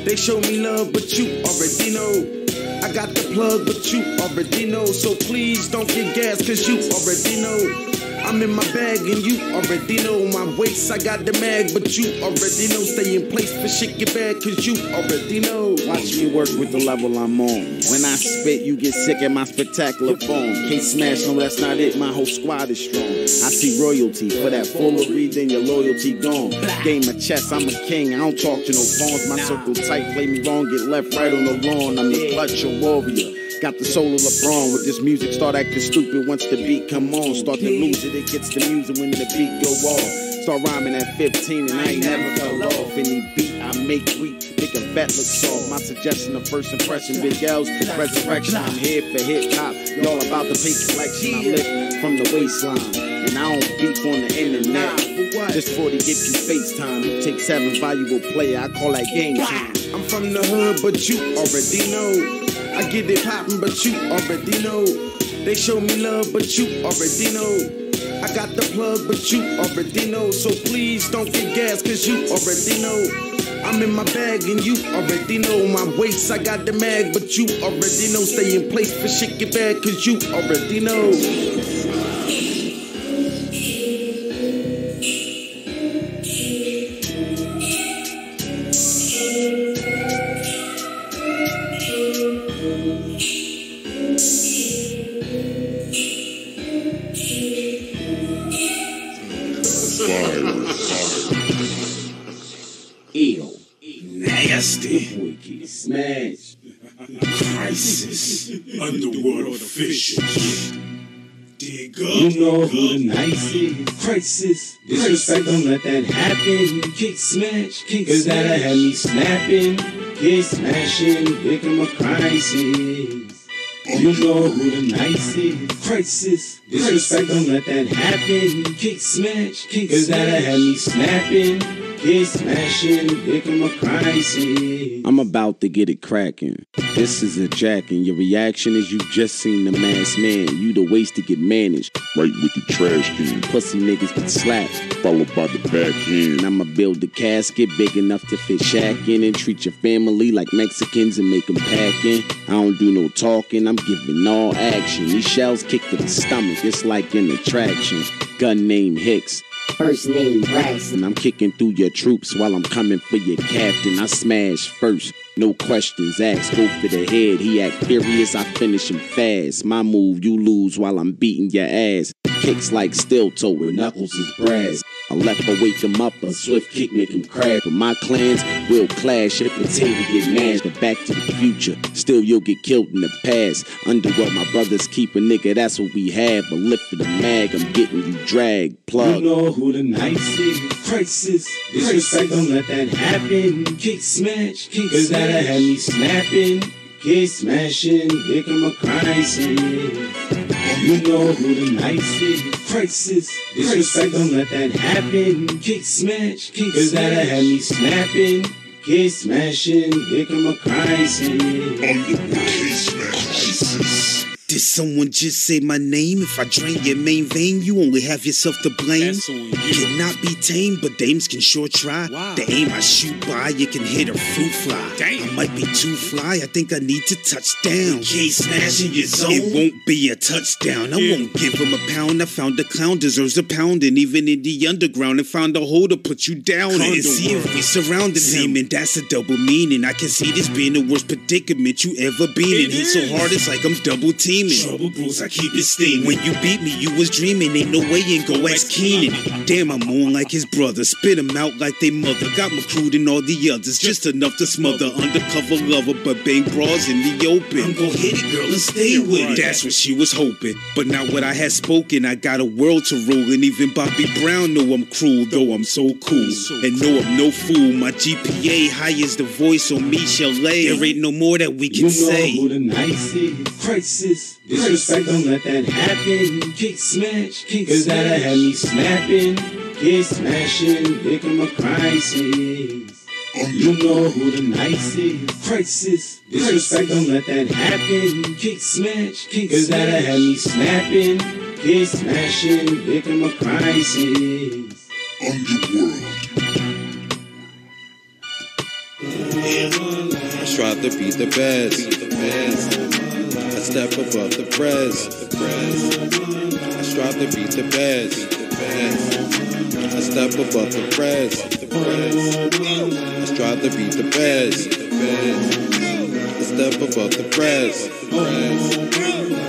They show me love, but you already know. I got the plug, but you already know. So please don't get gas, cause you already know. I'm in my bag and you already know. My waist, I got the mag, but you already know. Stay in place for shit get bad, cause you already know. Watch me work with the level I'm on. When I spit, you get sick at my spectacular form. Can't smash, no, that's not it. My whole squad is strong. I see royalty. For that foolery, then your loyalty gone. Game of chess, I'm a king. I don't talk to no pawns. My circle tight, play me wrong, get left, right on the lawn. I'm the clutch, a warrior. Got the soul of LeBron. With this music, start acting stupid once the beat come on. Start to lose it, it gets the music when the beat go off. Start rhyming at 15 and I ain't never fell off. Any beat I make weak, make a vet look soft. My suggestion of first impression, Big L's resurrection. I'm here for hip hop, y'all about to pay collection. I live from the waistline, and I don't beef on the internet. This 40 give you FaceTime. You take 7 valuable player, I call that game time. I'm from the hood, but you already know. I get it poppin', but you already know. They show me love, but you already know. I got the plug, but you already know. So please don't get gas, cause you already know. I'm in my bag and you already know. My waist, I got the mag, but you already know. Stay in place for shit get bad, cause you already know. Nasty. Smash. Crisis. Underworld officials. Dig up. You know who the nice is. Crisis. Disrespect, don't let that happen. Kick smash. Cause that'll have me snapping. Kick smashing. Become a crisis. You know who the nice is. Crisis. Disrespect, don't let that happen. Kick smash. Cause that'll have me snapping. Kick smashing. Become a crisis. I'm about to get it cracking. This is a jacking. Your reaction is you just seen the masked man. You the waste to get managed. Right with the trash can. Pussy niggas get slapped. Followed by the backhand. I'ma build a casket big enough to fit Shaq in and treat your family like Mexicans and make them pack in. I don't do no talking, I'm giving all action. These shells kick to the stomach, it's like an attraction. Gun name Hicks. First name Braxton. I'm kicking through your troops while I'm coming for your captain. I smash first, no questions asked. Go for the head, he act furious, I finish him fast. My move, you lose while I'm beating your ass. Kicks like steel toe with knuckles is brass. A left will wake him up, a swift kick make him crash. But my clans will clash, if potato get mashed. But back to the future, still you'll get killed in the past. Underworld, my brothers keep a nigga, that's what we have. But lift for the mag, I'm getting you dragged. Plug. You know who the nice is. Crisis. Disrespect, don't let that happen. Kick smash. Cause that'll have me snapping. Kick smashing. Become a crisis. You know who the nice is. Crisis. Disrespect, don't let that happen. Kick smash. Cause that'll have me snapping. Kick smashing. Become a crisis. Did someone just say my name? If I drain your main vein, you only have yourself to blame. Cannot be tamed, but dames can sure try. The aim I shoot by, you can hit a fruit fly. I might be too fly, I think I need to touch down. Can't smash in your zone, it won't be a touchdown. I won't give him a pound, I found a clown deserves a pound. And even in the underground, and found a hole to put you down in. See if we surrounded him, and that's a double meaning. I can see this being the worst predicament you ever been in. Hit so hard, it's like I'm double teaming. scheming. Trouble brews, I keep it steaming. When you beat me, you was dreaming. Ain't no way and go ask Keenan. Damn, I'm on like his brother. Spit him out like they mother. Got my crew and all the others. Just enough to smother. Undercover lover, but bang bras in the open. I'm gon' hit it, girl, and stay with it. That's what she was hoping. But now what I had spoken, I got a world to rule. And even Bobby Brown know I'm cruel, though I'm so cool. And no, I'm no fool. My GPA high as the voice on Michelle. There ain't no more that we can say. You know who the nicest? Crisis. Disrespect, don't let that happen. Kick smash, cause that'll have me snapping. Kick smashing, become a crisis. You know who the nicest? Crisis. Disrespect, don't let that happen. Kick smash, cause that'll have me snapping. Kick smashing, become a crisis. Underworld. I strive to be the best. I step above the press. I strive to be the best. I step above the press. I strive to be the best. I step above the press.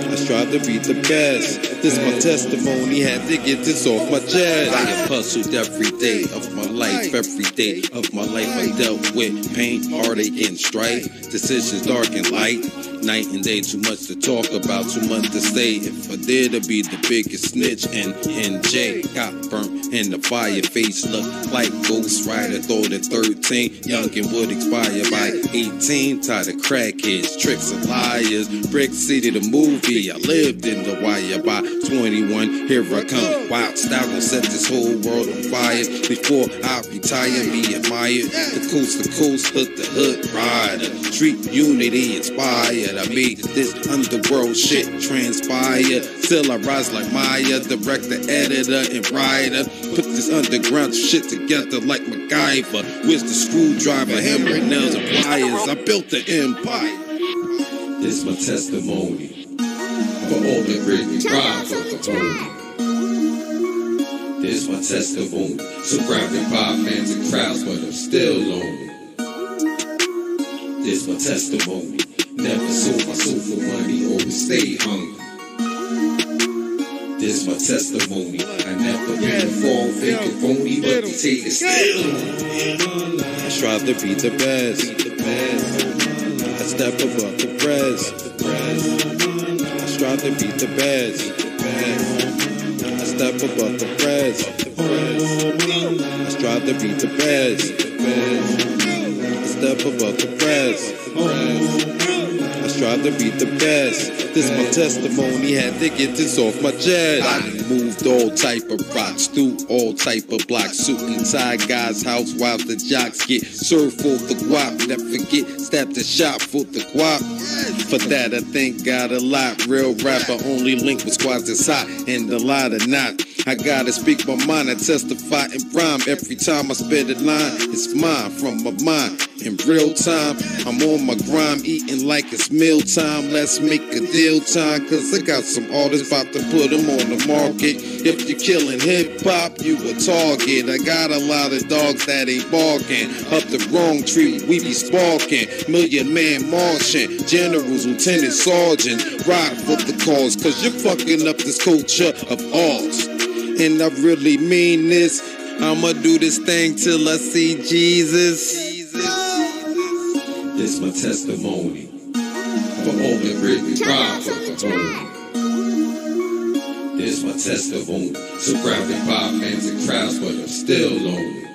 I strive to be the best. This my testimony, had to get this off my chest. I have hustled every day of my life. Every day of my life I dealt with pain, heartache, and strife. Decisions dark and light, night and day. Too much to talk about, too much to say. If I dare to be the biggest snitch, NJ got burnt in the fire. Face looked like Ghost Rider. Thought at 13, youngin' would expire by 18. Tired of crackheads, tricks, and liars. Brick City, the movie. I lived in the wire by 21. Here I come. Wild style gon' set this whole world on fire. Before I retire, be admired. The coast to coast, hood to hood rider. Street unity inspired. I made this underworld shit transpire. Still I rise like Maya, director, editor, and writer. Put this underground shit together like MacGyver. Where's the screwdriver, hammer, nails, and pliers? I built the empire. This my testimony for all that really ride for the homie. This my testimony, surrounded by fans and crowds, but I'm still lonely. This my testimony, never sold my soul for money, always stay hungry. This my testimony, I never been a fall, fake and phony, but the tape is still on. I strive to be the best. I step above the press. I strive to be the best. I step above the press. I strive to be the best. I step above the press. I strive to be the best. This my testimony, had to get this off my chest. I done moved all type of rocks through all type of blocks. Suit and tie guys' house while the jocks get served for the guap. Never forget, stab the shop for the guap. For that I thank God a lot. Real rapper, only link with squads that's hot and a lot of not. I gotta speak my mind, I testify and rhyme. Every time I spit a line, it's mine from my mind. In real time, I'm on my grind, eating like it's meal time. Let's make a deal time, cause I got some artists about to put them on the market. If you're killing hip hop, you a target. I got a lot of dogs that ain't barking. Up the wrong tree, we be sparking. Million Man Martian, generals, lieutenant, sergeants. Ride for the cause, cause you're fucking up this culture of ours. And I really mean this. I'ma do this thing till I see Jesus. This my testimony for all that really ride for the homie. This my testimony, surrounded by fans and crowds, but I'm still lonely.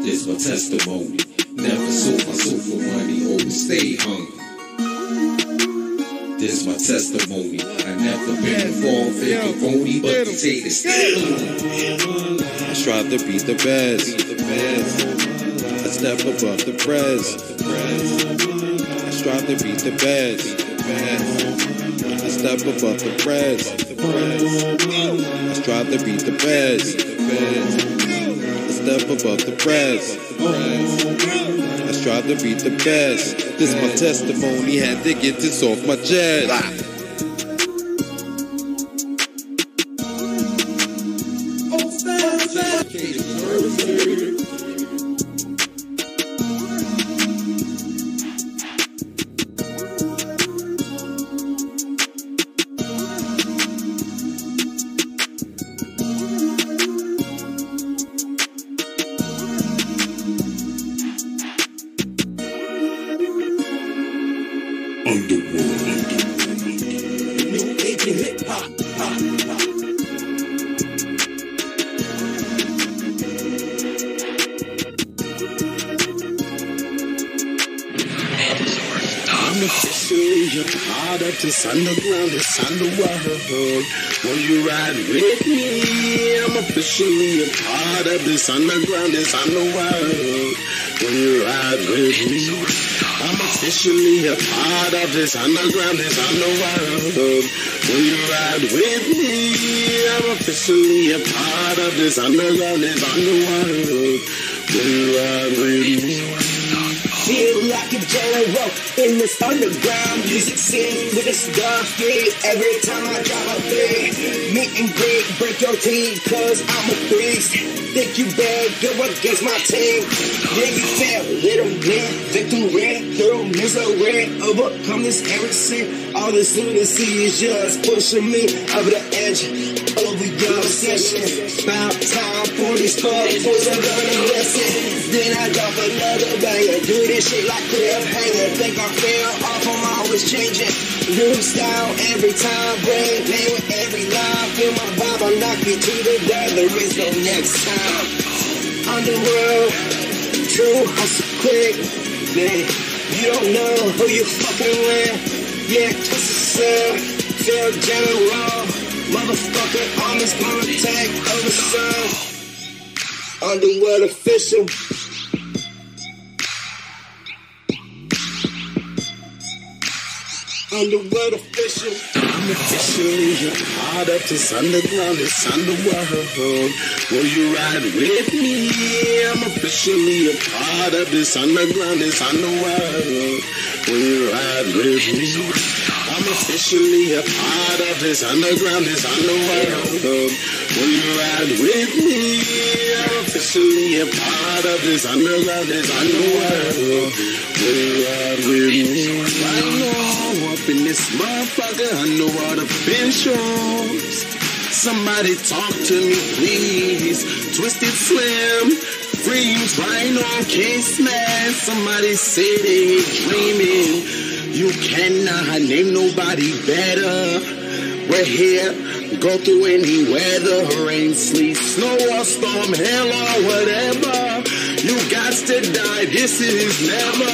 This my testimony, never sold my soul for money, always stay hungry. This my testimony, I never been a fall, fake and phony, but the tape is still on. I strive to be the best. I step above the press. I strive to be the best. I step above the press. I strive to be the best. I step above the press. I strive to be the best. This my testimony, had to get this off my chest. of this underground, this underworld. When you ride with me, I'm officially a part of this underground, this underworld. When you ride with me, I'm officially a part of this underground, this underworld. When you ride with me, I'm officially a part of this underground, this underworld. When you ride with me. Feel like a general in this underground music scene with a star street. Every time I drop a beat, meet and greet, break your teeth, cause I'm a beast. Think you bad, go against my team. Yeah, you fail, little win, victory, through misery, overcome this everything. All this lunacy is just pushing me over the edge, over your obsession. About time for these boys are gonna listen. Then I drop another banger, do this shit like cliffhanger. Think I fell off, I'm always changing. New style every time, brain pain with every line. Feel my vibe, I'll knock you to the ground. There is no next time. Underworld, true hustle quick. Man, you don't know who you fucking with. Yeah, twist yourself, feel general. Motherfucker, armies gonna take over, son. Underworld official. Underworld official. I'm officially a part of this underground, this underworld. Will you ride with me? I'm officially a part of this underground, this underworld. Will you ride with me? I'm officially a part of this underground, this underworld. Will you ride with me? I'm officially a part of this underground, this underworld. Will you ride with me? Right now, up in this motherfucker, underworld officials. Somebody talk to me, please. Twisted Slim, Freeze, Rhino, can't smash. Somebody say they ain't dreaming. You cannot name nobody better. We're here, go through any weather, rain, sleet, snow or storm, hell or whatever. You got to die, this is never.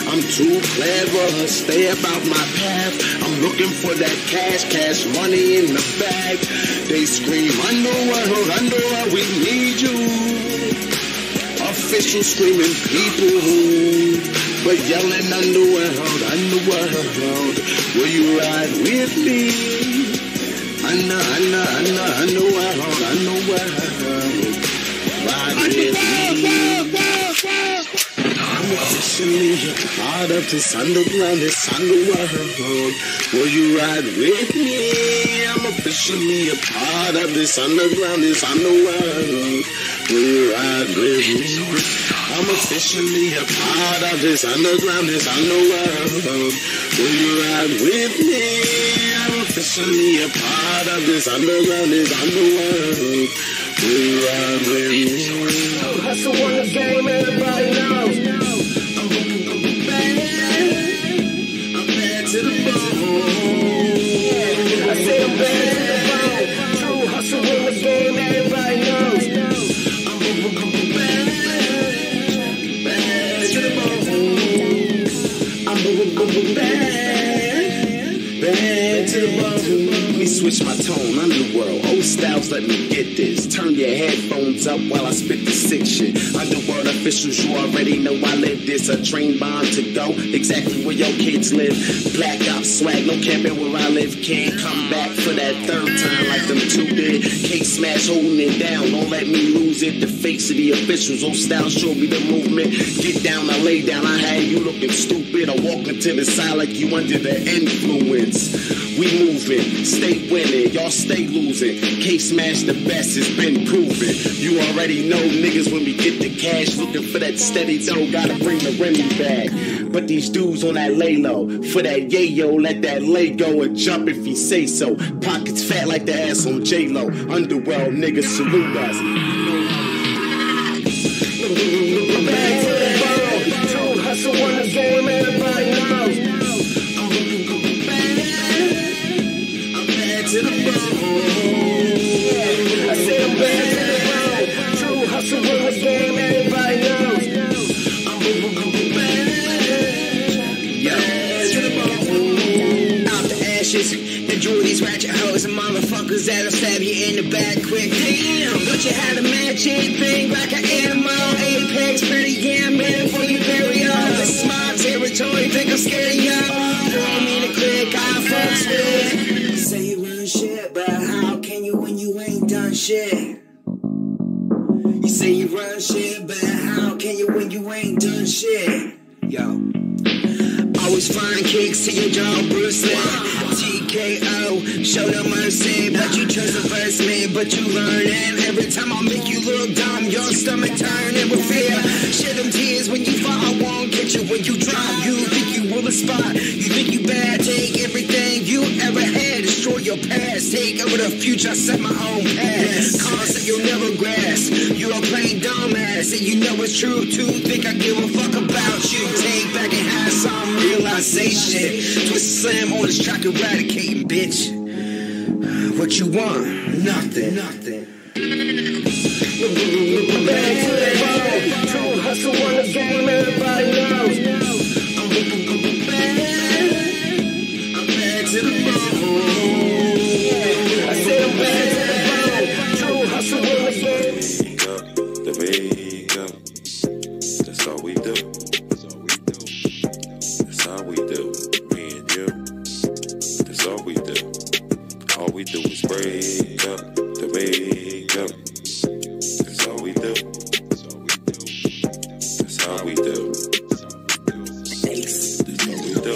I'm too clever, stay about my path. I'm looking for that cash money in the bag. They scream, underworld, underworld, we need you. Official screaming people, but yelling underworld, underworld. Will you ride with me? Underworld, underworld. Ride with me. I'm officially a part of this underground, this underworld. Will you ride with me? I'm officially a part of this underground, this underworld. Will you ride with me? I'm officially a part of this underground, this underworld. Will you ride with me? I'm officially a part of this underground, this underworld. Will you ride with me? Hustle on the game, everybody knows. I'm bad to the bone. I say I'm bad to the bone. True hustle on the game, everybody knows. Bad to the bone. I'm bad to the bone. Let me switch my tone, underworld. O.stylez, let me get this. Turn your headphones up while I spit the sick shit. Underworld officials, you already know I live this. A train bond to go, exactly where your kids live. Black ops swag, no camping where I live. Can't come back for that third time like them two did. K-Smash holding it down, don't let me lose it. The face of the officials, O.stylez show me the movement. Get down, I lay down, I had you looking stupid. I walk into the side like you under the influence. We moving, stay winning, y'all stay losing. K-Smash the best, it's been proven. You already know niggas when we get the cash, looking for that steady dough, gotta bring the Remy back. But these dudes on that lay low, for that yayo, let that lay go and jump if he say so. Pockets fat like the ass on J-Lo. Underworld niggas salute us. Back to the bone. True hustle on the game, everybody knows. To the bone. I say I'm bad to the bone. True hustle on the game, everybody knows. I'm bad. Yeah, to the bone. Out the these ratchet hoes and motherfuckers that'll stab you in the back quick. Damn, but you had a magic thing like an animal. Apex, pretty damn man before you bury up. This is my territory, think I'm scared of y'all. Throw me in the click, I fucks with. You say you run shit, but how can you when you ain't done shit? You say you run shit, but how can you when you ain't done shit? Yo. Always find kicks to your jaw, Bruce Lee. TKO, show no mercy, but you chose to verse me, but you learn it. Every time I make you look dumb, your stomach turning with fear. Shed them tears when you fall, I won't catch you when you drop. You think you will spot, you think you bad, take everything you ever had, destroy your past, take over the future, I set my own path. Cause that you'll never grasp, you're a plain dumbass, and you know it's true too, think I give a fuck about you. Take back and have some realization, twist slam on this track, eradicating, bitch. What you want? Nothing. Back to the ball, true hustle on the game, everybody knows. I'm back to the ball. I said I'm back to the ball, true hustle on the game. The wake up, that's all we do. That's all we do, me and you. That's all we do. All we do is break up, the wake up. That's all we do. That's how we do. That's all we do.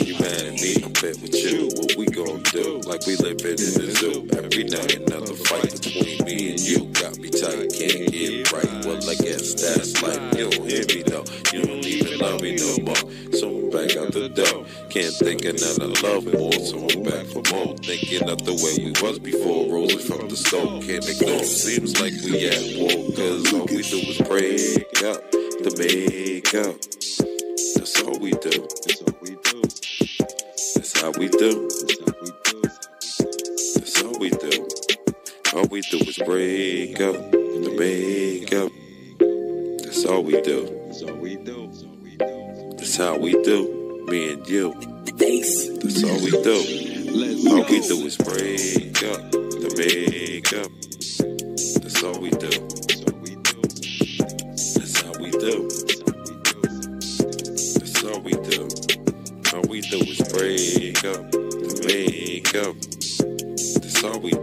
You mad at me, I'm bet with you. What we gon' do? Like we living in the zoo. Every night another fight between me and you. Got me tight, can't get right. Well, I guess that's life. You don't hear me though. You don't even love me no more. So I'm back out the door. Can't think of none of love more. So I'm back for more. Thinking of the way we was before. Rolling from the stove. Can't ignore. Seems like we at war. Cause all we do is break up the makeup. That's all we do. That's how we do. That's all we do. All we do is break up the makeup. That's all we do. That's how we do, me and you. That's all we do. All we do is break up the makeup. That's all we do. That's how we do. That's all we do. All we do is break up the makeup. That's all we do.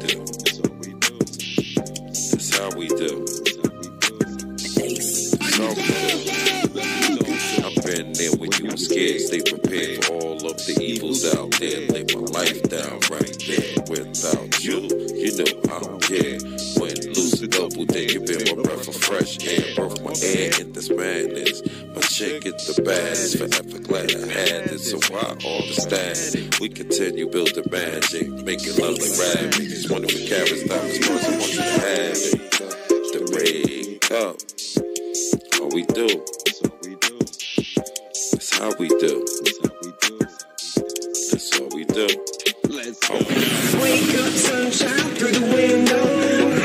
That's how we do. That's all we do. I've been there when you were scared. Stay prepared for all of the evils out there. Lay my life down right there. Without you, you know I don't care. When losing double, then you been my breath of fresh air. Broke my air in this madness. My chick is the baddest. Forever glad I had it. So why all the static? We continue building magic. Making love like rabbit. Just wonder if carrots, diamonds, girls, I want you to have it. The break up. All we do. That's how we do. That's all we do. Wake up, sunshine through the window.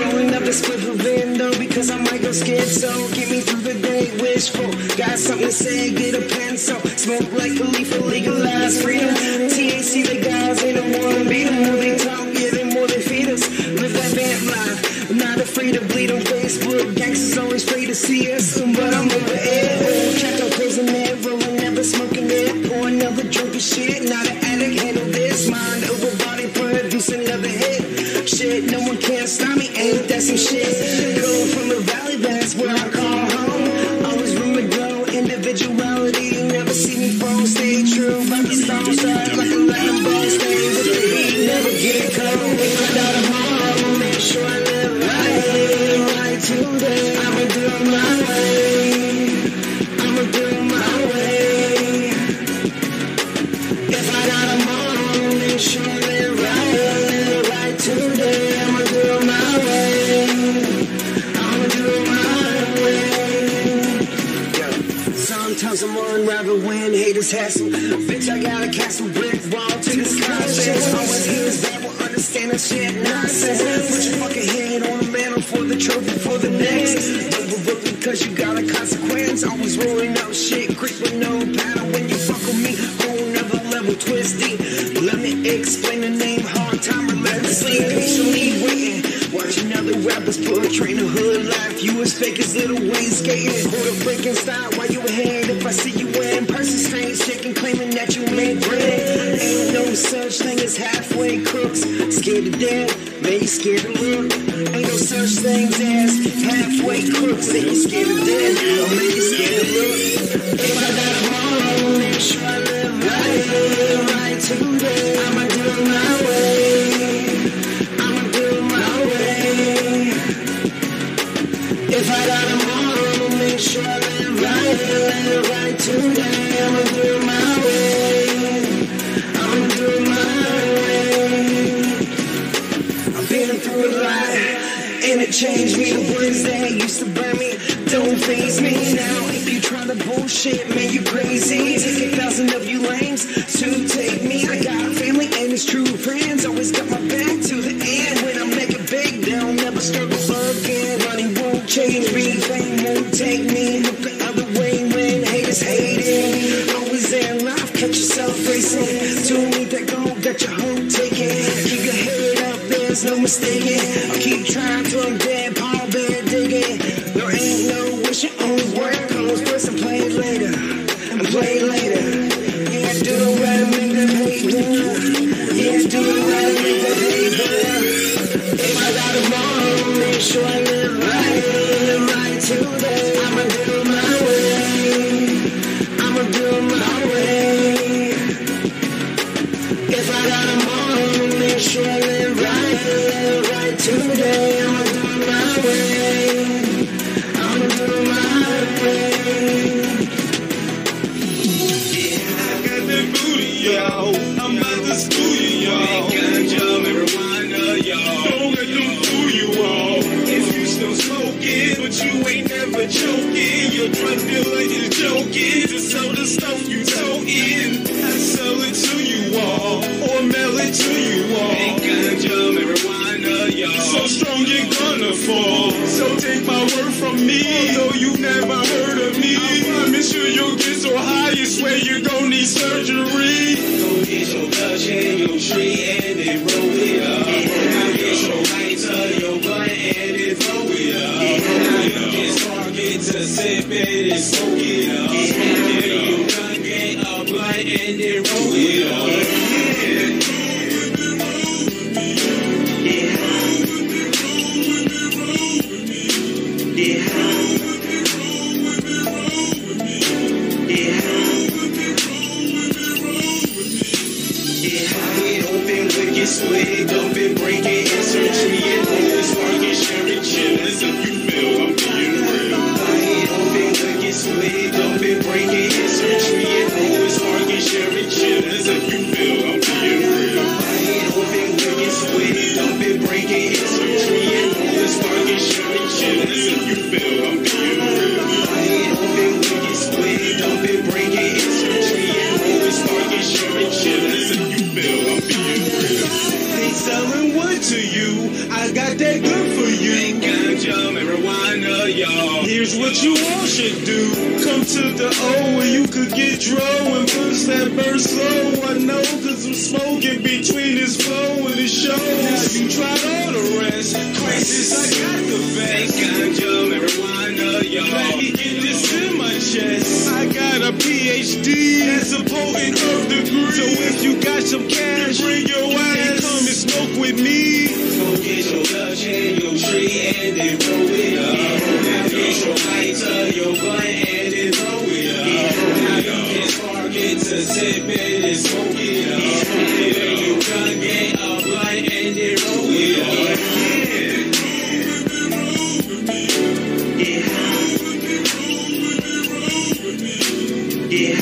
Rolling up a split window because I might go schizo. Get me through the day, wishful. Got something to say, get a pencil. Smoke like a leaf, legalize freedom. THC, the guys ain't the one beat them. More they talk, yeah, the more they feed us. Live that vamp life. I'm not afraid to bleed on Facebook. Gangsters always afraid to see us, but I'm over it. Check out closing it, rolling, never smoking it. Pour another drink of shit, not an addict, handle this. Mind over body, produce another hit. Shit, no one can stop me, ain't that some shit? Go from the valley, that's where I call home. Always room to grow, individuality. You never see me fall, stay true. But the storm start like a lightning ball. Stay with the heat, never get cold. If I die tomorrow, I'ma make sure I live right today. I'ma do it my way. I'ma do it my way. If I die tomorrow, I'ma make sure I live right today. I'ma do it my way. I'ma do it my way. Sometimes I'm unravel when haters hassle. Bitch, I got a castle brick wall to the sky. Always hears that will understand that shit nonsense. Put your fucking head on the mantle for the trophy for the next. Overlook because you got a consequence. Always rolling up shit, creep with no paddle. When you fuck with me, whole nother level twisty. Let me explain foot, train a hood life. You expect his little ways skating. Hold a freaking style while you ahead. If I see you in person, strange chicken claiming that you made bread. Ain't no such thing as halfway cooks. Scared to death, man, you scared to look. Ain't no such things as halfway crooks. Say you scared to death, man, you scared to look. If I got tomorrow, make sure I live right today. I'ma do it my way. I'ma do it my way. If I got tomorrow, make sure I live right today. I'ma do it my way. I'ma do it my way. I've been through a lot, and it changed me. The words that used to burn me don't faze me now. If you try to bullshit, man, you crazy. Take 1,000 of you lames to take me. I got family and it's true friends. Always got my back to the end. When I make it big, they'll never struggle again. Money won't change me, fame won't take me. Look the other way when haters hating. Always there in life, catch yourself racing. To meet that goal, got your hope taken. Keep your head up, there's no mistaking. I'll keep trying till I'm dead, Paul been digging. There ain't no wishing, only work. Always first and play it later, and play it later. Yeah, do it right and make them hate better. Yeah, do it right and make them hate better. If I got tomorrow, make sure I live right today. I'ma do it my way. I'ma do it my way. If I got tomorrow, make sure I live right today. I'ma do it my way. I'ma do it my way. Yeah, I got that booty, y'all. I'm about to school you, y'all. Ganja, marijuana, y'all. Don't let them fool you all. If you still smoking, but you ain't never joking, your drug dealer is joking to sell the stuff you toting. I sell it to you all, or mail it to you all. Ganja, marijuana, y'all. So strong you're gonna fall. So take my word from me, although you never heard of me. I promise you you'll get so high, you swear you're gonna need surgery. Go get your Dutch and your tree and then roll it up. Now get your lighter, your blunt and then throw it up. Now you can start get to sip it and smoke it up. Smoke it up. You done get a blunt and then roll it up. Swig, don't be breaking in surgery and always sparking, sharing chillers if you feel I'm being real. I ain't open, wicked swig, don't be breaking in surgery and always sparking, sharing chillers if you feel I'm being real. I ain't open, wicked swig, don't be breaking in surgery and always sparking, sharing chillers if you feel I'm being real. I ain't open, wicked swig, don't be breaking in surgery and always sparking, sharing chillers if you feel I'm being real. Selling what to you? I got that good for you. Ganja, marijuana, y'all. Here's what you all should do. Come to the O where you could get dro and push that verse slow. I know cause I'm smoking between this flow and the show. Now you tried all the rest. Crisis, I got the best. Ganja, marijuana, y'all. Let me get this in my chest. I got a PhD. That's a potent herb degree. So if you got some cash, bring your ass. Come and smoke with me. Go get your Dutch and your tree and then roll it up. Now get your lighter, your blunt and then roll it up. Now you can spark it to sip it and smoke it up. Then you can get a blunt and then roll it up. Yeah. Yeah.